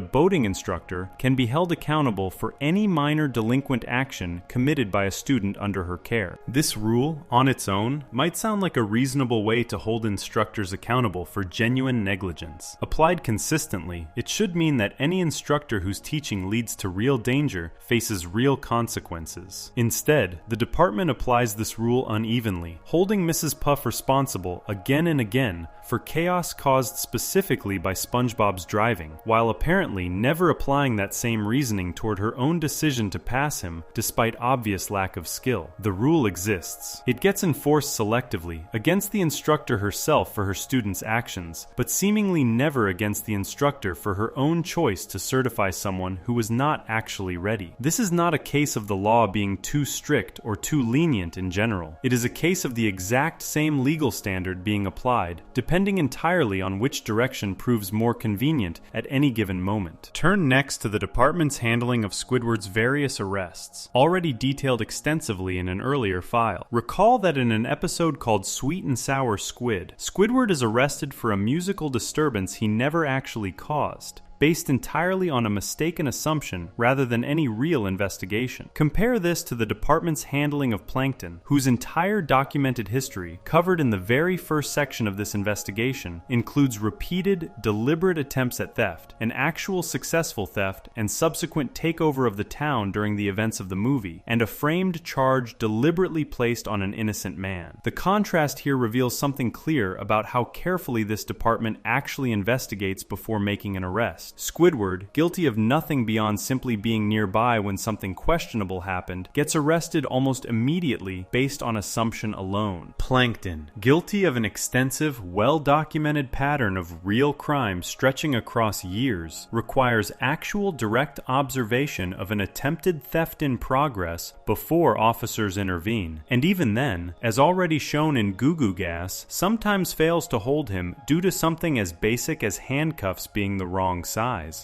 boating instructor can be held accountable for any minor delinquent action committed by a student under her care. This rule, on its own, might sound like a reasonable way to hold instructors accountable for genuine negligence. Applied consistently, it should mean that any instructor whose teaching leads to real danger faces real consequences. Instead, the department applies this rule unevenly, holding Mrs. Puff responsible again and again for chaos caused specifically by SpongeBob's driving, while apparently never applying that same reasoning toward her own decision to pass him despite obvious lack of skill. The rule exists. It gets enforced selectively against the instructor herself for her students' actions, but seemingly never against the instructor for her own choice to certify someone who was not actually ready. This is not a case of the law being too strict or too lenient in general. It is a case of the exact same legal standard being applied, depending entirely on which direction proves more convenient at any given moment. Turn next to the department's handling of Squidward's various arrests, already detailed extensively in an earlier file. Recall that in an episode called Sweet and Sour Squid, Squidward is arrested for a musical disturbance he never actually caused. based entirely on a mistaken assumption rather than any real investigation. Compare this to the department's handling of Plankton, whose entire documented history, covered in the very first section of this investigation, includes repeated, deliberate attempts at theft, an actual successful theft, and subsequent takeover of the town during the events of the movie, and a framed charge deliberately placed on an innocent man. The contrast here reveals something clear about how carefully this department actually investigates before making an arrest. Squidward, guilty of nothing beyond simply being nearby when something questionable happened, gets arrested almost immediately based on assumption alone. Plankton, guilty of an extensive, well-documented pattern of real crime stretching across years, requires actual direct observation of an attempted theft in progress before officers intervene, and even then, as already shown in Goo Goo Gas, sometimes fails to hold him due to something as basic as handcuffs being the wrong size.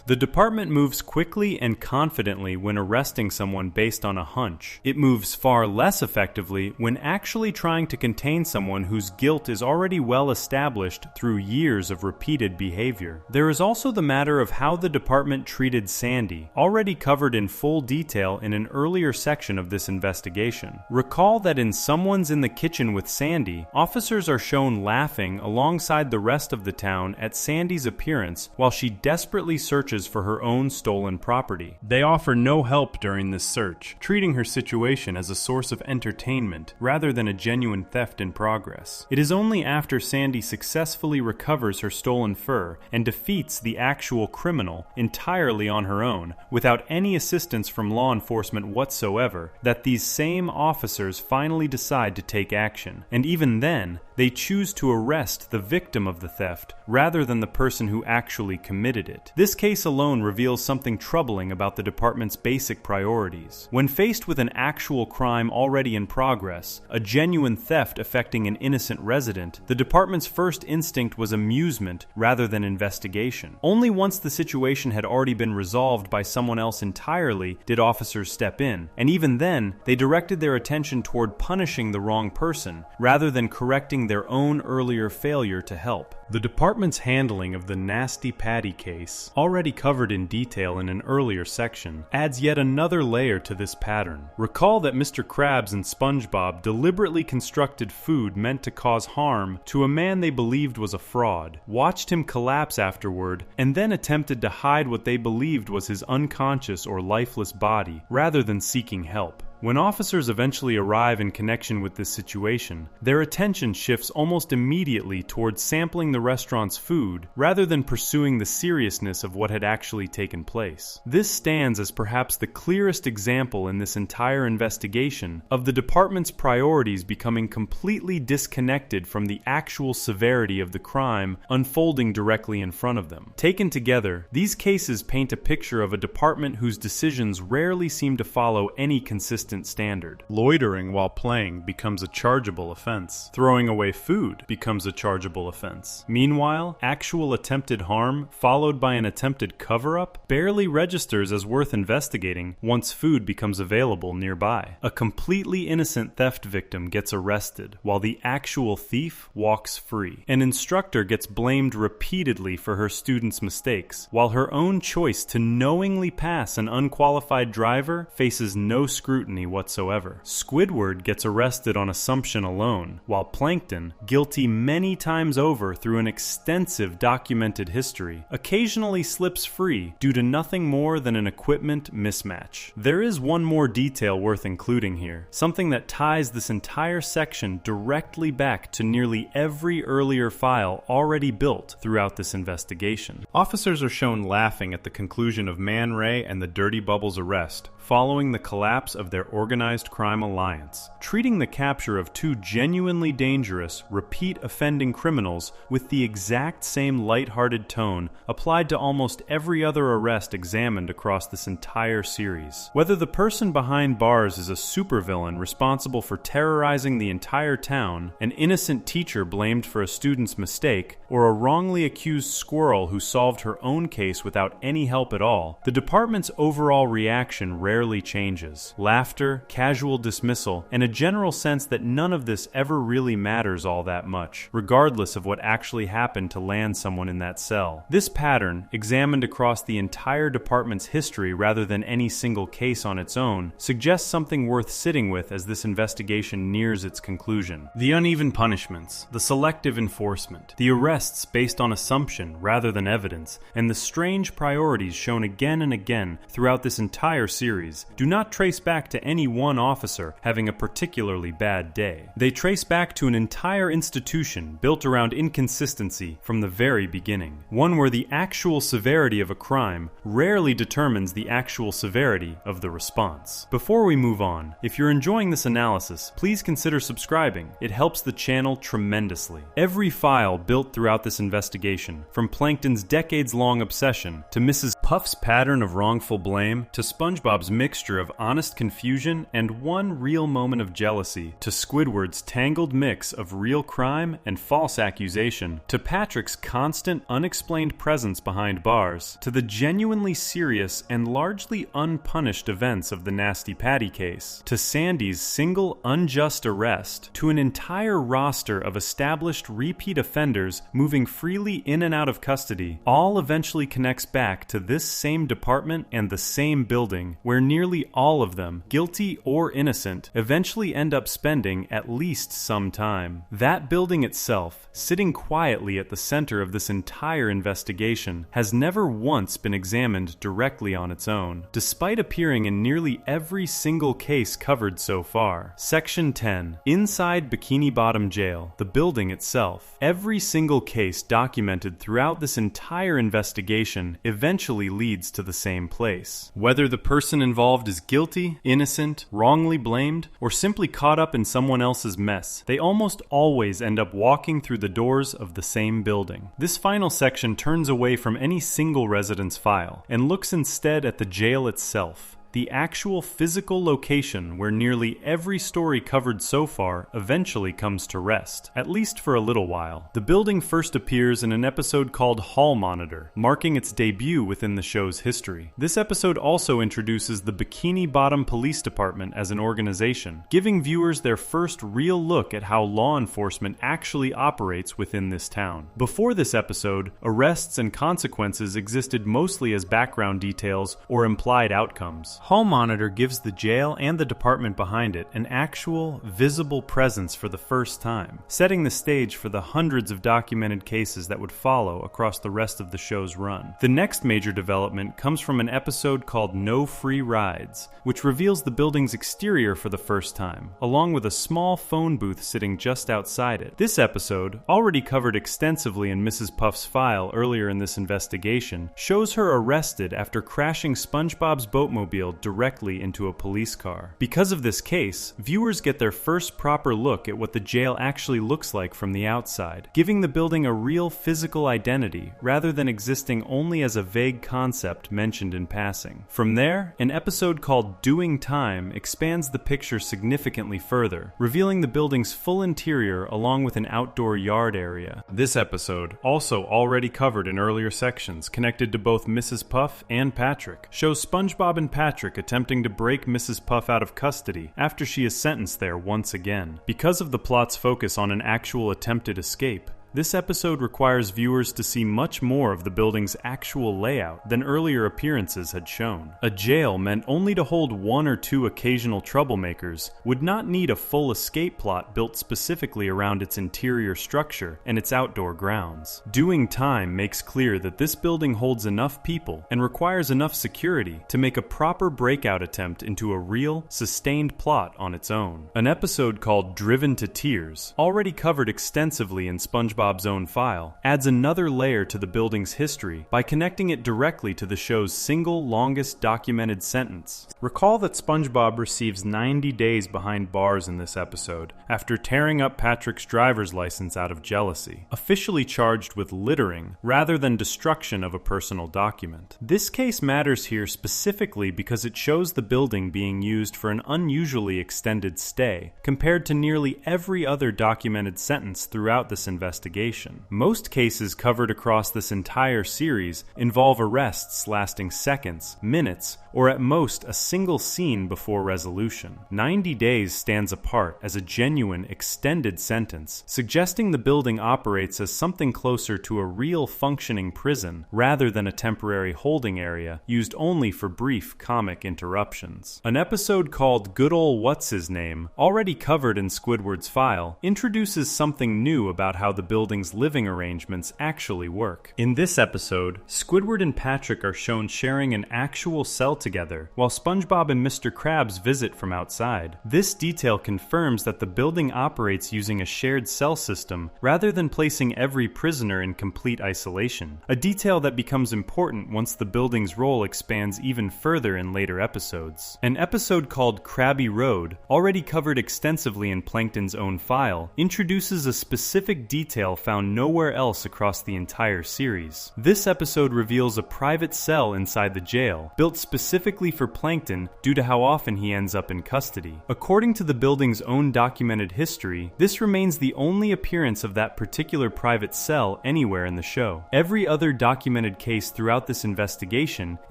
The department moves quickly and confidently when arresting someone based on a hunch. It moves far less effectively when actually trying to contain someone whose guilt is already well established through years of repeated behavior. There is also the matter of how the department treated Sandy, already covered in full detail in an earlier section of this investigation. Recall that in Someone's in the Kitchen with Sandy, officers are shown laughing alongside the rest of the town at Sandy's appearance while she desperately searches for her own stolen property. They offer no help during this search, treating her situation as a source of entertainment rather than a genuine theft in progress. It is only after Sandy successfully recovers her stolen fur and defeats the actual criminal entirely on her own, without any assistance from law enforcement whatsoever, that these same officers finally decide to take action. And even then, they choose to arrest the victim of the theft rather than the person who actually committed it. This case alone reveals something troubling about the department's basic priorities. When faced with an actual crime already in progress, a genuine theft affecting an innocent resident, the department's first instinct was amusement rather than investigation. Only once the situation had already been resolved by someone else entirely did officers step in, and even then, they directed their attention toward punishing the wrong person rather than correcting their own earlier failure to help. The department's handling of the Nasty Patty case, already covered in detail in an earlier section, adds yet another layer to this pattern. Recall that Mr. Krabs and SpongeBob deliberately constructed food meant to cause harm to a man they believed was a fraud, watched him collapse afterward, and then attempted to hide what they believed was his unconscious or lifeless body, rather than seeking help. When officers eventually arrive in connection with this situation, their attention shifts almost immediately towards sampling the restaurant's food rather than pursuing the seriousness of what had actually taken place. This stands as perhaps the clearest example in this entire investigation of the department's priorities becoming completely disconnected from the actual severity of the crime unfolding directly in front of them. Taken together, these cases paint a picture of a department whose decisions rarely seem to follow any consistent standard. Loitering while playing becomes a chargeable offense. Throwing away food becomes a chargeable offense. Meanwhile, actual attempted harm, followed by an attempted cover-up, barely registers as worth investigating once food becomes available nearby. A completely innocent theft victim gets arrested, while the actual thief walks free. An instructor gets blamed repeatedly for her students' mistakes, while her own choice to knowingly pass an unqualified driver faces no scrutiny whatsoever. Squidward gets arrested on assumption alone, while Plankton, guilty many times over through an extensive documented history, occasionally slips free due to nothing more than an equipment mismatch. There is one more detail worth including here, something that ties this entire section directly back to nearly every earlier file already built throughout this investigation. Officers are shown laughing at the conclusion of Man Ray and the Dirty Bubble's arrest, following the collapse of their organized crime alliance, treating the capture of two genuinely dangerous, repeat offending criminals with the exact same lighthearted tone applied to almost every other arrest examined across this entire series. Whether the person behind bars is a supervillain responsible for terrorizing the entire town, an innocent teacher blamed for a student's mistake, or a wrongly accused squirrel who solved her own case without any help at all, the department's overall reaction rarely changes. Laughter laughter, casual dismissal, and a general sense that none of this ever really matters all that much, regardless of what actually happened to land someone in that cell. This pattern, examined across the entire department's history rather than any single case on its own, suggests something worth sitting with as this investigation nears its conclusion. The uneven punishments, the selective enforcement, the arrests based on assumption rather than evidence, and the strange priorities shown again and again throughout this entire series do not trace back to any one officer having a particularly bad day. They trace back to an entire institution built around inconsistency from the very beginning. One where the actual severity of a crime rarely determines the actual severity of the response. Before we move on, if you're enjoying this analysis, please consider subscribing. It helps the channel tremendously. Every file built throughout this investigation, from Plankton's decades-long obsession to Mrs. Puff's pattern of wrongful blame, to SpongeBob's mixture of honest confusion and one real moment of jealousy, to Squidward's tangled mix of real crime and false accusation, to Patrick's constant, unexplained presence behind bars, to the genuinely serious and largely unpunished events of the Nasty Patty case, to Sandy's single unjust arrest, to an entire roster of established repeat offenders moving freely in and out of custody, all eventually connects back to this same department and the same building, where nearly all of them, guilty or innocent, eventually end up spending at least some time. That building itself, sitting quietly at the center of this entire investigation, has never once been examined directly on its own, despite appearing in nearly every single case covered so far. Section 10. Inside Bikini Bottom Jail, the building itself. Every single case documented throughout this entire investigation eventually leads to the same place. Whether the person involved is guilty, innocent, wrongly blamed, or simply caught up in someone else's mess, they almost always end up walking through the doors of the same building. This final section turns away from any single resident's file and looks instead at the jail itself. The actual physical location where nearly every story covered so far eventually comes to rest, at least for a little while. The building first appears in an episode called Hall Monitor, marking its debut within the show's history. This episode also introduces the Bikini Bottom Police Department as an organization, giving viewers their first real look at how law enforcement actually operates within this town. Before this episode, arrests and consequences existed mostly as background details or implied outcomes. Hall Monitor gives the jail and the department behind it an actual, visible presence for the first time, setting the stage for the hundreds of documented cases that would follow across the rest of the show's run. The next major development comes from an episode called No Free Rides, which reveals the building's exterior for the first time, along with a small phone booth sitting just outside it. This episode, already covered extensively in Mrs. Puff's file earlier in this investigation, shows her arrested after crashing SpongeBob's boatmobile directly into a police car. Because of this case, viewers get their first proper look at what the jail actually looks like from the outside, giving the building a real physical identity rather than existing only as a vague concept mentioned in passing. From there, an episode called Doing Time expands the picture significantly further, revealing the building's full interior along with an outdoor yard area. This episode, also already covered in earlier sections connected to both Mrs. Puff and Patrick, shows SpongeBob and Patrick attempting to break Mrs. Puff out of custody after she is sentenced there once again. Because of the plot's focus on an actual attempted escape, this episode requires viewers to see much more of the building's actual layout than earlier appearances had shown. A jail meant only to hold one or two occasional troublemakers would not need a full escape plot built specifically around its interior structure and its outdoor grounds. Doing Time makes clear that this building holds enough people and requires enough security to make a proper breakout attempt into a real, sustained plot on its own. An episode called Driven to Tears, already covered extensively in SpongeBob's own file, adds another layer to the building's history by connecting it directly to the show's single longest documented sentence. Recall that SpongeBob receives 90 days behind bars in this episode after tearing up Patrick's driver's license out of jealousy, officially charged with littering rather than destruction of a personal document. This case matters here specifically because it shows the building being used for an unusually extended stay compared to nearly every other documented sentence throughout this investigation. investigation. Most cases covered across this entire series involve arrests lasting seconds, minutes, or at most a single scene before resolution. 90 days stands apart as a genuine, extended sentence, suggesting the building operates as something closer to a real functioning prison rather than a temporary holding area used only for brief comic interruptions. An episode called Good Ol' What's-His-Name, already covered in Squidward's file, introduces something new about how the building's living arrangements actually work. In this episode, Squidward and Patrick are shown sharing an actual cell together, while SpongeBob and Mr. Krabs visit from outside. This detail confirms that the building operates using a shared cell system rather than placing every prisoner in complete isolation, a detail that becomes important once the building's role expands even further in later episodes. An episode called Krabby Road, already covered extensively in Plankton's own file, introduces a specific detail found nowhere else across the entire series. This episode reveals a private cell inside the jail, built specifically for Plankton due to how often he ends up in custody. According to the building's own documented history, this remains the only appearance of that particular private cell anywhere in the show. Every other documented case throughout this investigation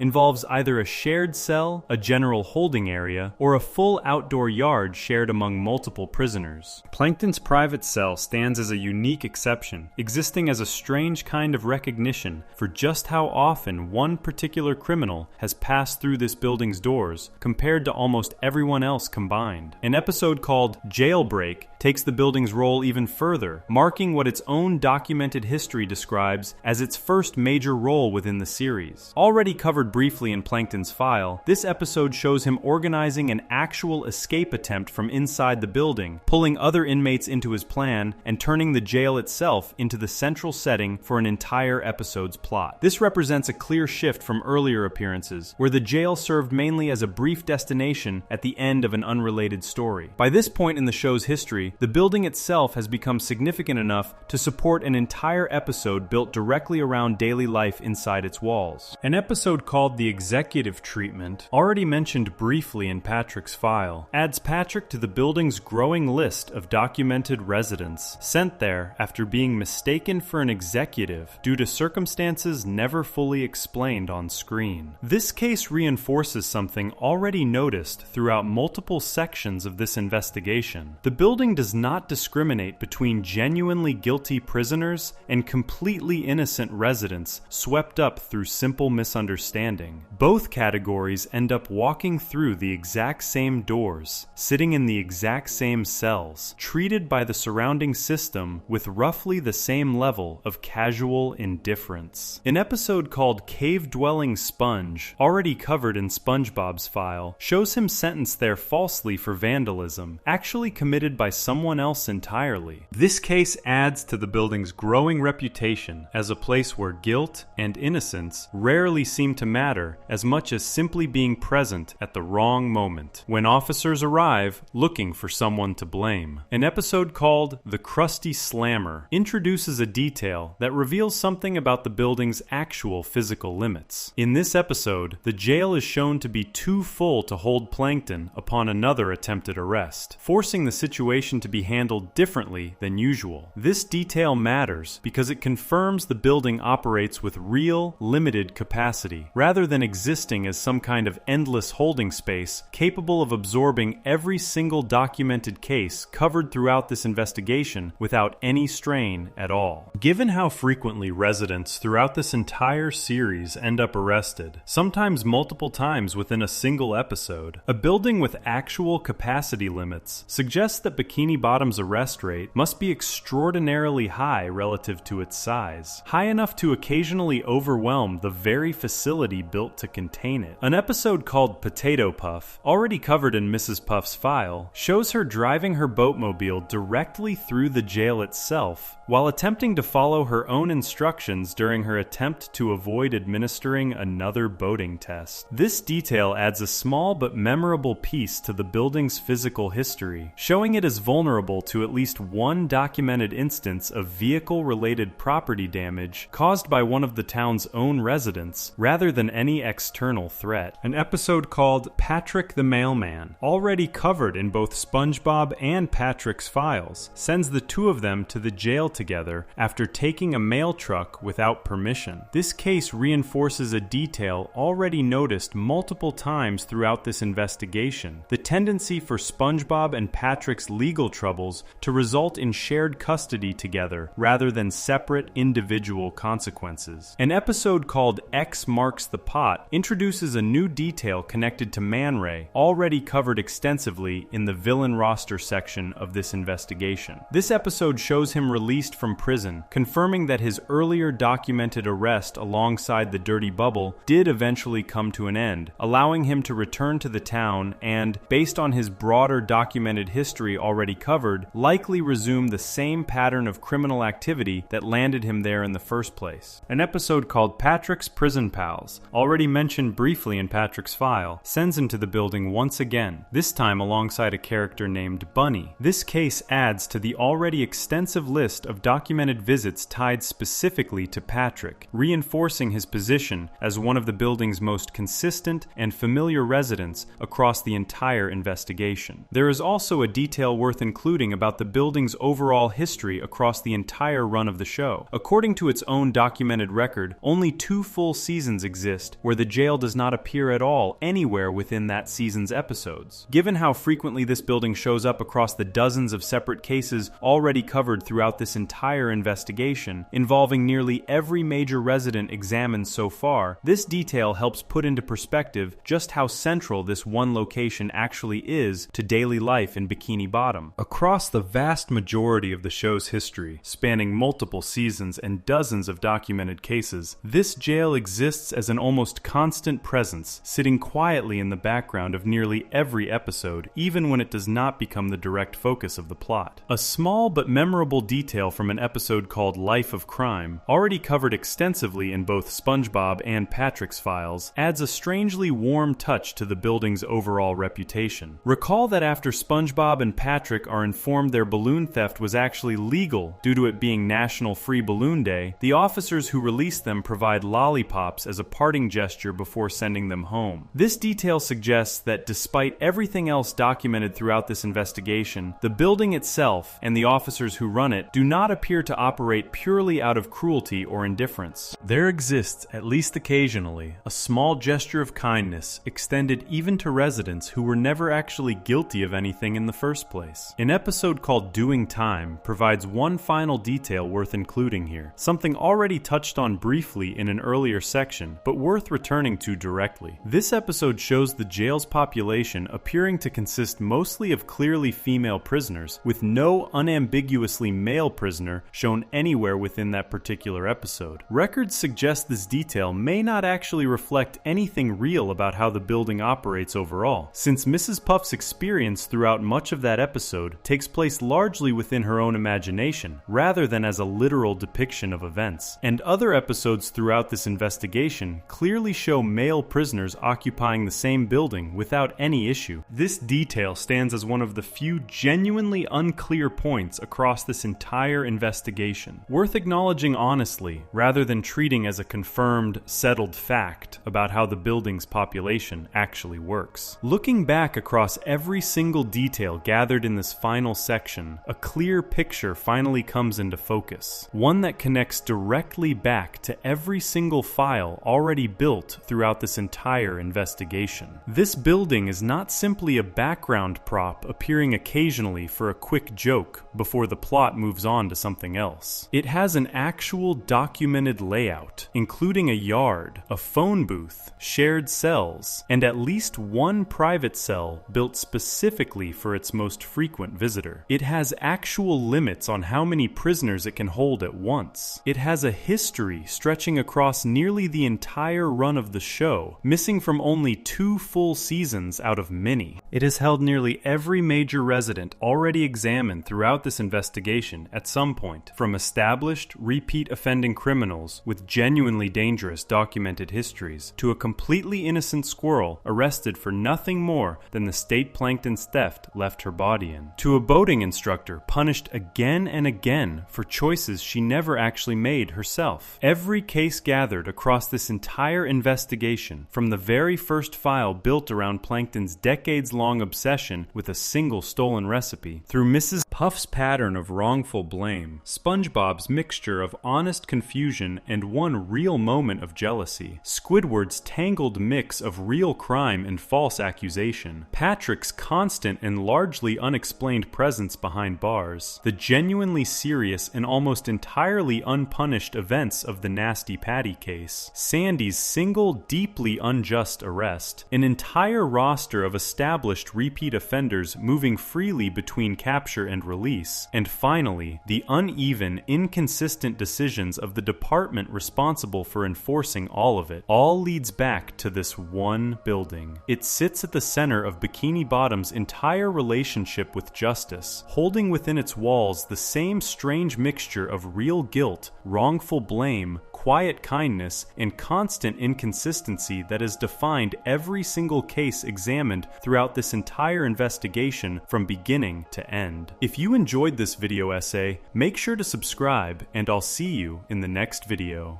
involves either a shared cell, a general holding area, or a full outdoor yard shared among multiple prisoners. Plankton's private cell stands as a unique exception, existing as a strange kind of recognition for just how often one particular criminal has passed through this building's doors compared to almost everyone else combined. An episode called Jailbreak takes the building's role even further, marking what its own documented history describes as its first major role within the series. Already covered briefly in Plankton's file, this episode shows him organizing an actual escape attempt from inside the building, pulling other inmates into his plan, and turning the jail itself into the central setting for an entire episode's plot. This represents a clear shift from earlier appearances, where the jail served mainly as a brief destination at the end of an unrelated story. By this point in the show's history, the building itself has become significant enough to support an entire episode built directly around daily life inside its walls. An episode called The Executive Treatment, already mentioned briefly in Patrick's file, adds Patrick to the building's growing list of documented residents sent there after being mistaken for an executive due to circumstances never fully explained on screen. This case reinforces something already noticed throughout multiple sections of this investigation. The building does not discriminate between genuinely guilty prisoners and completely innocent residents swept up through simple misunderstanding. Both categories end up walking through the exact same doors, sitting in the exact same cells, treated by the surrounding system with roughly the same level of casual indifference. An episode called Cave-Dwelling Sponge, already covered in SpongeBob's file, shows him sentenced there falsely for vandalism, actually committed by someone else entirely. This case adds to the building's growing reputation as a place where guilt and innocence rarely seem to matter as much as simply being present at the wrong moment, when officers arrive looking for someone to blame. An episode called The Krusty Slammer introduces a detail that reveals something about the building's actual physical limits. In this episode, the jail is shown to be too full to hold Plankton upon another attempted arrest, forcing the situation to be handled differently than usual. This detail matters because it confirms the building operates with real, limited capacity, rather than existing as some kind of endless holding space capable of absorbing every single documented case covered throughout this investigation without any strain at all. Given how frequently residents throughout this entire series end up arrested, sometimes multiple times within a single episode, a building with actual capacity limits suggests that Bikini Bottom's arrest rate must be extraordinarily high relative to its size, high enough to occasionally overwhelm the very facility built to contain it. An episode called Potato Puff, already covered in Mrs. Puff's file, shows her driving her boatmobile directly through the jail itself while attempting to follow her own instructions during her attempt to avoid administering another boating test. This detail adds a small but memorable piece to the building's physical history, showing it as vulnerable to at least one documented instance of vehicle-related property damage caused by one of the town's own residents, rather than any external threat. An episode called Patrick the Mailman, already covered in both SpongeBob and Patrick's files, sends the two of them to the jail together after taking a mail truck without permission. This case reinforces a detail already noticed multiple times throughout this investigation: the tendency for SpongeBob and Patrick's legal troubles to result in shared custody together rather than separate individual consequences. An episode called X Marks the Pot introduces a new detail connected to Man Ray, already covered extensively in the villain roster section of this investigation. This episode shows him released from prison, confirming that his earlier documented arrest alongside the Dirty Bubble did eventually come to an end, allowing him to return to the town and, based on his broader documented history already covered, likely resume the same pattern of criminal activity that landed him there in the first place. An episode called Patrick's Prison Pals, already mentioned briefly in Patrick's file, sends him to the building once again, this time alongside a character named Bunny. This case adds to the already extensive list of documented visits tied specifically to Patrick, reinforcing his position as one of the building's most consistent and familiar residents across the entire investigation. There is also a detail worth including about the building's overall history across the entire run of the show. According to its own documented record, only 2 full seasons exist where the jail does not appear at all anywhere within that season's episodes. Given how frequently this building shows up across the dozens of separate cases already covered throughout this entire investigation, involving nearly every major resident examined so far, this detail helps put into perspective just how central this one location actually is to daily life in Bikini Bottom. Across the vast majority of the show's history, spanning multiple seasons and dozens of documented cases, this jail exists as an almost constant presence, sitting quietly in the background of nearly every episode, even when it does not become the direct focus of the plot. A small but memorable detail from an episode called Life of Crime, already covered extensively in both SpongeBob and Patrick's files, adds a strangely warm touch to the building's overall reputation. Recall that after SpongeBob and Patrick are informed their balloon theft was actually legal due to it being National Free Balloon Day, the officers who release them provide lollipops as a parting gesture before sending them home. This detail suggests that despite everything else documented throughout this investigation, the building itself and the officers who run it do not appear to operate purely out of cruelty or indifference. There exists, at least occasionally, a small gesture of kindness extended even to residents who were never actually guilty of anything in the first place. An episode called Doing Time provides one final detail worth including here, something already touched on briefly in an earlier section, but worth returning to directly. This episode shows the jail's population appearing to consist mostly of clearly female prisoners, with no unambiguously male prisoner shown anywhere within that particular episode. Records suggest this detail may not actually reflect anything real about how the building operates overall, since Mrs. Puff's experience throughout much of that episode takes place largely within her own imagination, rather than as a literal depiction of events. And other episodes throughout this investigation clearly show male prisoners occupying the same building without any issue. This detail stands as one of the few genuinely unclear points across this entire investigation, worth acknowledging honestly, rather than treating as a confirmed, settled fact about how the building's population actually works. Looking back across every single detail gathered in this final section, a clear picture finally comes into focus, one that connects directly back to every single file already built throughout this entire investigation. This building is not simply a background prop appearing occasionally for a quick joke before the plot moves on to something else. It has an actual documented layout, including a yard, a phone booth, shared cells, and at least one private cell built specifically for its most frequent visitor. It has actual limits on how many prisoners it can hold at once. It has a history stretching across nearly the entire run of the show, missing from only 2 full seasons out of many. It has held nearly every major resident already examined throughout this investigation at some point, from established, repeat offending criminals with genuinely dangerous documented histories to a completely innocent squirrel arrested for nothing more than the state plankton's theft left her body in, to a boating instructor punished again and again for choices she never actually made herself. Every case gathered across this entire investigation, from the very first file built around Plankton's decades-long obsession with a single stolen recipe, through Mrs. Puff's pattern of wrongful blame blame. SpongeBob's mixture of honest confusion and one real moment of jealousy. Squidward's tangled mix of real crime and false accusation. Patrick's constant and largely unexplained presence behind bars. The genuinely serious and almost entirely unpunished events of the Nasty Patty case. Sandy's single, deeply unjust arrest. An entire roster of established repeat offenders moving freely between capture and release. And finally, the uneven, inconsistent decisions of the department responsible for enforcing all of it. All leads back to this one building. It sits at the center of Bikini Bottom's entire relationship with justice, holding within its walls the same strange mixture of real guilt, wrongful blame, quiet kindness, and constant inconsistency that has defined every single case examined throughout this entire investigation from beginning to end. If you enjoyed this video essay, make sure to subscribe, and I'll see you in the next video.